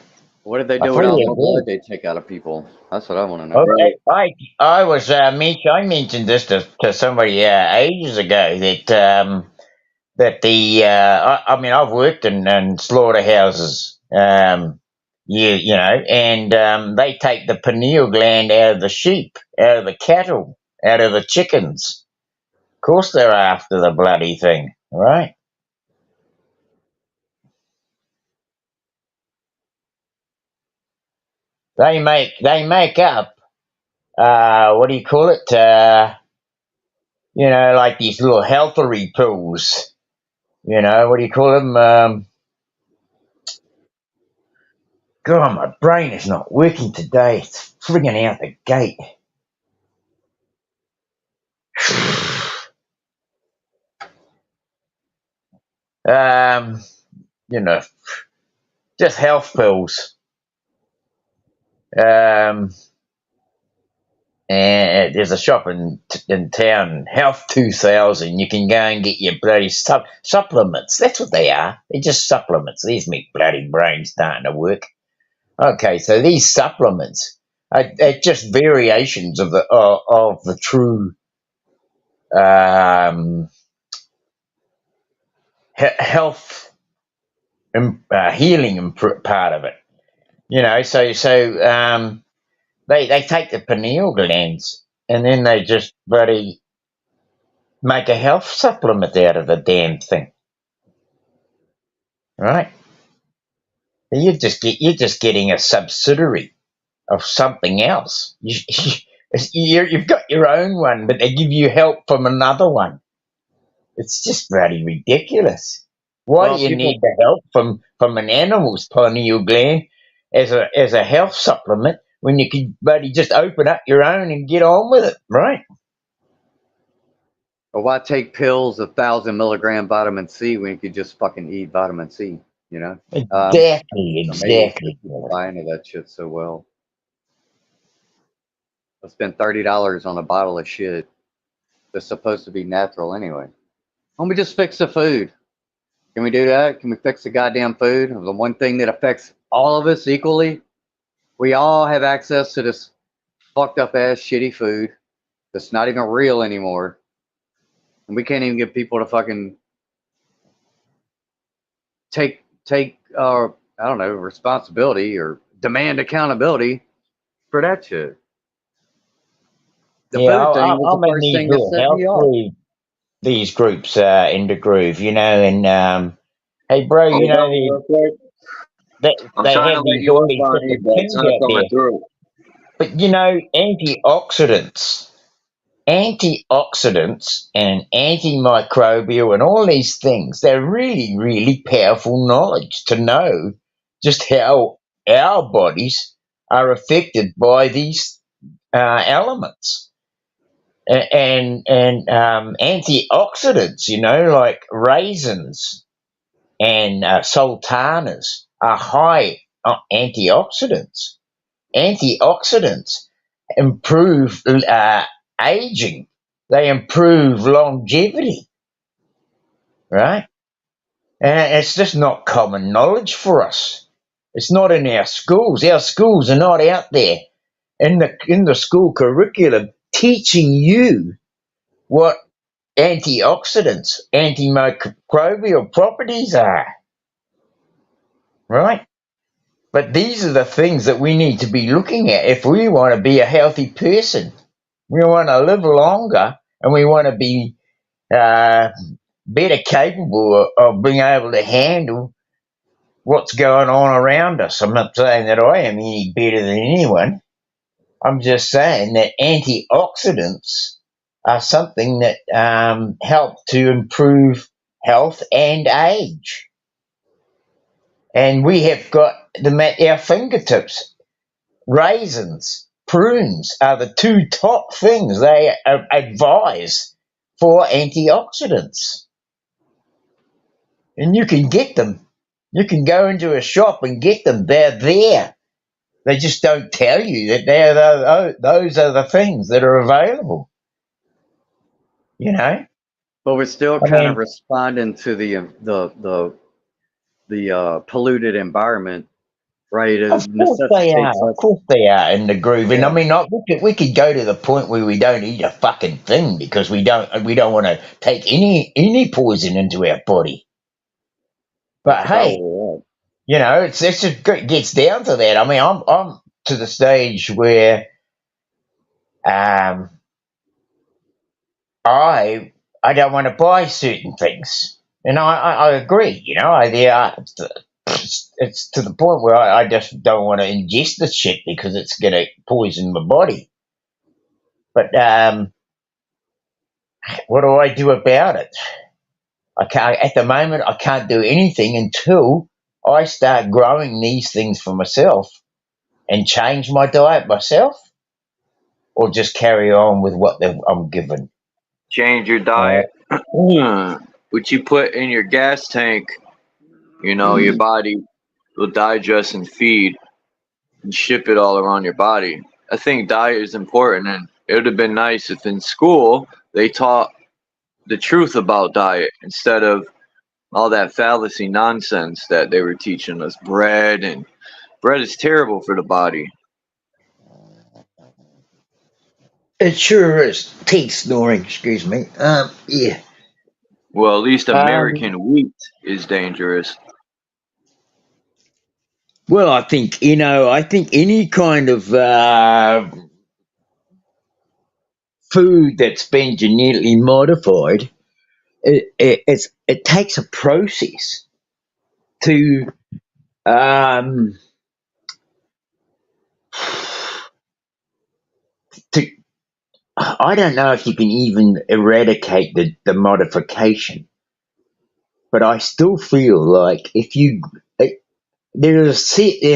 What did they do with all the blood they take out of people? That's what I want to know. Okay, I mentioned this to somebody ages ago that I've worked in slaughterhouses, and they take the pineal gland out of the sheep, out of the cattle, out of the chickens. Of course, they're after the bloody thing, right? They make up. What do you call it? Like these little healthery pills. What do you call them? God, my brain is not working today. It's frigging out the gate. just health pills. And there's a shop in town, Health 2000. You can go and get your bloody supplements. That's what they are. They're just supplements. These make bloody brains starting to work. Okay, so these supplements are just variations of the true health healing part of it. You know, so they take the pineal glands and then they just bloody make a health supplement out of the damn thing, right? You're just getting a subsidiary of something else. You've got your own one, but they give you help from another one. It's just bloody ridiculous. Why do you need the help from an animal's pineal gland as a health supplement when you could bloody just open up your own and get on with it, right? Or why take pills of 1,000 milligram vitamin C when you could just fucking eat vitamin C? You know? Exactly. People buy into that shit so well. I spent $30 on a bottle of shit that's supposed to be natural anyway. Why don't we just fix the food? Can we do that? Can we fix the goddamn food? The one thing that affects all of us equally. We all have access to this fucked up ass shitty food that's not even real anymore. And we can't even get people to fucking take I don't know, responsibility or demand accountability for that shit. The food thing was the first thing that set me off. These groups in the groove, you know, and hey, bro, you know they have these all these different things out there. But you know, antioxidants and antimicrobial and all these things, they're really, really powerful knowledge to know just how our bodies are affected by these elements. And antioxidants, you know, like raisins and sultanas are high antioxidants. Antioxidants improve aging. They improve longevity, right? And it's just not common knowledge for us. It's not in our schools. Our schools are not out there in the school curriculum teaching you what antioxidants, antimicrobial properties are, right? But these are the things that we need to be looking at if we want to be a healthy person. We want to live longer and we want to be better capable of being able to handle what's going on around us. I'm not saying that I am any better than anyone. I'm just saying that antioxidants are something that help to improve health and age. And we have got them at our fingertips. Raisins, prunes are the two top things they advise for antioxidants. And you can get them. You can go into a shop and get them. They're there. They just don't tell you that those are the things that are available. You know? But we're still kind of responding to the polluted environment, right? Of course they are in the groove. And I mean, we could go to the point where we don't eat a fucking thing because we don't want to take any poison into our body. But hey, you know, it just gets down to that. I mean, I'm to the stage where I don't want to buy certain things, and I agree. You know, it's to the point where I just don't want to ingest the shit because it's going to poison my body. But what do I do about it? At the moment, I can't do anything until I start growing these things for myself and change my diet myself, or just carry on with what I'm given. Change your diet. What you put in your gas tank, you know, your body will digest and feed and ship it all around your body. I think diet is important, and it would have been nice if in school they taught the truth about diet instead of all that fallacy nonsense that they were teaching us. Bread is terrible for the body. It sure is. Teeth snoring, excuse me. Yeah. Well, at least Um, American wheat is dangerous. well, I think, I think any kind of food that's been genetically modified, it takes a process to to I don't know if you can even eradicate the modification, but I still feel like if you there's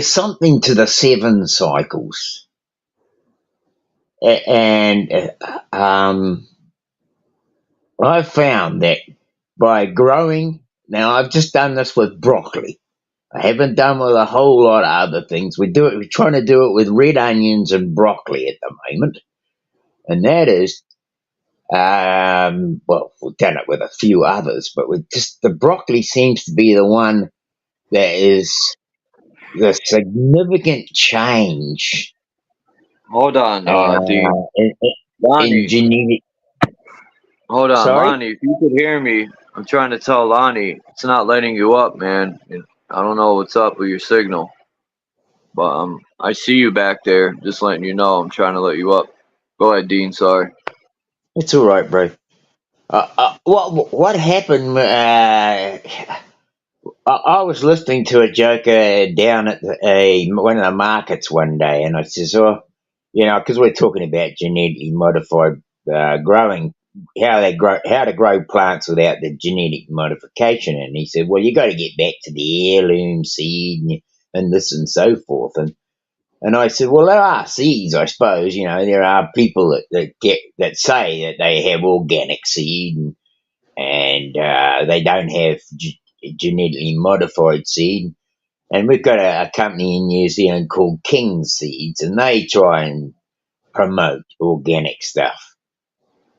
something to the 7 cycles, and I've found that by growing. Now I've just done this with broccoli. I haven't done with a whole lot of other things. We're trying to do it with red onions and broccoli at the moment, and that is, well, we've done it with a few others, but with just the broccoli seems to be the one that is the significant change Hold on, Dean. in Lonnie. genetic. Hold on, Sorry. Lonnie. If you could hear me, I'm trying to tell Lonnie it's not letting you up, man. I don't know what's up with your signal, but I see you back there. Just letting you know, I'm trying to let you up. Go ahead, Dean. Sorry. It's all right, bro. What happened? I was listening to a joker down at one of the markets one day, and I says, "Oh, because we're talking about genetically modified growing, how to grow plants without the genetic modification." And he said, "Well, you got to get back to the heirloom seed and this and so forth." And I said, "Well, there are seeds, I suppose. There are people that say that they have organic seed and they don't have genetically modified seed. And we've got a company in New Zealand called King Seeds, and they try and promote organic stuff."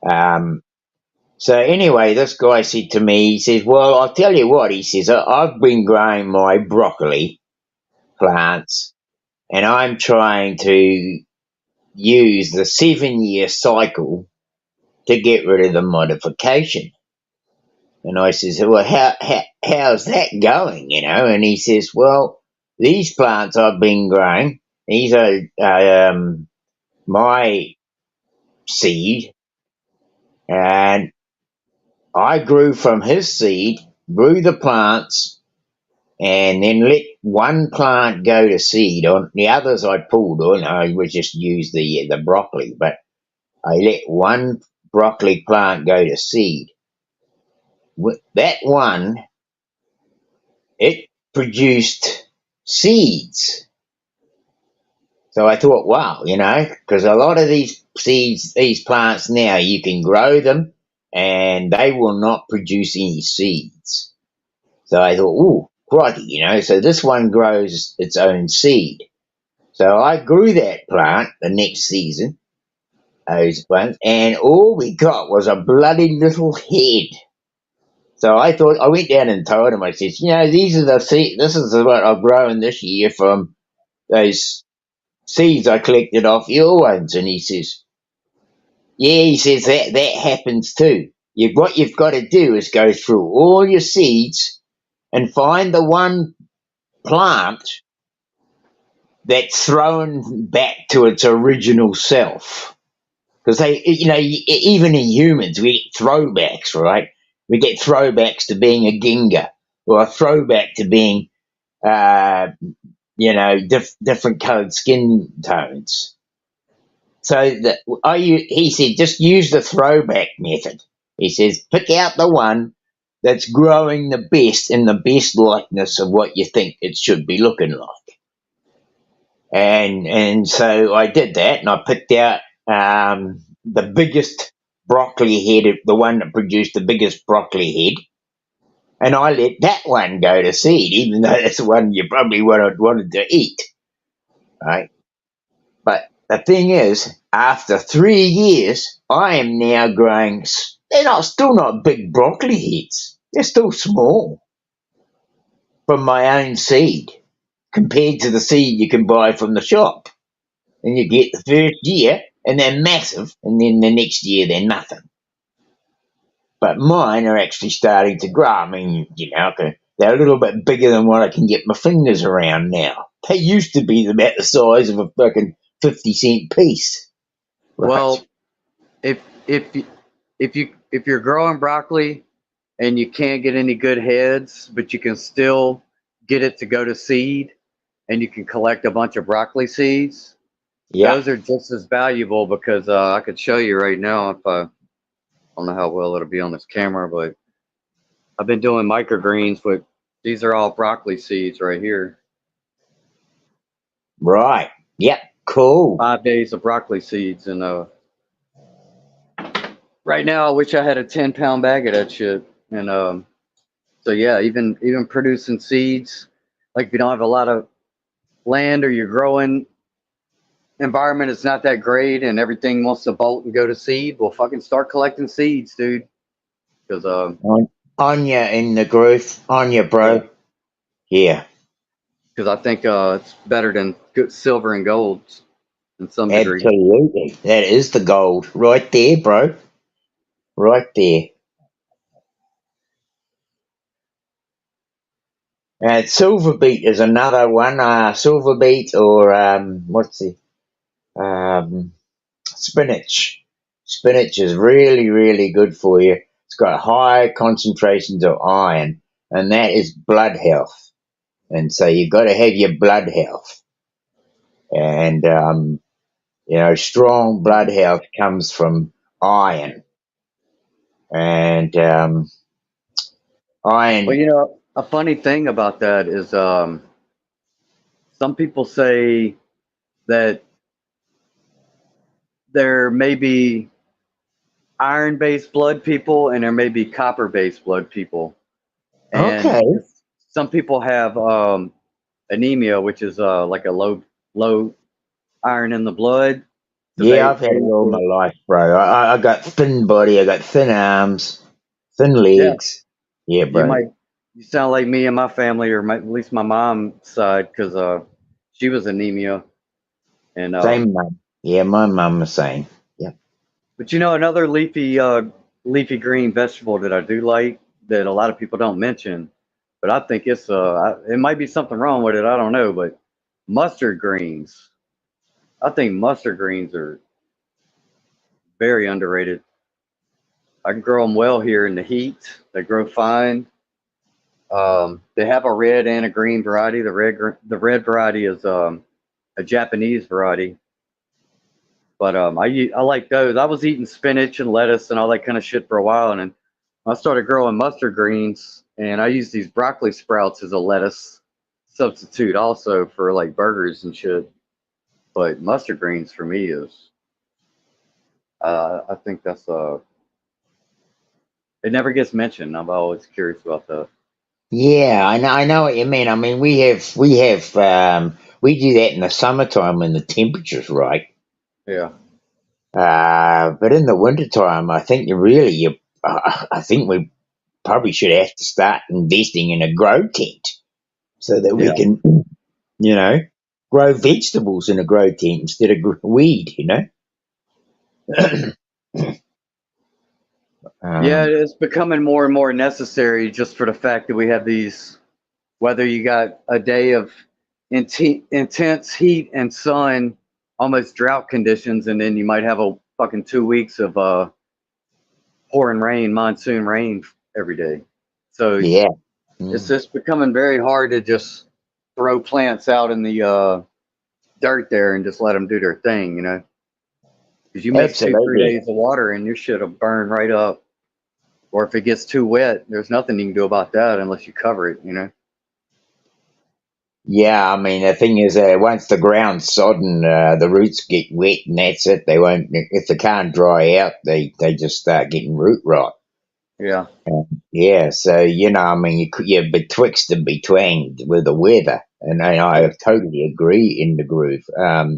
So anyway, this guy said to me, he says, "Well, I'll tell you what," he says, "I've been growing my broccoli plants, and I'm trying to use the 7-year cycle to get rid of the modification." And I says, "Well, how's that going?" And he says, "Well, these plants I've been growing, these are my seed, and I grew from his seed, grew the plants, and then let one plant go to seed. On the others I pulled on, I would just use the broccoli, but I let one broccoli plant go to seed. With that one, it produced seeds." So I thought, wow, because a lot of these seeds, these plants now, you can grow them and they will not produce any seeds. So I thought, ooh, crikey, so this one grows its own seed. So I grew that plant the next season, those plants, and all we got was a bloody little head. So I went down and told him, I said, these are the seeds, this is what I've grown this year from those seeds I collected off your ones. And he says, "Yeah," he says, that happens too. What you've got to do is go through all your seeds and find the one plant that's thrown back to its original self. Because even in humans, we get throwbacks, right? We get throwbacks to being a Ginga, or a throwback to being, different coloured skin tones. So he said, just use the throwback method. He says, pick out the one that's growing the best in the best likeness of what you think it should be looking like. And so I did that, and I picked out the biggest broccoli head, the one that produced the biggest broccoli head. and I let that one go to seed, even though that's the one you probably wanted to eat, right? But the thing is, after 3 years, I am now growing. They're still not big broccoli heads. They're still small from my own seed compared to the seed you can buy from the shop. And you get the first year, and they're massive, and then the next year they're nothing. But mine are actually starting to grow. I mean, they're a little bit bigger than what I can get my fingers around now. They used to be about the size of a fucking 50-cent piece. Right? Well, if you're growing broccoli and you can't get any good heads, but you can still get it to go to seed, and you can collect a bunch of broccoli seeds, those are just as valuable, because I could show you right now, if I don't know how well it'll be on this camera, but I've been doing microgreens with, these are all broccoli seeds right here. Right. Yep. Cool. 5 days of broccoli seeds, and right now I wish I had a 10-pound bag of that shit. And so yeah, even producing seeds, like if you don't have a lot of land or your growing environment is not that great and everything wants to bolt and go to seed, well, fucking start collecting seeds, dude. Because Anya in the groove, Anya, bro. Yeah. Because I think it's better than silver and gold in some degree. Absolutely, that is the gold right there, bro. Right there. Silver beet is another one. Silver beet, or spinach. Spinach is really, really good for you. It's got high concentrations of iron, and that is blood health. And so you've got to have your blood health. And, strong blood health comes from iron. And iron. Well, a funny thing about that is some people say that there may be iron-based blood people and there may be copper-based blood people. And okay. Some people have anemia, which is like a low iron in the blood. So I've had it all my life, bro. I got thin body, I got thin arms, thin legs. Yeah, bro. You sound like me and my family, or at least my mom's side, because she was anemia. And same mum. Yeah, my mum was same. Yeah. But another leafy green vegetable that I do like, that a lot of people don't mention, but I think it's it might be something wrong with it, I don't know, but mustard greens. I think mustard greens are very underrated. I can grow them well here in the heat. They grow fine. They have a red and a green variety. The red variety is a Japanese variety. But I like those. I was eating spinach and lettuce and all that kind of shit for a while, and then I started growing mustard greens, and I use these broccoli sprouts as a lettuce substitute also for like burgers and shit. But mustard greens for me is, I think that's it never gets mentioned. I'm always curious about that. Yeah, I know what you mean. I mean, we do that in the summertime when the temperature's right. Yeah. But in the wintertime, I think I think we probably should have to start investing in a grow tent so that we can, grow vegetables in a grow tent instead of weed, Yeah, it's becoming more and more necessary, just for the fact that we have these, whether you got a day of intense heat and sun, almost drought conditions, and then you might have a fucking 2 weeks of pouring rain, monsoon rain every day. So yeah, it's just becoming very hard to just throw plants out in the dirt there and just let them do their thing, because you miss 2-3 days of water and your shit will burn right up. Or if it gets too wet, there's nothing you can do about that unless you cover it, Yeah, I mean, the thing is that once the ground's sodden, the roots get wet, and that's it. They won't, if they can't dry out, they just start getting root rot. Yeah. Yeah, so I mean, you're betwixt and betwanged with the weather, and I totally agree in the groove. Uh,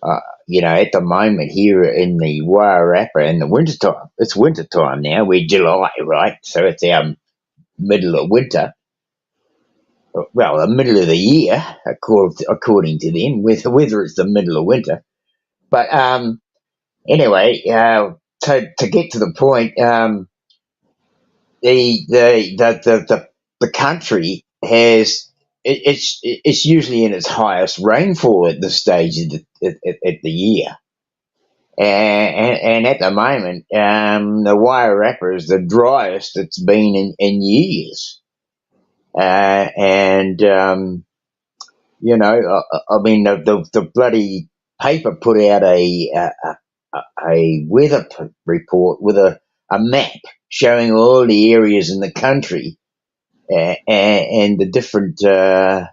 at the moment here in the Wairarapa in the wintertime, it's wintertime now. We're July, right? So it's our middle of winter. Well, the middle of the year, according to them, whether it's the middle of winter. But anyway, to get to the point, the country has it's usually in its highest rainfall at this stage of the year, and at the moment, the Wairarapa is the driest it's been in years, and I mean the bloody paper put out a weather report with a map showing all the areas in the country and the different parts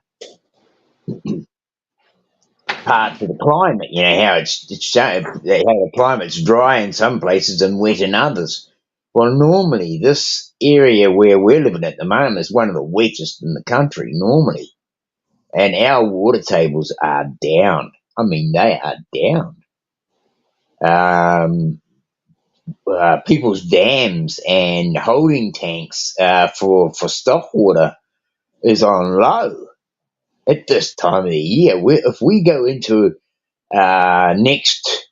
of the climate. How how the climate's dry in some places and wet in others. Well, normally this area where we're living at the moment is one of the wettest in the country normally, and our water tables are down. I mean, they are down. People's dams and holding tanks for stock water is on low at this time of the year. If we go into next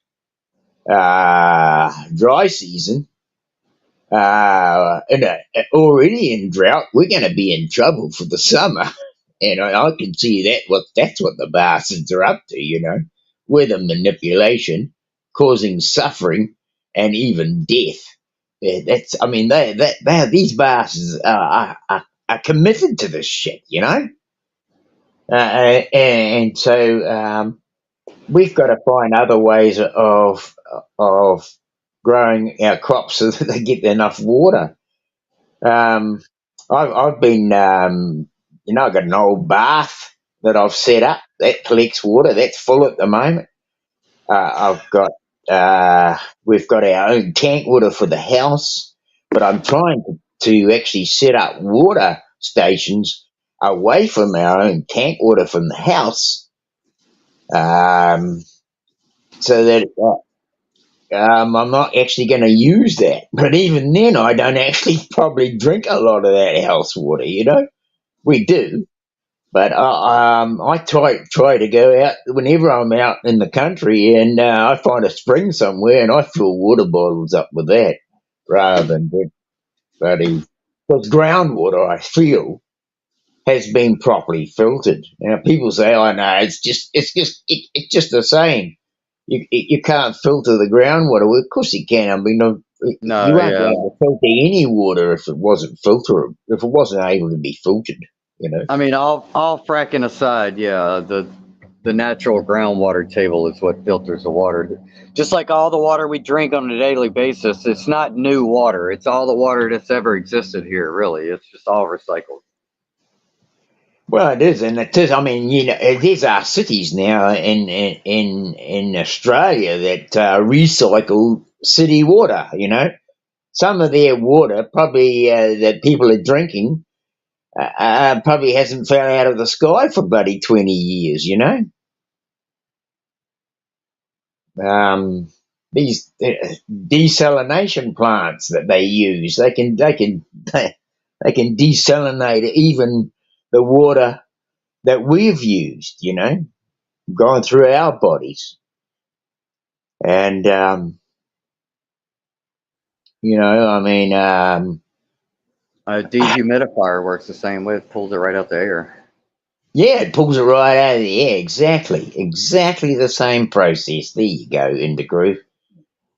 dry season, already in drought, we're going to be in trouble for the summer. And I can see that's what the bastards are up to, weather manipulation, causing suffering and even death. Yeah, I mean, these bastards are committed to this shit. And so we've got to find other ways of growing our crops so that they get enough water. I've been, I've got an old bath that I've set up that collects water. That's full at the moment. We've got our own tank water for the house, but I'm trying to actually set up water stations away from our own tank water from the house, so that I'm not actually going to use that. But even then, I don't actually probably drink a lot of that house water. We do, but I try to go out whenever I'm out in the country, and I find a spring somewhere, and I fill water bottles up with that rather than bloody. Because groundwater, I feel, has been properly filtered. Now people say, "Oh no, it's just the same." You can't filter the groundwater. Well, of course you can. I mean, you No, won't be yeah. able to filter any water if it wasn't filtered. If it wasn't able to be filtered. I mean, all fracking aside, yeah, the natural groundwater table is what filters the water. Just like all the water we drink on a daily basis, it's not new water. It's all the water that's ever existed here, really. It's just all recycled. Well, it is, and it is. I mean, there's our cities now in Australia that recycle city water. Some of their water probably that people are drinking probably hasn't fell out of the sky for bloody 20 years. These desalination plants that they use, they can desalinate even the water that we've used, going through our bodies. And, I mean, A dehumidifier works the same way. It pulls it right out the air. yeah, it pulls it right out of the air. Exactly the same process. There you go, in the groove.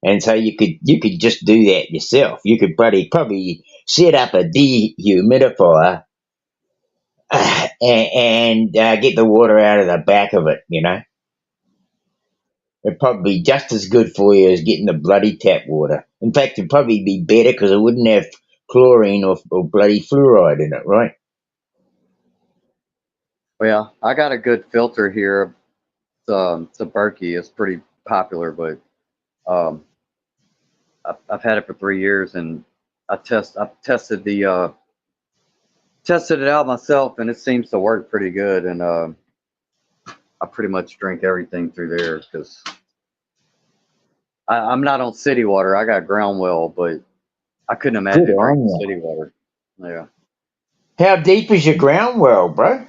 And so you could just do that yourself. You could probably set up a dehumidifier and get the water out of the back of it. It'd probably be just as good for you as getting the bloody tap water. In fact, it'd probably be better because it wouldn't have chlorine or bloody fluoride in it, right? Well, yeah, I got a good filter here. It's a Berkey. It's pretty popular, but I've had it for 3 years, and I tested it out myself, and it seems to work pretty good. And I pretty much drink everything through there because I'm not on city water. I got ground well, but I couldn't imagine Good on drinking you. city water. Yeah. How deep is your ground well, bro?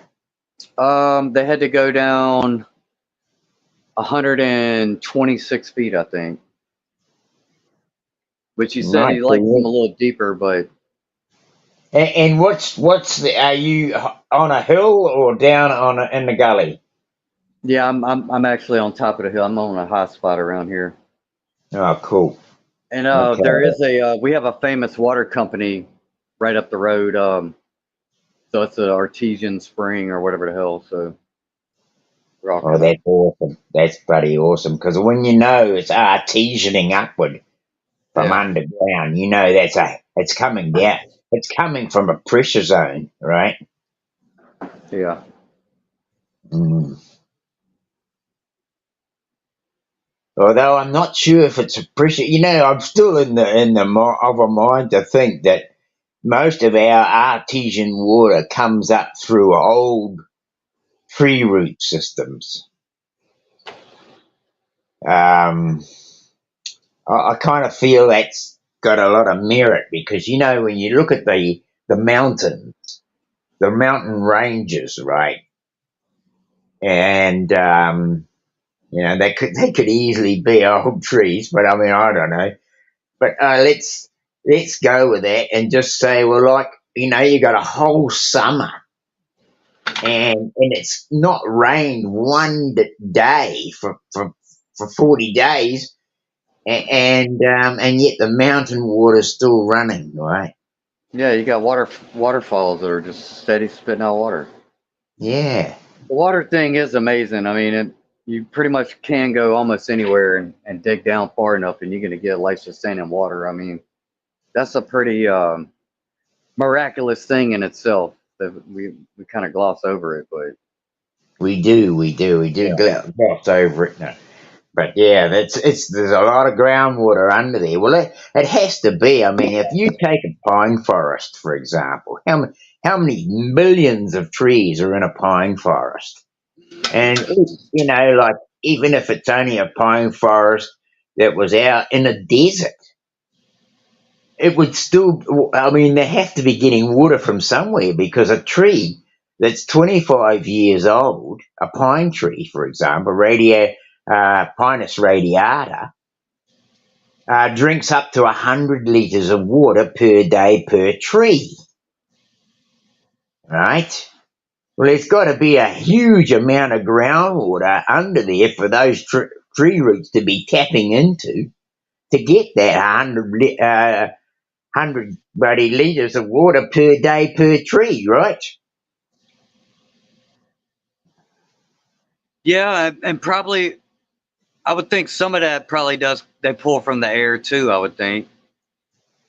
They had to go down 126 feet, I think. Which you said Right. he likes them a little deeper, but And what's the? Are you on a hill or down in the gully? yeah, I'm actually on top of the hill. I'm on a high spot around here. Oh, cool. And Okay. there is we have a famous water company right up the road. So it's an artesian spring or whatever the hell. So we're all Oh, that's awesome. That's bloody awesome. Because when you know it's artesianing upward from underground, you know it's coming down. It's coming from a pressure zone, right? Yeah. Mm. Although I'm not sure if it's a pressure. I'm still of a mind to think that most of our artesian water comes up through old tree root systems. I kind of feel that's got a lot of merit because when you look at the mountains, the mountain ranges, right, and they could easily be old trees, but I mean I don't know. But let's go with that and just say, well, like you got a whole summer and it's not rained one day for 40 days. And yet the mountain water's still running, right? Yeah, you got waterfalls that are just steady spitting out water. Yeah. The water thing is amazing. I mean, you pretty much can go almost anywhere and dig down far enough, and you're going to get life-sustaining water. I mean, that's a pretty miraculous thing in itself. That we kind of gloss over it, but We do gloss over it now. But yeah, there's a lot of groundwater under there. Well, it has to be. I mean, if you take a pine forest, for example, how many millions of trees are in a pine forest? And like even if it's only a pine forest that was out in a desert, it would still. I mean, they have to be getting water from somewhere because a tree that's 25 years old, a pine tree, for example, Pinus radiata, drinks up to 100 litres of water per day per tree. Right? Well, there's got to be a huge amount of groundwater under there for those tree roots to be tapping into to get that 100 bloody litres of water per day per tree, right? Yeah, and probably I would think some of that probably they pull from the air too, I would think.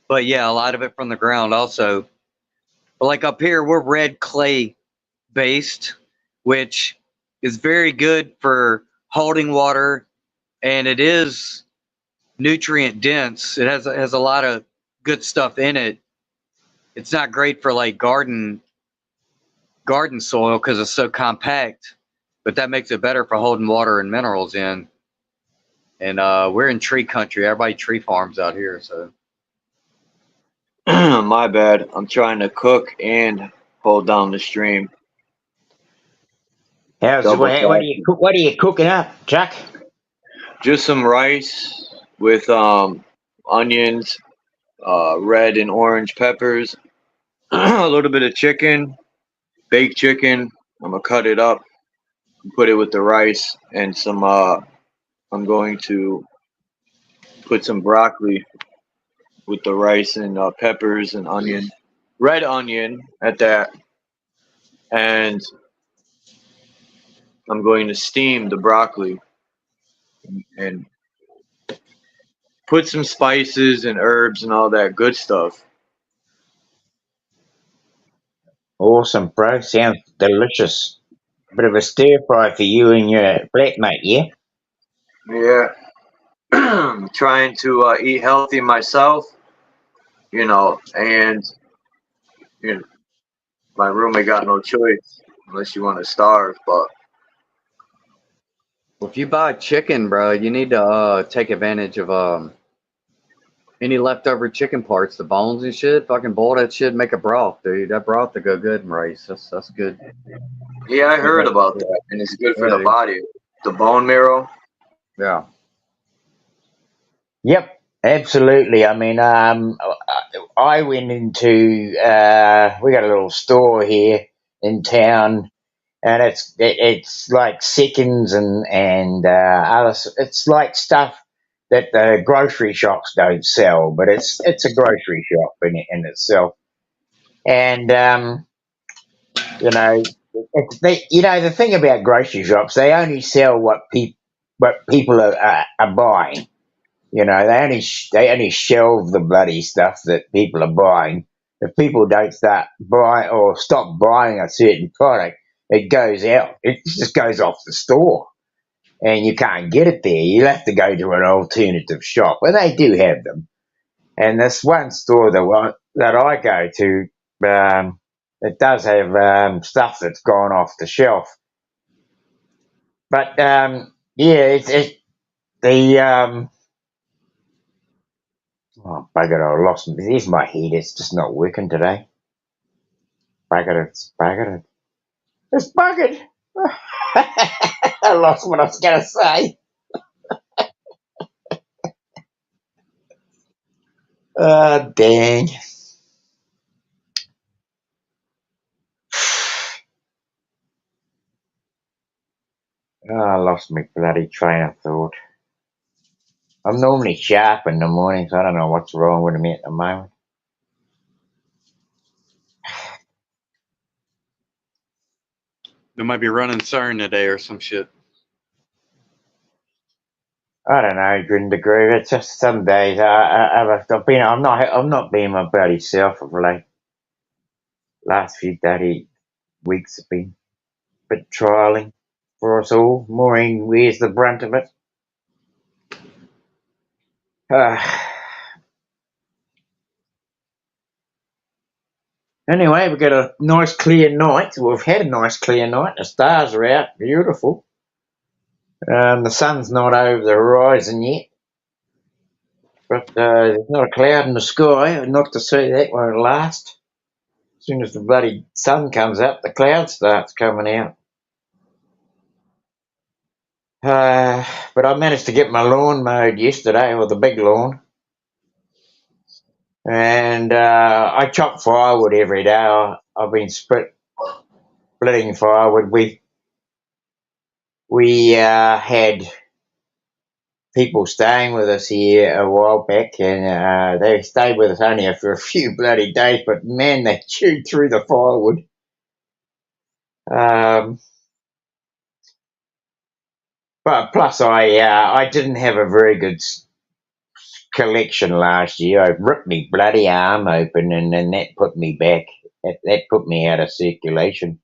But yeah, a lot of it from the ground also. But like up here, we're red clay based, which is very good for holding water, and it is nutrient dense. It has a lot of good stuff in it. It's not great for like garden soil because it's so compact, but that makes it better for holding water and minerals in. And we're in tree country. Everybody tree farms out here, so. My bad. I'm trying to cook and hold down the stream. What are you cooking up, Chuck? Just some rice with onions, red and orange peppers, a little bit of chicken, baked chicken. I'm gonna cut it up, put it with the rice, and some. I'm going to put some broccoli with the rice and peppers and onion, red onion at that, and I'm going to steam the broccoli and put some spices and herbs and all that good stuff. Awesome, bro. Sounds delicious. Bit of a stir fry for you and your flatmate, yeah? Yeah. Trying to eat healthy myself. you know, and you know, my roommate got no choice unless you want to starve. But Well, if you buy chicken, bro, you need to take advantage of any leftover chicken parts, the bones and shit. Fucking boil that shit, make a broth, dude. That broth to go good in rice. That's good. yeah, I Good heard right about there. that, and it's good for Yeah, the dude. body. The bone marrow. Yeah. Yep, absolutely. I mean, I went into we got a little store here in town, and it's like seconds and it's like stuff that the grocery shops don't sell, but it's a grocery shop in itself, and you know, the thing about grocery shops, they only sell what people are buying. They only shelve the bloody stuff that people are buying. If people don't start buying or stop buying a certain product, it goes out. It just goes off the store, and you can't get it there. You have to go to an alternative shop, and they do have them. And this one store that I go to, it does have stuff that's gone off the shelf. But yeah, it's the oh, bugger, I lost. Here's my head. It's just not working today. Bugger it. It's buggered it. It's buggered. I lost what I was going to say. Dang. I lost my bloody train of thought. I'm normally sharp in the morning, so I don't know what's wrong with me at the moment. They might be running CERN today or some shit. I don't know, Grinda Groove. It's just some days I'm not being my bloody self of late. Last few bloody weeks have been a bit trialing for us all. Maureen wears the brunt of it. Anyway, we've got a nice clear night. We've had a nice clear night. The stars are out, beautiful. The sun's not over the horizon yet, but there's not a cloud in the sky. Not to see that won't last. As soon as the bloody sun comes up, the cloud starts coming out. But I managed to get my lawn mowed yesterday, or the big lawn, and I chop firewood every day. I've been splitting firewood. We had people staying with us here a while back, and they stayed with us only for a few bloody days, but man, they chewed through the firewood. But plus, I didn't have a very good collection last year. I ripped me bloody arm open, and then that put me back. That put me out of circulation.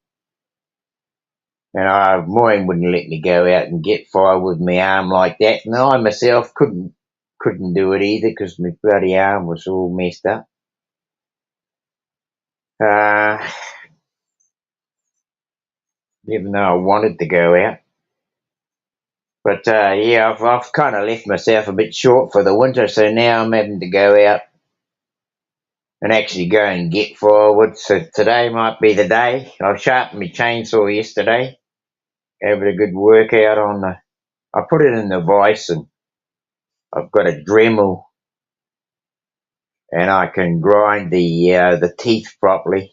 And Maureen wouldn't let me go out and get firewood with my arm like that. And I myself couldn't do it either because my bloody arm was all messed up. Even though I wanted to go out. But yeah, I've kind of left myself a bit short for the winter, so now I'm having to go out and actually go and get firewood. So today might be the day. I sharpened my chainsaw yesterday. Gave it a good workout I put it in the vise, and I've got a Dremel, and I can grind the teeth properly,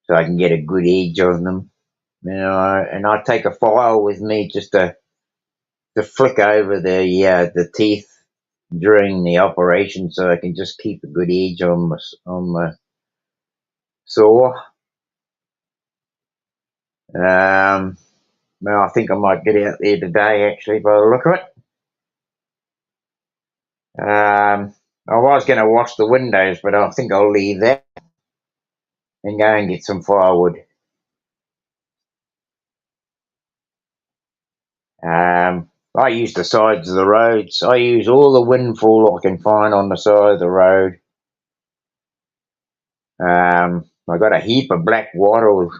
so I can get a good edge on them. And I take a file with me just to flick over the teeth during the operation, so I can just keep a good edge on my saw. Well, I think I might get out there today, actually, by the look of it. I was going to wash the windows, but I think I'll leave that and go and get some firewood. I use the sides of the roads. I use all the windfall I can find on the side of the road. I got a heap of black wattle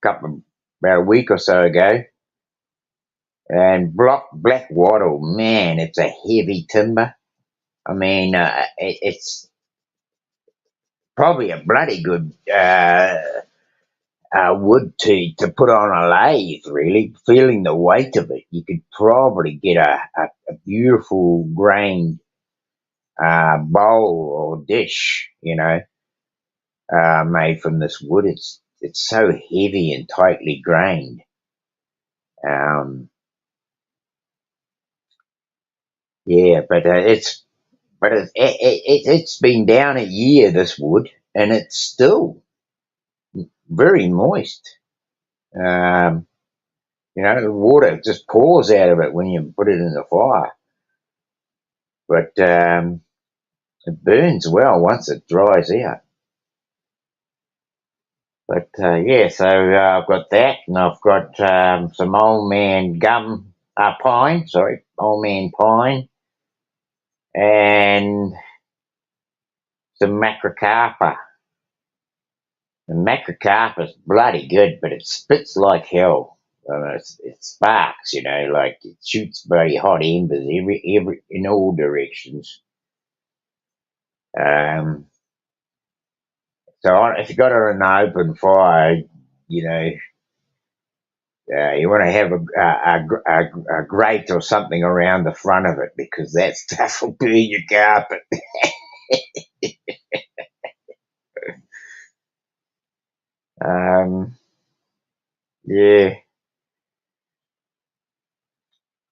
about a week or so ago. And black wattle, man, it's a heavy timber. I mean, it's probably a bloody good wood to put on a lathe, really. Feeling the weight of it, you could probably get a beautiful grained bowl or dish, made from this wood. It's so heavy and tightly grained. Yeah, but it's been down a year, this wood, and it's still very moist. The water just pours out of it when you put it in the fire. But it burns well once it dries out. But so I've got that, and I've got some old man pine, and some macrocarpa. The macrocarpa's bloody good, but it spits like hell. It sparks, like it shoots very hot embers in all directions. So if you got it on an open fire, you want to have a grate or something around the front of it, because that stuff will burn your carpet. Yeah.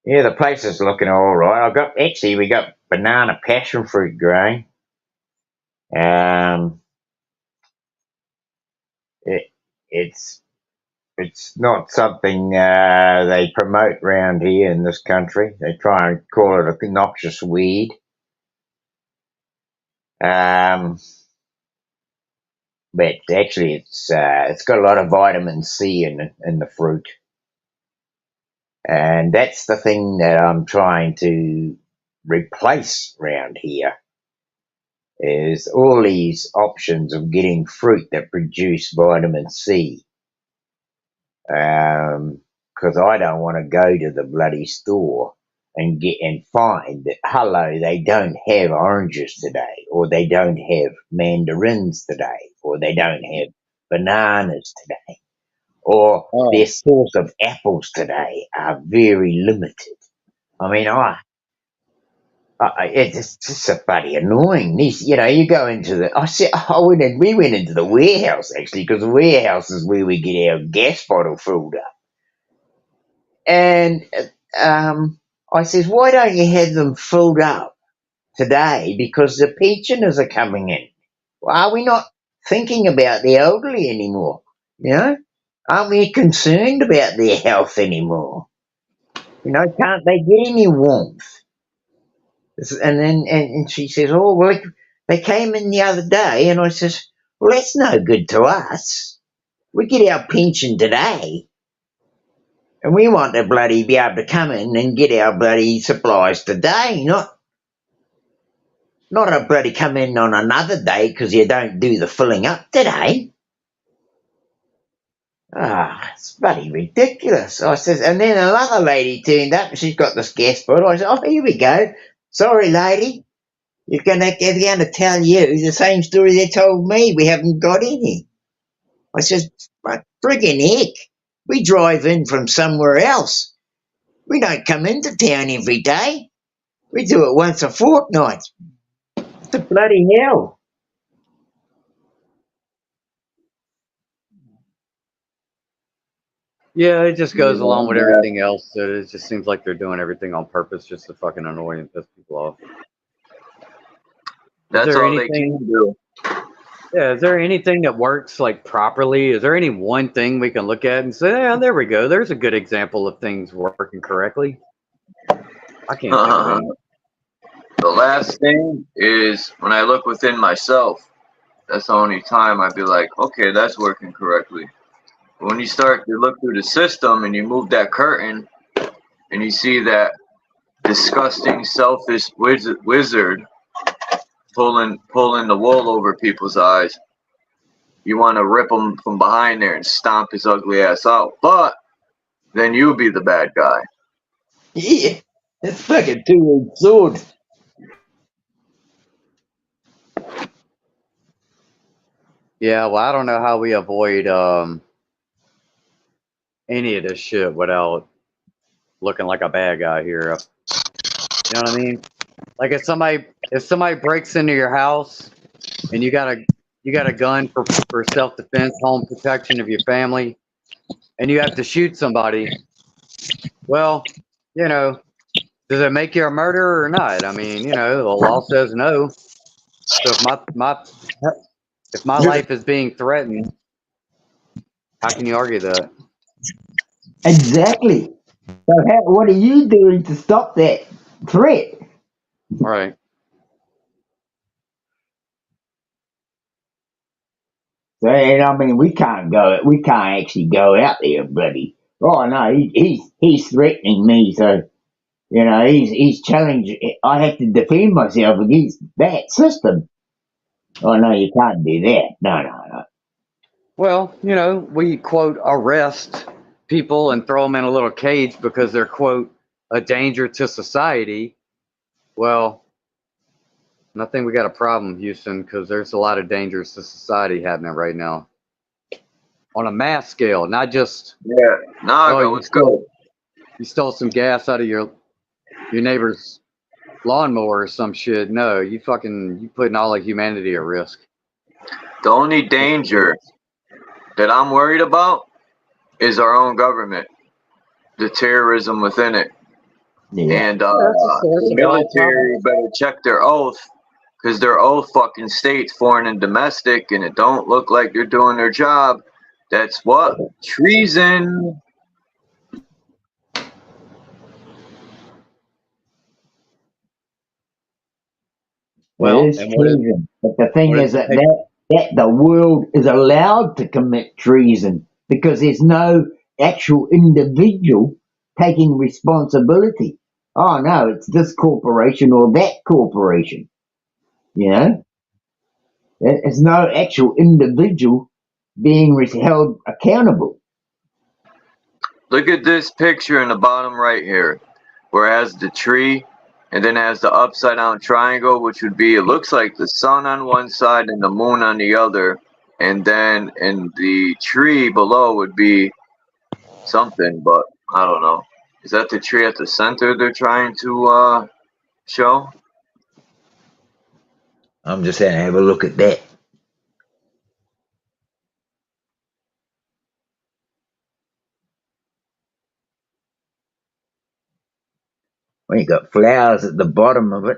Yeah, the place is looking all right. We got banana passion fruit growing. It's not something they promote around here in this country. They try and call it a noxious weed. But actually, it's got a lot of vitamin C in the fruit, and that's the thing that I'm trying to replace around here. Is all these options of getting fruit that produce vitamin C. Because I don't want to go to the bloody store and find that, hello, they don't have oranges today, or they don't have mandarins today, or they don't have bananas today, or their source of apples today are very limited. I mean, it's just so bloody annoying. You go into we went into the warehouse, actually, because the warehouse is where we get our gas bottle filled up. And I says, why don't you have them filled up today? Because the pensioners are coming in. Well, are we not thinking about the elderly anymore? Aren't we concerned about their health anymore? Can't they get any warmth? And then she says, oh, well, they came in the other day. And I says, well, that's no good to us. We get our pension today. And we want to bloody be able to come in and get our bloody supplies today, not a bloody come in on another day because you don't do the filling up today. It's bloody ridiculous. I says, and then another lady turned up and she's got this gas bottle. I said, oh, here we go. Sorry, lady. They're going to tell you the same story they told me. We haven't got any. I says, what friggin' heck? We drive in from somewhere else. We don't come into town every day. We do it once a fortnight. What the bloody hell? Yeah, it just goes along with everything else. It just seems like they're doing everything on purpose just to fucking annoy and piss people off. That's all they can do. Yeah, is there anything that works like properly? Is there any one thing we can look at and say, yeah, there we go. There's a good example of things working correctly? I can't think of any. The last thing is when I look within myself. That's the only time I'd be like, okay, that's working correctly. But when you start to look through the system and you move that curtain and you see that disgusting, selfish wizard pulling the wool over people's eyes. You want to rip him from behind there and stomp his ugly ass out, but then you be the bad guy. Yeah, it's fucking two-edged sword. Yeah, well, I don't know how we avoid any of this shit without looking like a bad guy here. You know what I mean? Like if somebody breaks into your house and you got a gun for self-defense, home protection of your family, and you have to shoot somebody, well, you know, does it make you a murderer or not? I mean, you know, the law says no. So if my life is being threatened, how can you argue that? Exactly. So what are you doing to stop that threat? Right. So, and I mean, we can't actually go out there, bloody. Oh no, he's threatening me. So you know, he's challenging. I have to defend myself against that system. Oh no, you can't do that. No. Well, you know, we quote arrest people and throw them in a little cage because they're quote a danger to society. Well, I think we got a problem, Houston, because there's a lot of dangers to society happening right now on a mass scale, not just you stole some gas out of your neighbor's lawnmower or some shit. No, you putting all of humanity at risk. The only danger that I'm worried about is our own government, the terrorism within it. Yeah. And the military better check their oath, because their oath fucking states foreign and domestic, and it don't look like they're doing their job. That's what? Treason. Well, it is treason. But the thing is that the world is allowed to commit treason because there's no actual individual taking responsibility. Oh no, it's this corporation or that corporation. You know, there's no actual individual being held accountable. Look at this picture in the bottom right here, where it has the tree and then it has the upside down triangle, which would be, it looks like the sun on one side and the moon on the other, and then in the tree below would be something, but I don't know. Is that the tree at the center they're trying to show? I'm just saying, have a look at that. Well, you got flowers at the bottom of it.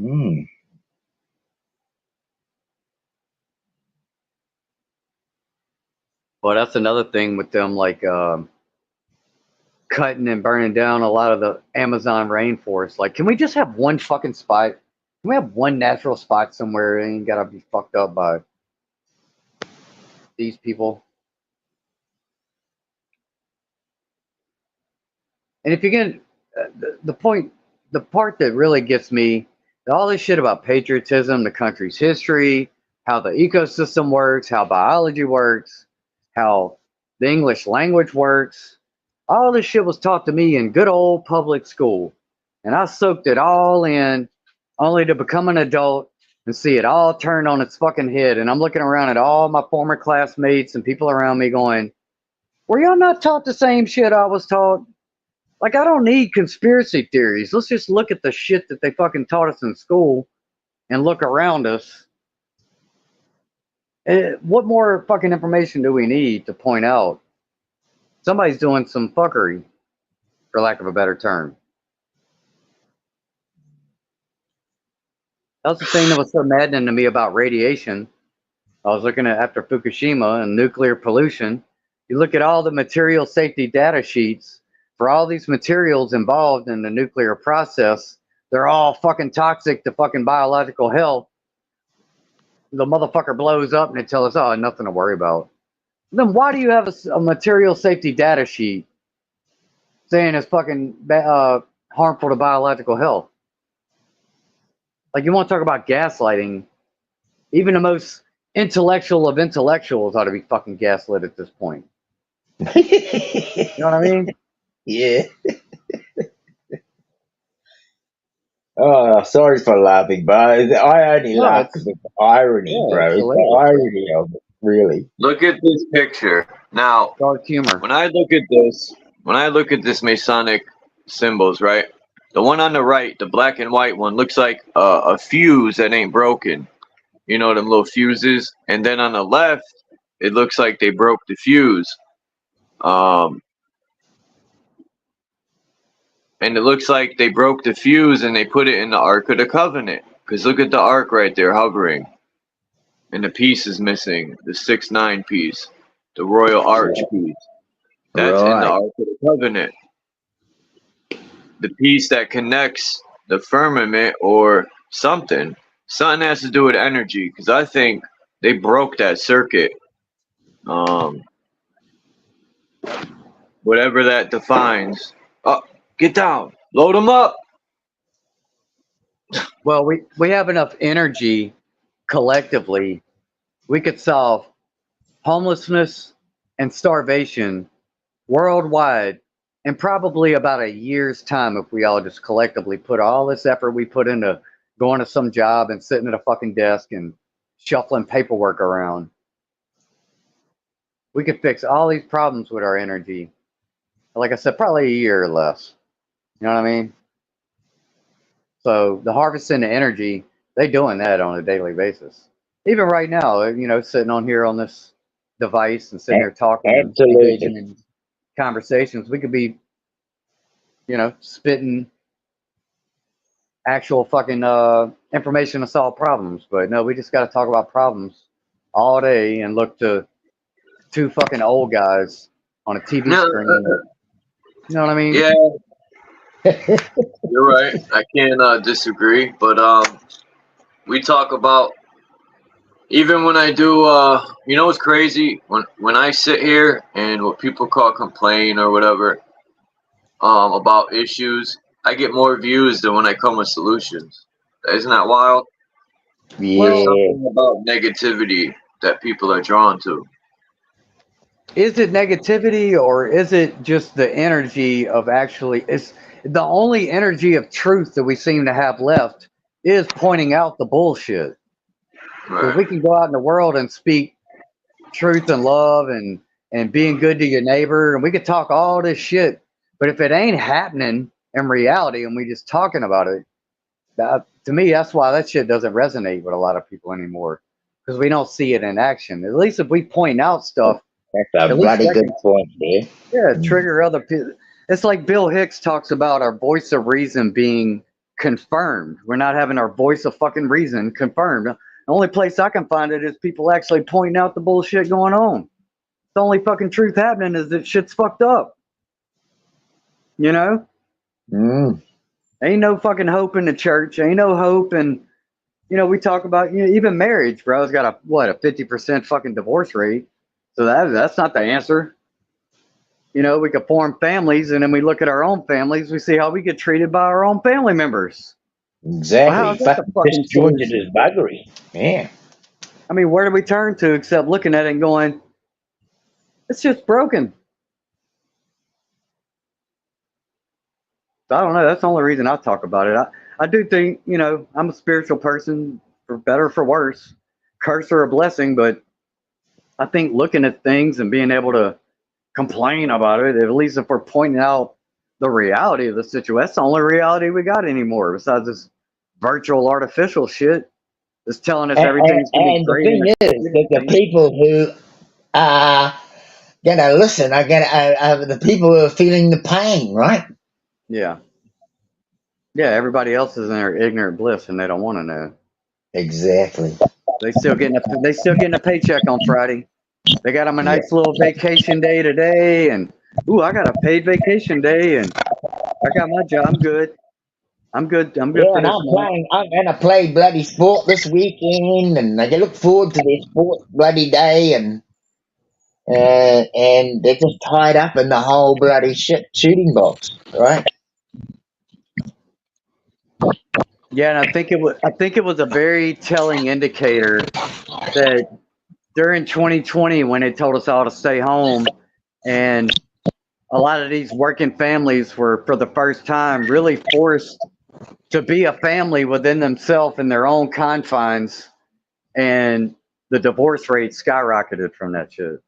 Mm. Well, that's another thing with them, like cutting and burning down a lot of the Amazon rainforest. Like, can we just have one fucking spot? Can we have one natural spot somewhere and ain't gotta be fucked up by these people? And if you get the part that really gets me, all this shit about patriotism, the country's history, how the ecosystem works, how biology works, how the English language works, all this shit was taught to me in good old public school. And I soaked it all in, only to become an adult and see it all turned on its fucking head. And I'm looking around at all my former classmates and people around me going, were y'all not taught the same shit I was taught? Like, I don't need conspiracy theories. Let's just look at the shit that they fucking taught us in school and look around us. What more fucking information do we need to point out? Somebody's doing some fuckery, for lack of a better term. That was the thing that was so maddening to me about radiation. I was looking at after Fukushima and nuclear pollution. You look at all the material safety data sheets for all these materials involved in the nuclear process. They're all fucking toxic to fucking biological health. The motherfucker blows up and they tell us, oh, nothing to worry about. Then why do you have a material safety data sheet saying it's fucking harmful to biological health? Like, you want to talk about gaslighting? Even the most intellectual of intellectuals ought to be fucking gaslit at this point. You know what I mean? Yeah. Oh, sorry for laughing, but I only No, laugh because of the irony, yeah, bro. it's It's the hilarious. irony of it, really. Look at this picture. Now, Dark humor. when I look at this Masonic symbols, right? The one on the right, the black and white one, looks like a fuse that ain't broken. You know, them little fuses. And then on the left, it looks like they broke the fuse. And it looks like they broke the fuse and they put it in the Ark of the Covenant. Because look at the Ark right there hovering. And the piece is missing. The 6-9 piece. The Royal Arch piece. That's in the Right. Ark of the Covenant. The piece that connects the firmament or something. Something has to do with energy. Because I think they broke that circuit. Whatever that defines. Oh, get down. Load them up. Well, we have enough energy collectively. We could solve homelessness and starvation worldwide in probably about a year's time if we all just collectively put all this effort we put into going to some job and sitting at a fucking desk and shuffling paperwork around. We could fix all these problems with our energy. Like I said, probably a year or less. You know what I mean? So the harvesting the energy, they doing that on a daily basis. Even right now, you know, sitting on here on this device and sitting here talking and engaging Absolutely. in conversations, we could be, you know, spitting actual fucking information to solve problems. But no, we just got to talk about problems all day and look to two fucking old guys on a TV screen. You know what I mean? Yeah, you're right. I can't disagree. But we talk about, even when I do, you know what's crazy? When I sit here and what people call complain or whatever about issues, I get more views than when I come with solutions. Isn't that wild? Yeah. There's something about negativity that people are drawn to. Is it negativity or is it just the energy of actually? It's the only energy of truth that we seem to have left is pointing out the bullshit. If we can go out in the world and speak truth and love and being good to your neighbor, and we could talk all this shit, but if it ain't happening in reality and we just talking about it, to me, that's why that shit doesn't resonate with a lot of people anymore, because we don't see it in action. At least if we point out stuff, that's a bloody good point there. Yeah, trigger other people. It's like Bill Hicks talks about our voice of reason being confirmed. We're not having our voice of fucking reason confirmed. The only place I can find it is people actually pointing out the bullshit going on. The only fucking truth happening is that shit's fucked up. You know? Ain't no fucking hope in the church. Ain't no hope. And, you know, we talk about, you know, even marriage, bro, has got a 50% fucking divorce rate. So that's not the answer. You know, we could form families, and then we look at our own families. We see how we get treated by our own family members. Exactly. Well, Fucking disjointed as buggery. Yeah. I mean, where do we turn to except looking at it and going, it's just broken. So I don't know. That's the only reason I talk about it. I do think, you know, I'm a spiritual person, for better or for worse, curse or a blessing, but I think looking at things and being able to complain about it, at least if we're pointing out the reality of the situation, that's the only reality we got anymore, besides this virtual artificial shit that's telling us everything's going to be great. And the thing is that the people who are going to listen are going to the people who are feeling the pain, right? Yeah. Yeah, everybody else is in their ignorant bliss and they don't want to know. Exactly. They still getting a paycheck on Friday. They got them a nice little vacation day today, and I got a paid vacation day, and I got my job. I'm good. I'm good. I'm good. Yeah, for and this I'm going to play bloody sport this weekend, and I can look forward to this sport bloody day, and and they're just tied up in the whole bloody shooting box, right? Yeah, and I think it was a very telling indicator that during 2020, when they told us all to stay home, and a lot of these working families were, for the first time, really forced to be a family within themselves in their own confines, and the divorce rate skyrocketed from that shit.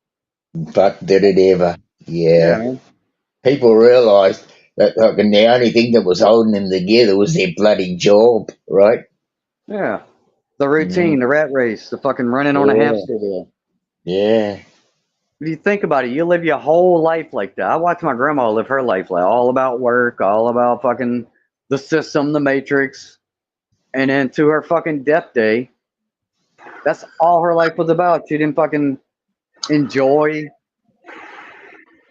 Fuck, did it ever? Yeah, Yeah. man. People realised that fucking the only thing that was holding them together was their bloody job, right? Yeah. The routine, the rat race, the fucking running on a hamster wheel. Yeah. If you think about it, you live your whole life like that. I watched my grandma live her life like all about work, all about fucking the system, the matrix, and then to her fucking death day, that's all her life was about. She didn't fucking enjoy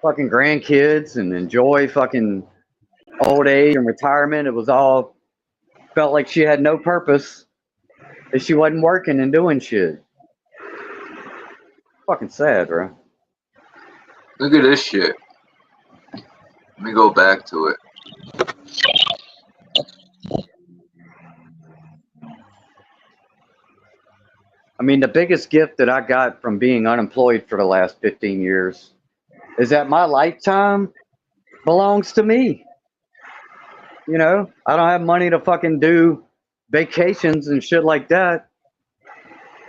fucking grandkids and enjoy fucking old age and retirement. It was all felt like she had no purpose if she wasn't working and doing shit. Fucking sad, bro. Look at this shit. Let me go back to it. I mean, the biggest gift that I got from being unemployed for the last 15 years is that my lifetime belongs to me. You know, I don't have money to fucking do vacations and shit like that.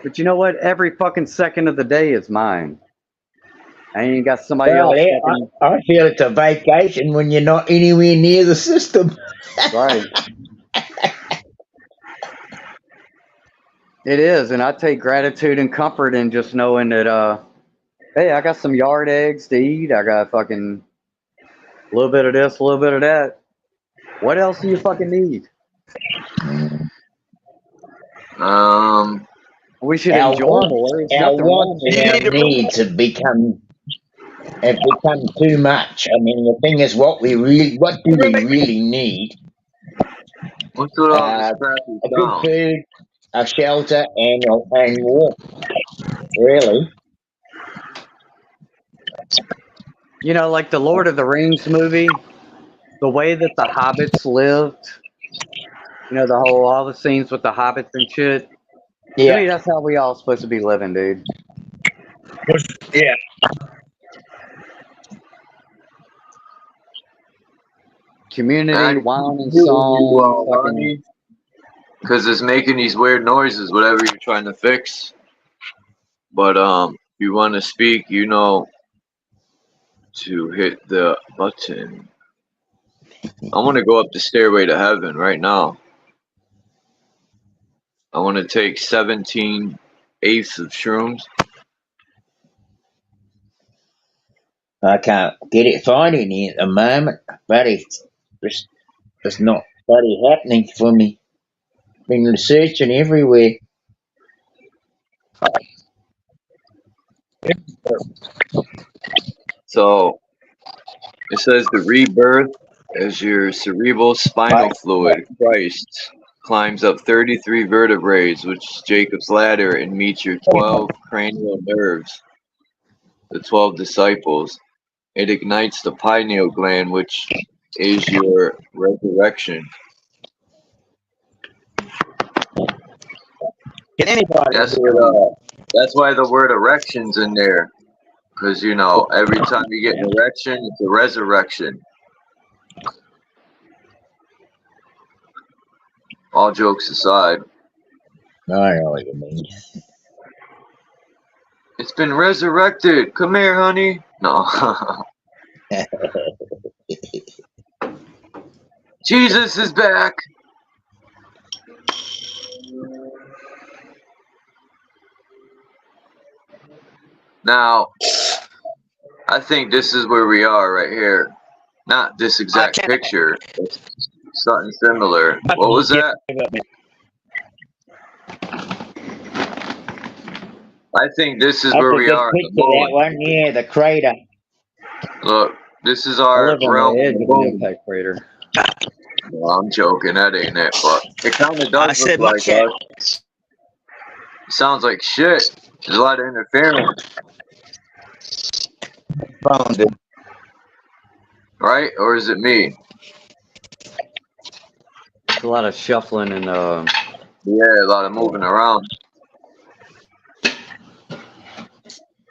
But you know what? Every fucking second of the day is mine. I ain't got somebody Well, else. yeah, Fucking... I feel it's a vacation when you're not anywhere near the system. Right. It is, and I take gratitude and comfort in just knowing that, hey, I got some yard eggs to eat. I got fucking a little bit of this, a little bit of that. What else do you fucking need? We should enjoy more. Our wants and our needs have become too much. I mean, the thing is, what do we really need? What's with all this A crappy good sound? food, a shelter, and warmth. Really. You know, like the Lord of the Rings movie, the way that the hobbits lived, you know, all the scenes with the hobbits and shit. Yeah. To me, that's how we all supposed to be living, dude. Yeah. Community, wine and song, fucking... Because it's making these weird noises, whatever you're trying to fix. But if you want to speak, you know to hit the button. I want to go up the stairway to heaven right now. I want to take 17 eighths of shrooms. I can't find any at the moment, but it's not bloody happening for me. Been searching everywhere. So it says the rebirth as your cerebral spinal fluid, Christ, climbs up 33 vertebrae, which is Jacob's ladder, and meets your 12 cranial nerves, the 12 disciples. It ignites the pineal gland, which is your resurrection. Can anybody That's why the word erection's in there. Because, you know, every time you get an erection, it's a resurrection. All jokes aside. I know what you mean. It's been resurrected. Come here, honey. No. Jesus is back. Now, I think this is where we are right here. Not this exact picture. It's something similar. What was that? I think this is where we are. That one, yeah, the crater. Look, this is our realm. Impact crater. Well, I'm joking. That ain't it. But it kind of does look like us. It sounds like shit. There's a lot of interference. phone, dude. Right? Or is it me? It's a lot of shuffling and Yeah, a lot of moving around.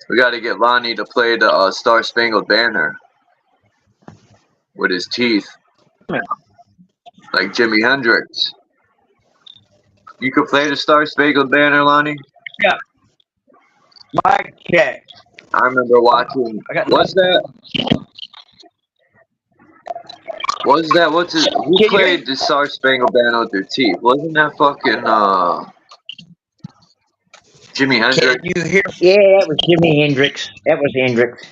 We got to get Lonnie to play the Star Spangled Banner with his teeth, like Jimi Hendrix. You could play the Star Spangled Banner, Lonnie? Yeah. Mic check. I remember watching. What's that? What's that? What's it? Who played the Star Spangled Banner with their teeth? Wasn't that fucking Jimi Hendrix? Can you hear? Yeah, that was Jimi Hendrix. That was Hendrix.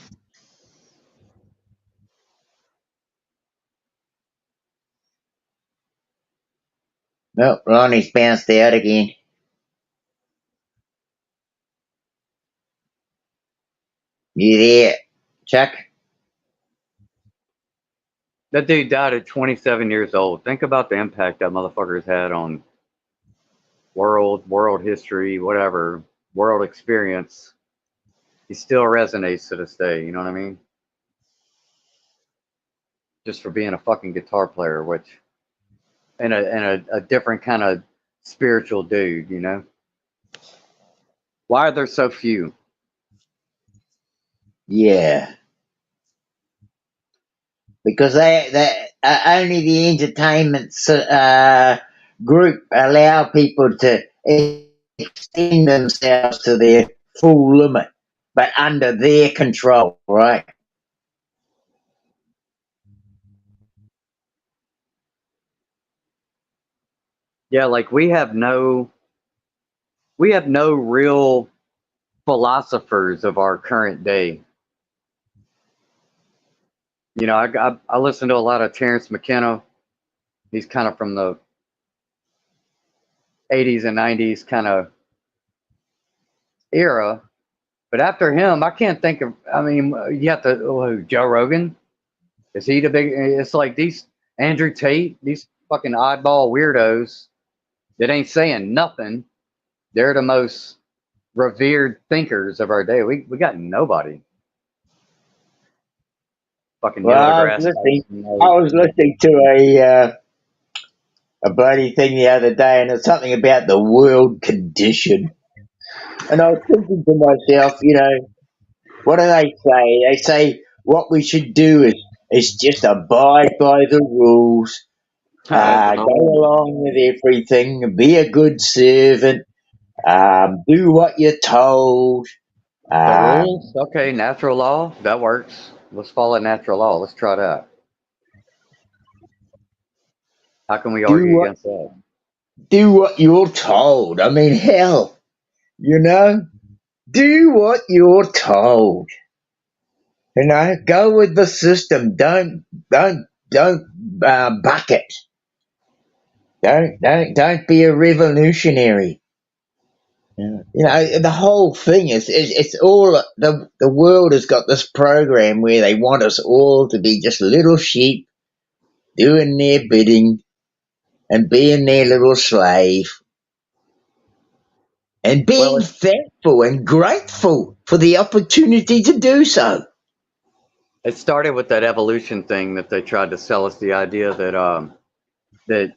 Nope, Ronnie's bounced out again. You there, Chuck? that dude died at 27 years old. Think about the impact that motherfucker's had on world history, whatever, world experience. He still resonates to this day. You know what I mean? Just for being a fucking guitar player, which and a different kind of spiritual dude. You know? Why are there so few? Yeah. Because they only the entertainment group allow people to extend themselves to their full limit, but under their control, right? Yeah, like we have no real philosophers of our current day. You know, I listen to a lot of Terrence McKenna. He's kind of from the 80s and 90s kind of era. But after him, I can't think of. I mean, you have to. Joe Rogan, is he the big? It's like these Andrew Tate, these fucking oddball weirdos that ain't saying nothing. They're the most revered thinkers of our day. We got nobody. Fucking Neil Well, deGrasse I was listening to a bloody thing the other day, and it's something about the world condition. And I was thinking to myself, you know, what do they say? They say what we should do is just abide by the rules, go along with everything, be a good servant, do what you're told. The rules? Okay, natural law. That works. Let's follow natural law. Let's try that. How can we argue against that? Do what you're told. I mean, hell, you know, do what you're told. You know, go with the system. Don't buck it. Don't be a revolutionary. You know, the whole thing is it's all the world has got this program where they want us all to be just little sheep doing their bidding and being their little slave and being thankful and grateful for the opportunity to do so. It started with that evolution thing that they tried to sell us, the idea that that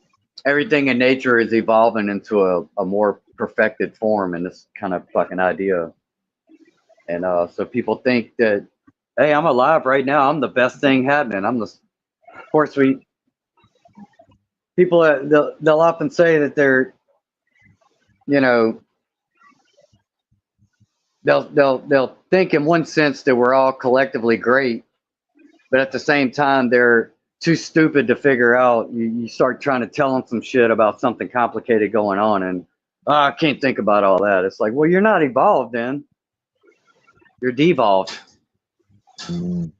everything in nature is evolving into a more perfected form, and this kind of fucking idea. And so people think that, hey, I'm alive right now. I'm the best thing happening. Of course, people they'll often say that they're, you know, they'll think in one sense that we're all collectively great, but at the same time they're too stupid to figure out. You start trying to tell them some shit about something complicated going on, and I can't think about all that. It's like, well, you're not evolved then. You're devolved. So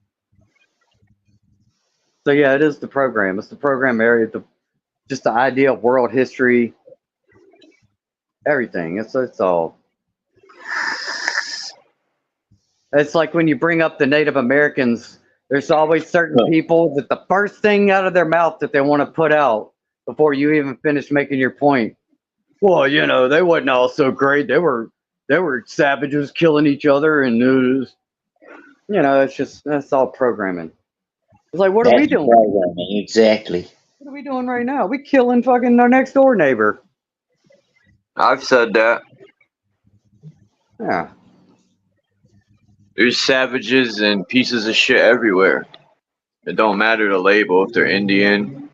yeah, it is the program. It's the program area. Just the idea of world history, everything. It's all. It's like when you bring up the Native Americans, there's always certain people that the first thing out of their mouth that they want to put out before you even finish making your point. Well, you know, they wasn't all so great. They were savages killing each other, and You know, it's just that's all programming. It's like, what are we That's doing? programming, exactly. What are we doing right now? We killing fucking our next door neighbor. I've said that. Yeah. There's savages and pieces of shit everywhere. It don't matter the label if they're Indian.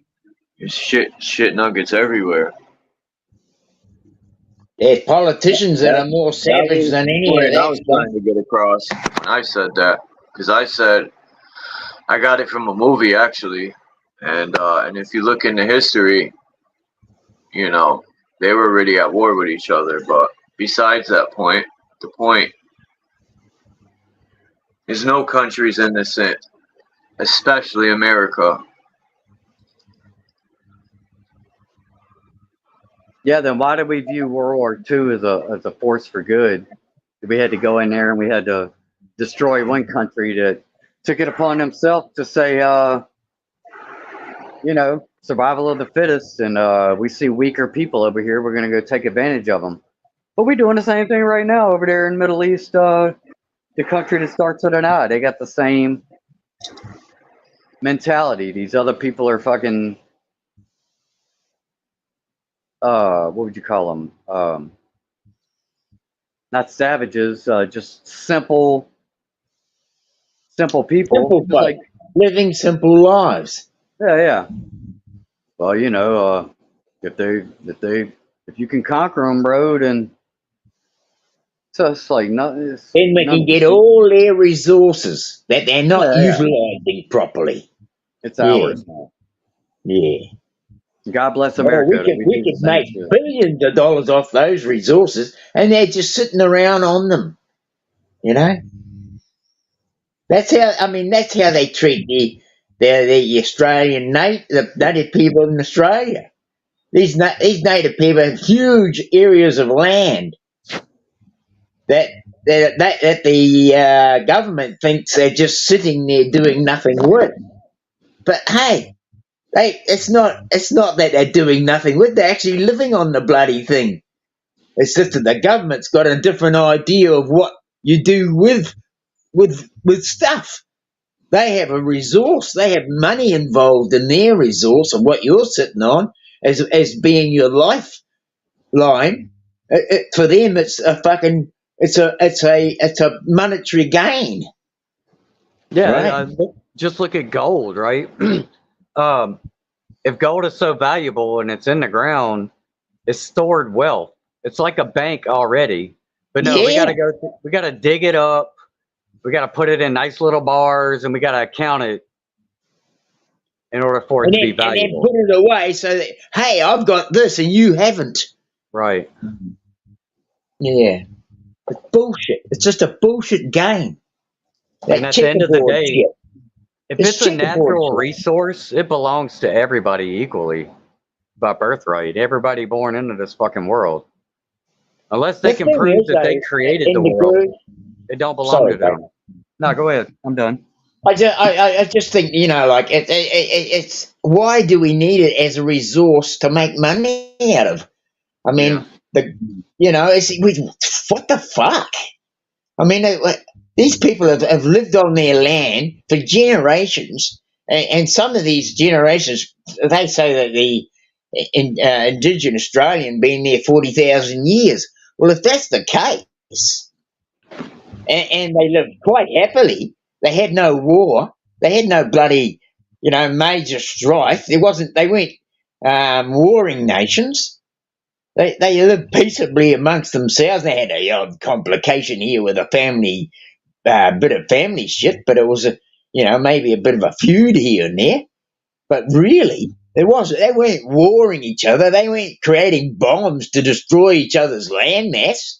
There's shit nuggets everywhere. There's politicians that are more That savage was than the any of point I that was stuff. trying to get across when I said that. Because I said I got it from a movie actually, and if you look into history, you know they were already at war with each other. But besides that point, the point is no country's innocent, especially America. Yeah, then why did we view World War II as a force for good? We had to go in there and we had to destroy one country that took it upon himself to say, you know, survival of the fittest, and we see weaker people over here, we're going to go take advantage of them. But we're doing the same thing right now over there in the Middle East, the country that starts with an I. They got the same mentality. These other people are fucking, what would you call them? Not savages, just simple people. Simple Just folk, like, living simple lives. yeah. Well, you know, if you can conquer them, bro, then so it's like nothing. Then we can get all their resources that they're not utilising properly. It's ours. Yeah. God bless Well, America. we could make billions of dollars off those resources, and they're just sitting around on them. You know, that's how. I mean, that's how they treat the Australian native people in Australia. These native people have huge areas of land that the government thinks they're just sitting there doing nothing with. But hey, it's not that they're doing nothing with. They're actually living on the bloody thing. It's just that the government's got a different idea of what you do with stuff. They have a resource. They have money involved in their resource of what you're sitting on as being your lifeline. For them, it's a fucking it's a monetary gain. Yeah, right? Just look at gold, right? If gold is so valuable and it's in the ground, it's stored wealth. It's like a bank already. But no, we gotta dig it up. We gotta put it in nice little bars, and we gotta account it in order for it to be valuable. And then put it away so that, hey, I've got this and you haven't. Right. Yeah. It's bullshit. It's just a bullshit game. And at the end of the day, if it's a natural resource, it belongs to everybody equally by birthright. Everybody born into this fucking world. Unless they can prove that they created the world, it don't belong to them. No, go ahead. I'm done. I just think, you know, like it's why do we need it as a resource to make money out of? I mean, what the fuck? I mean, these people have lived on their land for generations, and some of these generations, they say that the indigenous Australian been there 40,000 years. Well, if that's the case, and they lived quite happily, they had no war, they had no bloody, major strife. They weren't warring nations. They lived peaceably amongst themselves. They had a odd complication here with a family, bit of family shit, but it was maybe a bit of a feud here and there. But really, they weren't warring each other. They weren't creating bombs to destroy each other's landmass.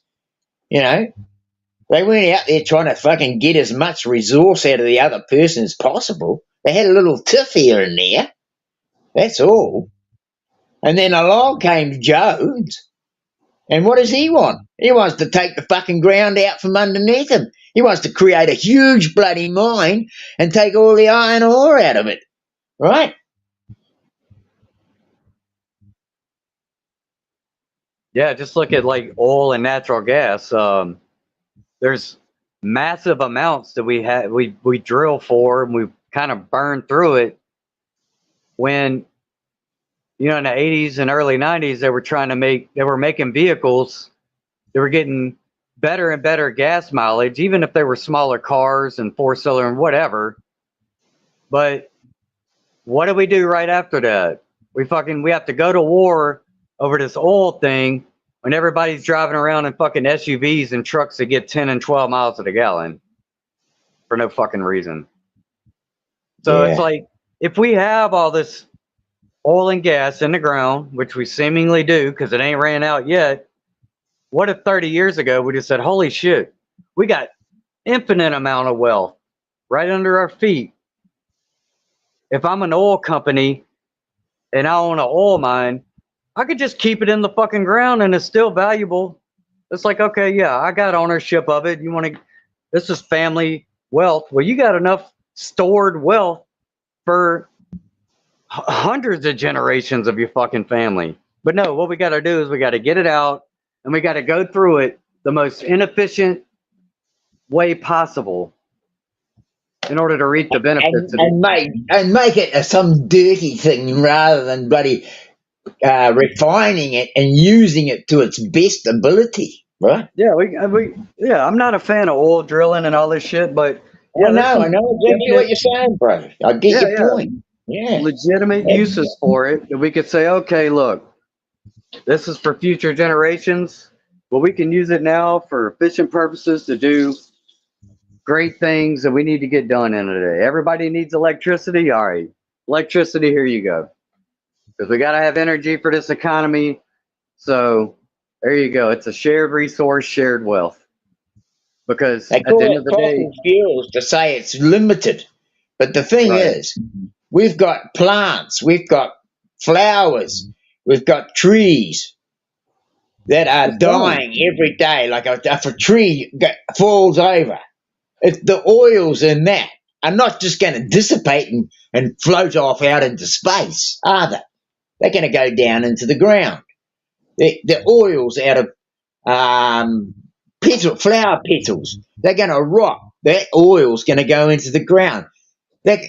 They weren't out there trying to fucking get as much resource out of the other person as possible. They had a little tiff here and there. That's all. And then along came Jones. And what does he want? He wants to take the fucking ground out from underneath him. He wants to create a huge bloody mine and take all the iron ore out of it. Right? Yeah, just look at like oil and natural gas. There's massive amounts that we drill for, and we kind of burn through it. When in the 80s and early 90s, they were making vehicles. They were getting better and better gas mileage, even if they were smaller cars and 4-cylinder and whatever. But what do we do right after that? We have to go to war over this oil thing when everybody's driving around in fucking SUVs and trucks that get 10 and 12 miles to the gallon for no fucking reason. So it's like, if we have all this oil and gas in the ground, which we seemingly do because it ain't ran out yet, what if 30 years ago we just said, holy shit, we got infinite amount of wealth right under our feet. If I'm an oil company and I own an oil mine, I could just keep it in the fucking ground and it's still valuable. It's like, okay, yeah, I got ownership of it. This is family wealth. Well, you got enough stored wealth for hundreds of generations of your fucking family. But no, what we got to do is we got to get it out and we got to go through it the most inefficient way possible in order to reap the benefits. And make it some dirty thing rather than bloody refining it and using it to its best ability, right? Yeah, I'm not a fan of oil drilling and all this shit, but yeah, I know exactly what you're saying, bro. I get your point. Yeah, legitimate uses for it that we could say, okay, look, this is for future generations, but we can use it now for efficient purposes to do great things that we need to get done in a day. Everybody needs electricity. All right, electricity, here you go. Because we got to have energy for this economy. So there you go. It's a shared resource, shared wealth. Because at the end of the day, fuels to say it's limited. But the thing is, we've got plants, we've got flowers, we've got trees that are dying every day. Like if a tree falls over, if the oils in that are not just going to dissipate and float off out into space, are they? They're going to go down into the ground. The oils out of flower petals, they're going to rot. That oil's going to go into the ground. The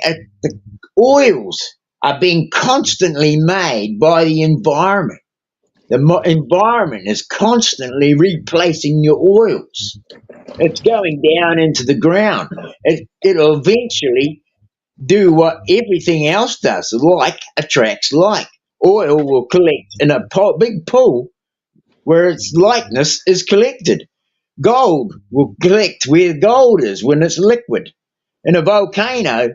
oils are being constantly made by the environment. The environment is constantly replacing your oils. It's going down into the ground. It'll eventually do what everything else does. Like attracts like. Oil will collect in a big pool where its likeness is collected. Gold will collect where gold is when it's liquid. In a volcano,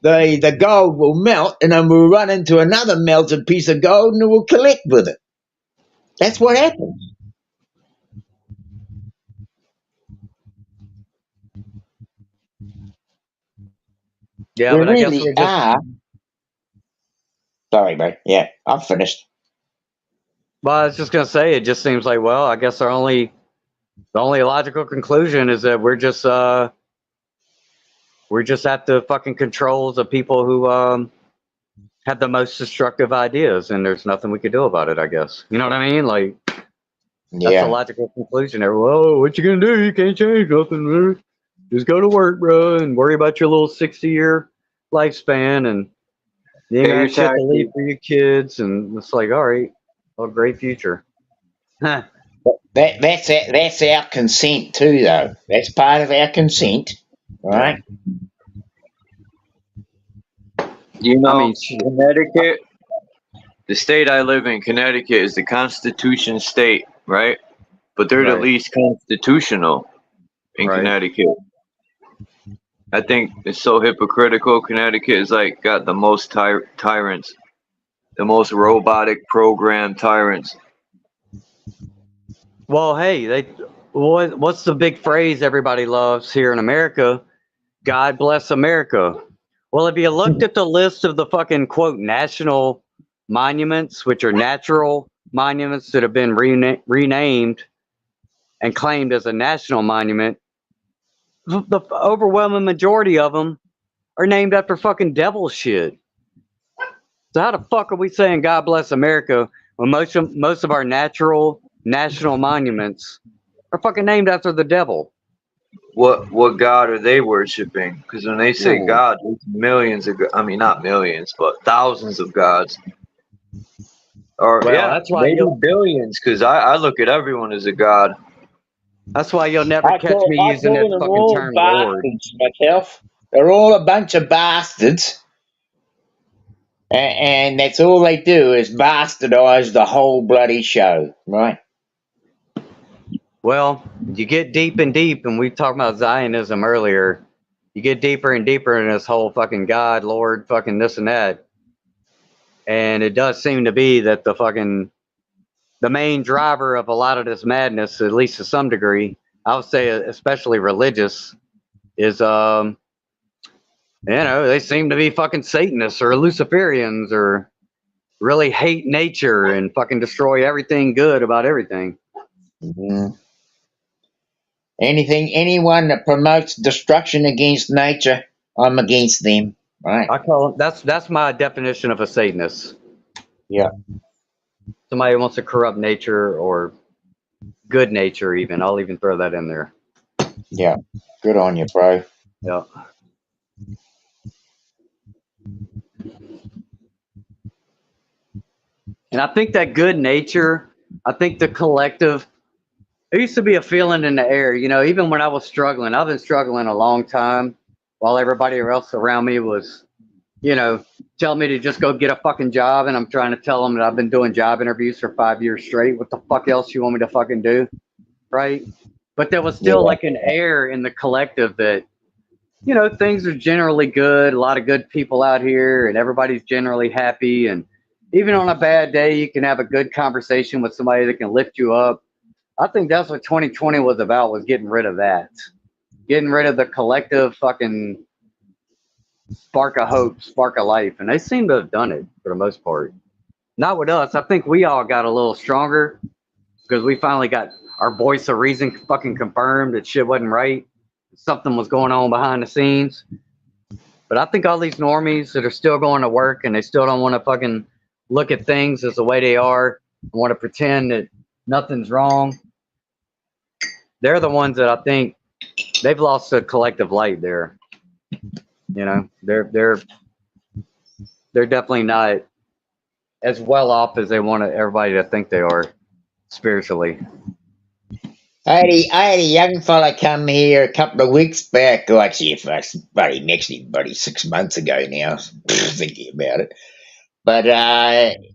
the gold will melt and then we'll run into another melted piece of gold and it will collect with it. That's what happens. Yeah, but I guess we're just... Sorry, bro. Yeah, I'm finished. Well, I was just gonna say, it just seems like, well, I guess the only logical conclusion is that we're just at the fucking controls of people who have the most destructive ideas, and there's nothing we could do about it, I guess. You know what I mean? Like, that's a logical conclusion. Whoa, what you gonna do? You can't change nothing, man. Just go to work, bro, and worry about your little 60-year lifespan, and you ain't got shit to leave for your kids, and it's like, all right, a great future. Huh. That's our consent too, though. That's part of our consent, right? You know, Connecticut, the state I live in, Connecticut, is the Constitution state, right? But they're the least constitutional in Connecticut. I think it's so hypocritical. Connecticut is like got the most tyrants, the most robotic programmed tyrants. Well, hey, what's the big phrase everybody loves here in America? God bless America. Well, if you looked at the list of the fucking quote national monuments, which are natural monuments that have been renamed and claimed as a national monument, the overwhelming majority of them are named after fucking devil shit. So how the fuck are we saying God bless America when most of our national monuments are fucking named after the devil? what God are they worshiping? Because when they say Ooh. God, there's millions of, I mean, not millions, but thousands of gods. Or Well, yeah, that's why maybe you'll billions. Because I look at everyone as a god. never I catch me using call that them fucking all term Lord. bastards myself. They're all a bunch of bastards, and that's all they do is bastardize the whole bloody show, right? Well, you get deep and deep, and we talked about Zionism earlier. You get deeper and deeper in this whole fucking God, Lord, fucking this and that. And it does seem to be that the main driver of a lot of this madness, at least to some degree, I would say especially religious, is they seem to be fucking Satanists or Luciferians or really hate nature and fucking destroy everything good about everything. Mhm. Anyone that promotes destruction against nature, I'm against them, right? I call that's my definition of a Satanist. Yeah. Somebody who wants to corrupt nature or good nature, even. I'll even throw that in there. Yeah. Good on you, bro. Yeah. And I think that good nature, I think the collective, there used to be a feeling in the air, even when I was struggling. I've been struggling a long time while everybody else around me was, telling me to just go get a fucking job. And I'm trying to tell them that I've been doing job interviews for 5 years straight. What the fuck else you want me to fucking do? Right? But there was still Yeah. like an air in the collective that, things are generally good. A lot of good people out here and everybody's generally happy. And even on a bad day, you can have a good conversation with somebody that can lift you up. I think that's what 2020 was about, was getting rid of that. Getting rid of the collective fucking spark of hope, spark of life. And they seem to have done it for the most part. Not with us. I think we all got a little stronger because we finally got our voice of reason fucking confirmed that shit wasn't right. Something was going on behind the scenes. But I think all these normies that are still going to work and they still don't want to fucking look at things as the way they are, want to pretend that nothing's wrong, they're the ones that I think they've lost the collective light there. They're definitely not as well off as they want everybody to think they are spiritually. I had a young fella come here a couple of weeks back. Oh, actually, buddy, 6 months ago now. Thinking about it. But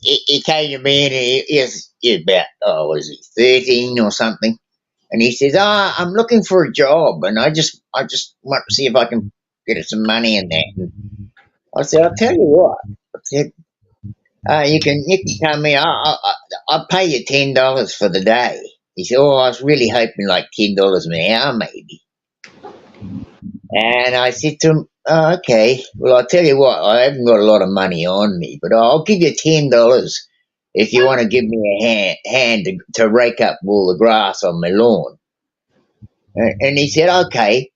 he came to me and he was about, was he 13 or something? And he says, I'm looking for a job and I just want to see if I can get some money in that. And I said, I'll tell you what. I said, you can come here. I'll pay you $10 for the day. He said, I was really hoping like $10 an hour maybe. And I said to him, okay, well, I'll tell you what, I haven't got a lot of money on me, but I'll give you $10 if you want to give me a hand to rake up all the grass on my lawn. And he said, okay.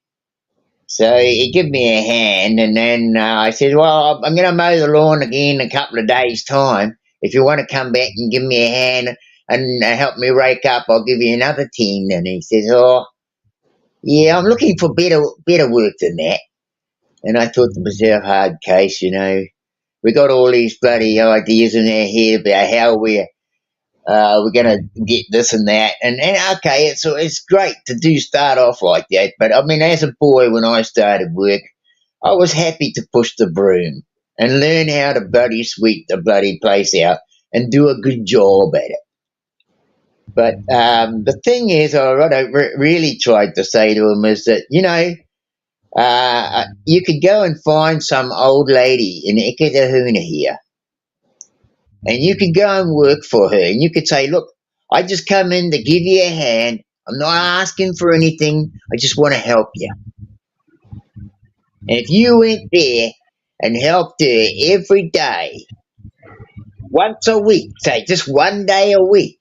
So he gave me a hand, and then I said, well, I'm going to mow the lawn again in a couple of days' time. If you want to come back and give me a hand and help me rake up, I'll give you another 10. And he says, yeah, I'm looking for better work than that. And I thought to myself, hard case, we got all these bloody ideas in our head about how we're going to get this and that. And okay, it's great to start off like that. But I mean, as a boy, when I started work, I was happy to push the broom and learn how to bloody sweep the bloody place out and do a good job at it. But the thing is, what I really tried to say to him is that, you could go and find some old lady in Ekatahuna here, and you could go and work for her, and you could say, look, I just come in to give you a hand. I'm not asking for anything. I just want to help you. And if you went there and helped her every day, once a week, say just one day a week,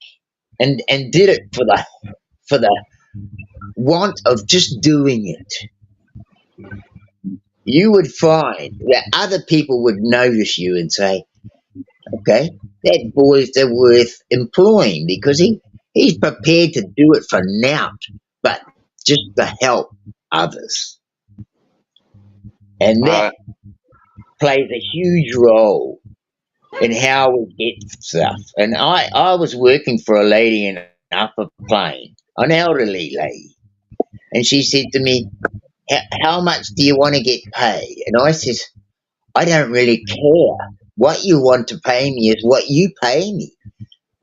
and did it for the want of just doing it, you would find that other people would notice you and say, okay, that boy's worth employing because he's prepared to do it for nout, but just the help. others. And that plays a huge role in how we get stuff. And I was working for a lady in Upper Plain, an elderly lady, and she said to me, how much do you want to get paid? And I said, I don't really care. What you want to pay me is what you pay me.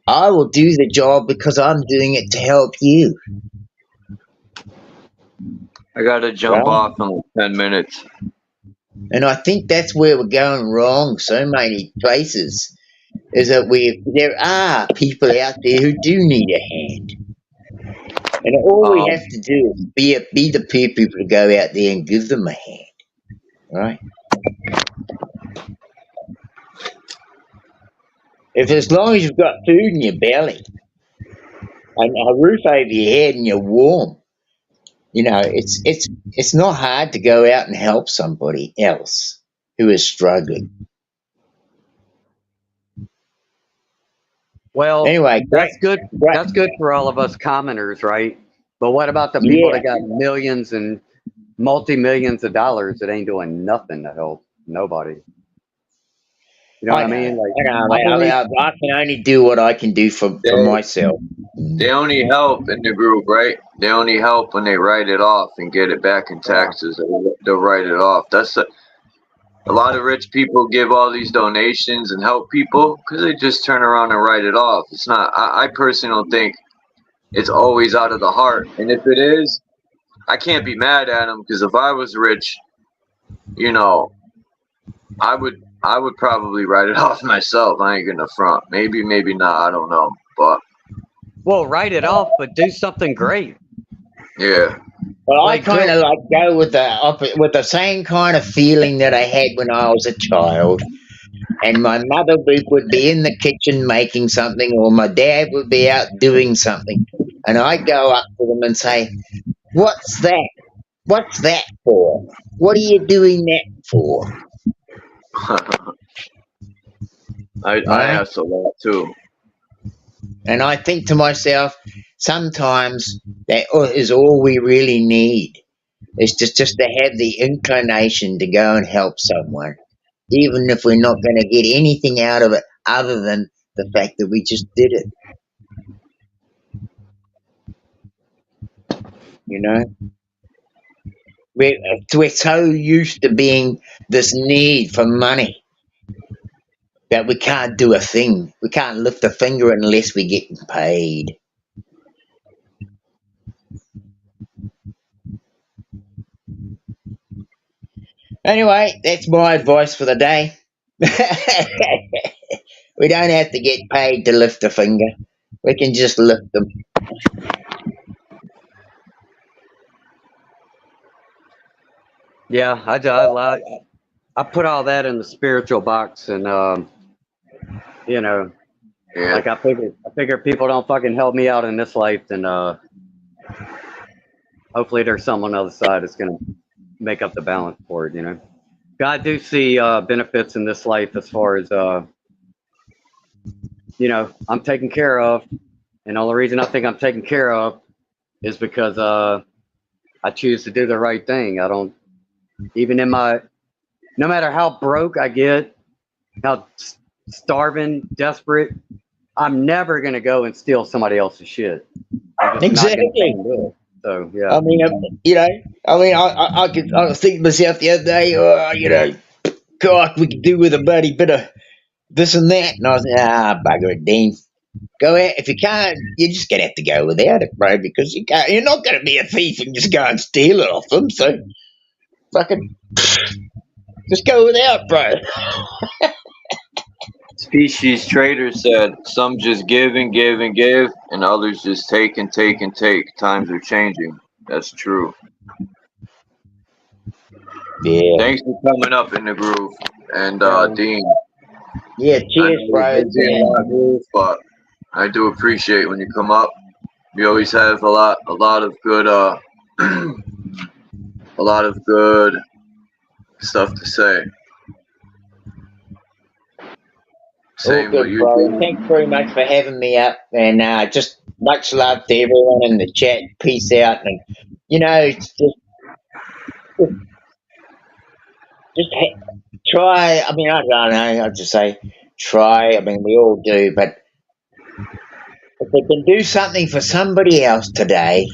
I will do the job because I'm doing it to help you. I gotta jump off in like 10 minutes. And I think that's where we're going wrong so many places, is that there are people out there who do need a hand. And all we have to do is be the people to go out there and give them a hand. Right? If as long as you've got food in your belly and a roof over your head and you're warm, you know, it's not hard to go out and help somebody else who is struggling. Well, anyway, that's good. That's good for all of us commoners, right? But what about the people that got millions and multi-millions of dollars that ain't doing nothing to help nobody? You know what I mean? Like, I can only do what I can do for myself. They only help in the group, right? They only help when they write it off and get it back in taxes. They'll write it off. That's a lot of rich people give all these donations and help people because they just turn around and write it off. It's not. I personally don't think it's always out of the heart. And if it is, I can't be mad at them because if I was rich, you know, I would probably write it off myself. I ain't gonna front. Maybe not. I don't know. But well, write it off, but do something great. Yeah. Well, I kind of like go with the same kind of feeling that I had when I was a child, and my mother would be in the kitchen making something, or my dad would be out doing something, and I go up to them and say, "What's that? What's that for? What are you doing that for?" I ask a lot too. And I think to myself, sometimes that is all we really need. Is just to have the inclination to go and help someone, even if we're not going to get anything out of it other than the fact that we just did it. You know? We're so used to being this need for money that we can't do a thing. We can't lift a finger unless we get paid. Anyway, that's my advice for the day. We don't have to get paid to lift a finger. We can just lift them. Yeah, I put all that in the spiritual box, and you know, like I figure people don't fucking help me out in this life, then hopefully there's someone on the other side that's gonna make up the balance for it. You know, I do see benefits in this life as far as you know, I'm taken care of, and the only reason I think I'm taken care of is because I choose to do the right thing. I don't. Even in no matter how broke I get, how starving, desperate, I'm never going to go and steal somebody else's shit. Exactly. So, yeah. I mean, you know, I was thinking to myself the other day, you know, God, we could do with a bloody bit of this and that. And I was like, bugger it, Dean. Go out. If you can't, you're just going to have to go without it, bro, because you're not going to be a thief and just go and steal it off them. So, fucking just go without, bro. Species Trader said, some just give and give and give, and others just take and take and take. Times are changing. That's true. Yeah. Thanks for coming up in the groove. And Dean. Yeah, cheers, bro. But I do appreciate when you come up. You always have a lot of good a lot of good stuff to say. All good, bro. Thanks very much for having me up, and just much love to everyone in the chat. Peace out, and you know, just try. I mean, I don't know. I just say try. I mean, we all do, but if they can do something for somebody else today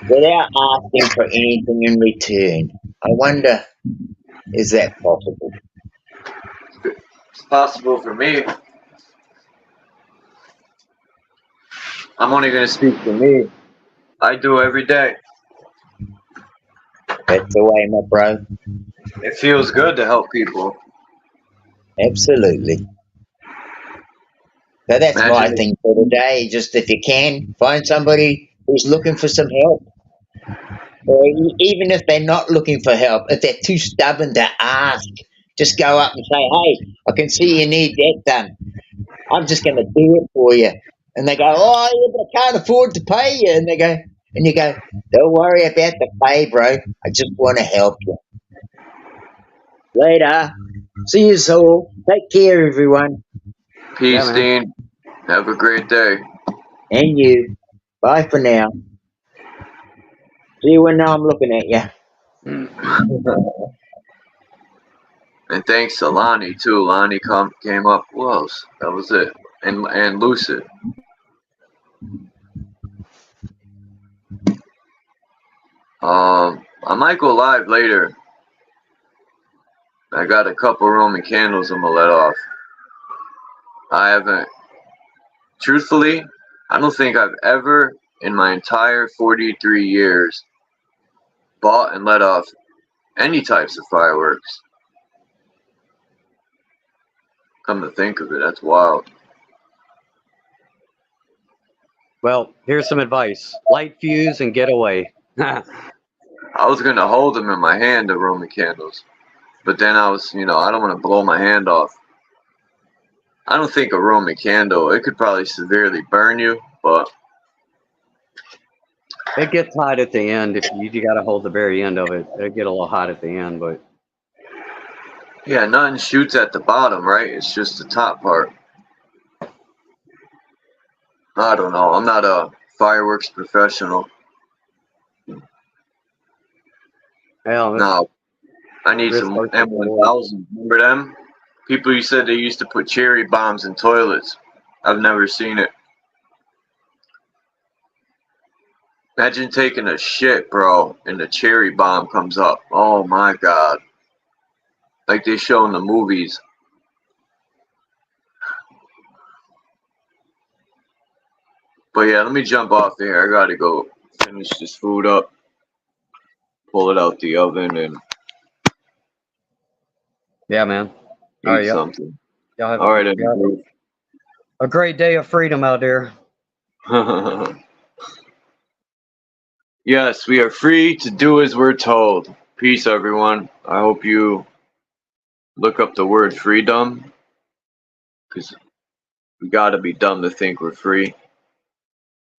without asking for anything in return, I wonder, is that possible? It's possible for me. I'm only going to speak for me. I do every day. That's the way, my bro. It feels good to help people. Absolutely. So that's my Imagine thing for today. Just if you can, find somebody who's looking for some help. Or even if they're not looking for help, if they're too stubborn to ask, just go up and say, hey, I can see you need that done. I'm just going to do it for you. And they go, oh, yeah, but I can't afford to pay you. And you go, don't worry about the pay, bro. I just want to help you. Later. See you all. Take care, everyone. Peace, Dean. Have a great day. And you. Bye for now. See you when I'm looking at you. And thanks to Lonnie too. Lonnie came up. Who else? That was it. And Lucid. I might go live later. I got a couple Roman candles I'm gonna let off. I haven't. Truthfully, I don't think I've ever in my entire 43 years bought and let off any types of fireworks. Come to think of it, that's wild. Well, here's some advice. Light fuse and get away. I was going to hold them in my hand, the Roman candles. But then I was, I don't want to blow my hand off. I don't think a Roman candle, it could probably severely burn you, but... It gets hot at the end. If you got to hold the very end of it. It'll get a little hot at the end, but... Yeah, nothing shoots at the bottom, right? It's just the top part. I don't know. I'm not a fireworks professional. Hell, no, I need some M1000. Remember them? People you said they used to put cherry bombs in toilets. I've never seen it. Imagine taking a shit, bro, and the cherry bomb comes up. Oh my god. Like they show in the movies. But yeah, let me jump off here. I gotta go finish this food up. Pull it out the oven and... Yeah, man. Eat something. Y'all have all right, a great day of freedom out there. Yes, we are free to do as we're told. Peace, everyone. I hope you look up the word freedom, because we gotta be dumb to think we're free.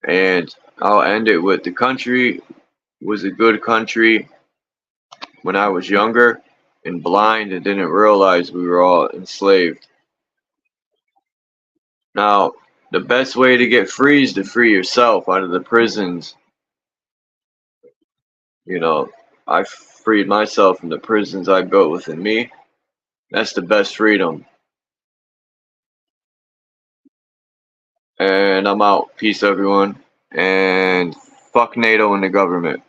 And I'll end it with, the country was a good country when I was younger and blind and didn't realize we were all enslaved. Now, the best way to get free is to free yourself out of the prisons. I freed myself from the prisons I built within me. That's the best freedom. And I'm out. Peace, everyone. And fuck NATO and the government.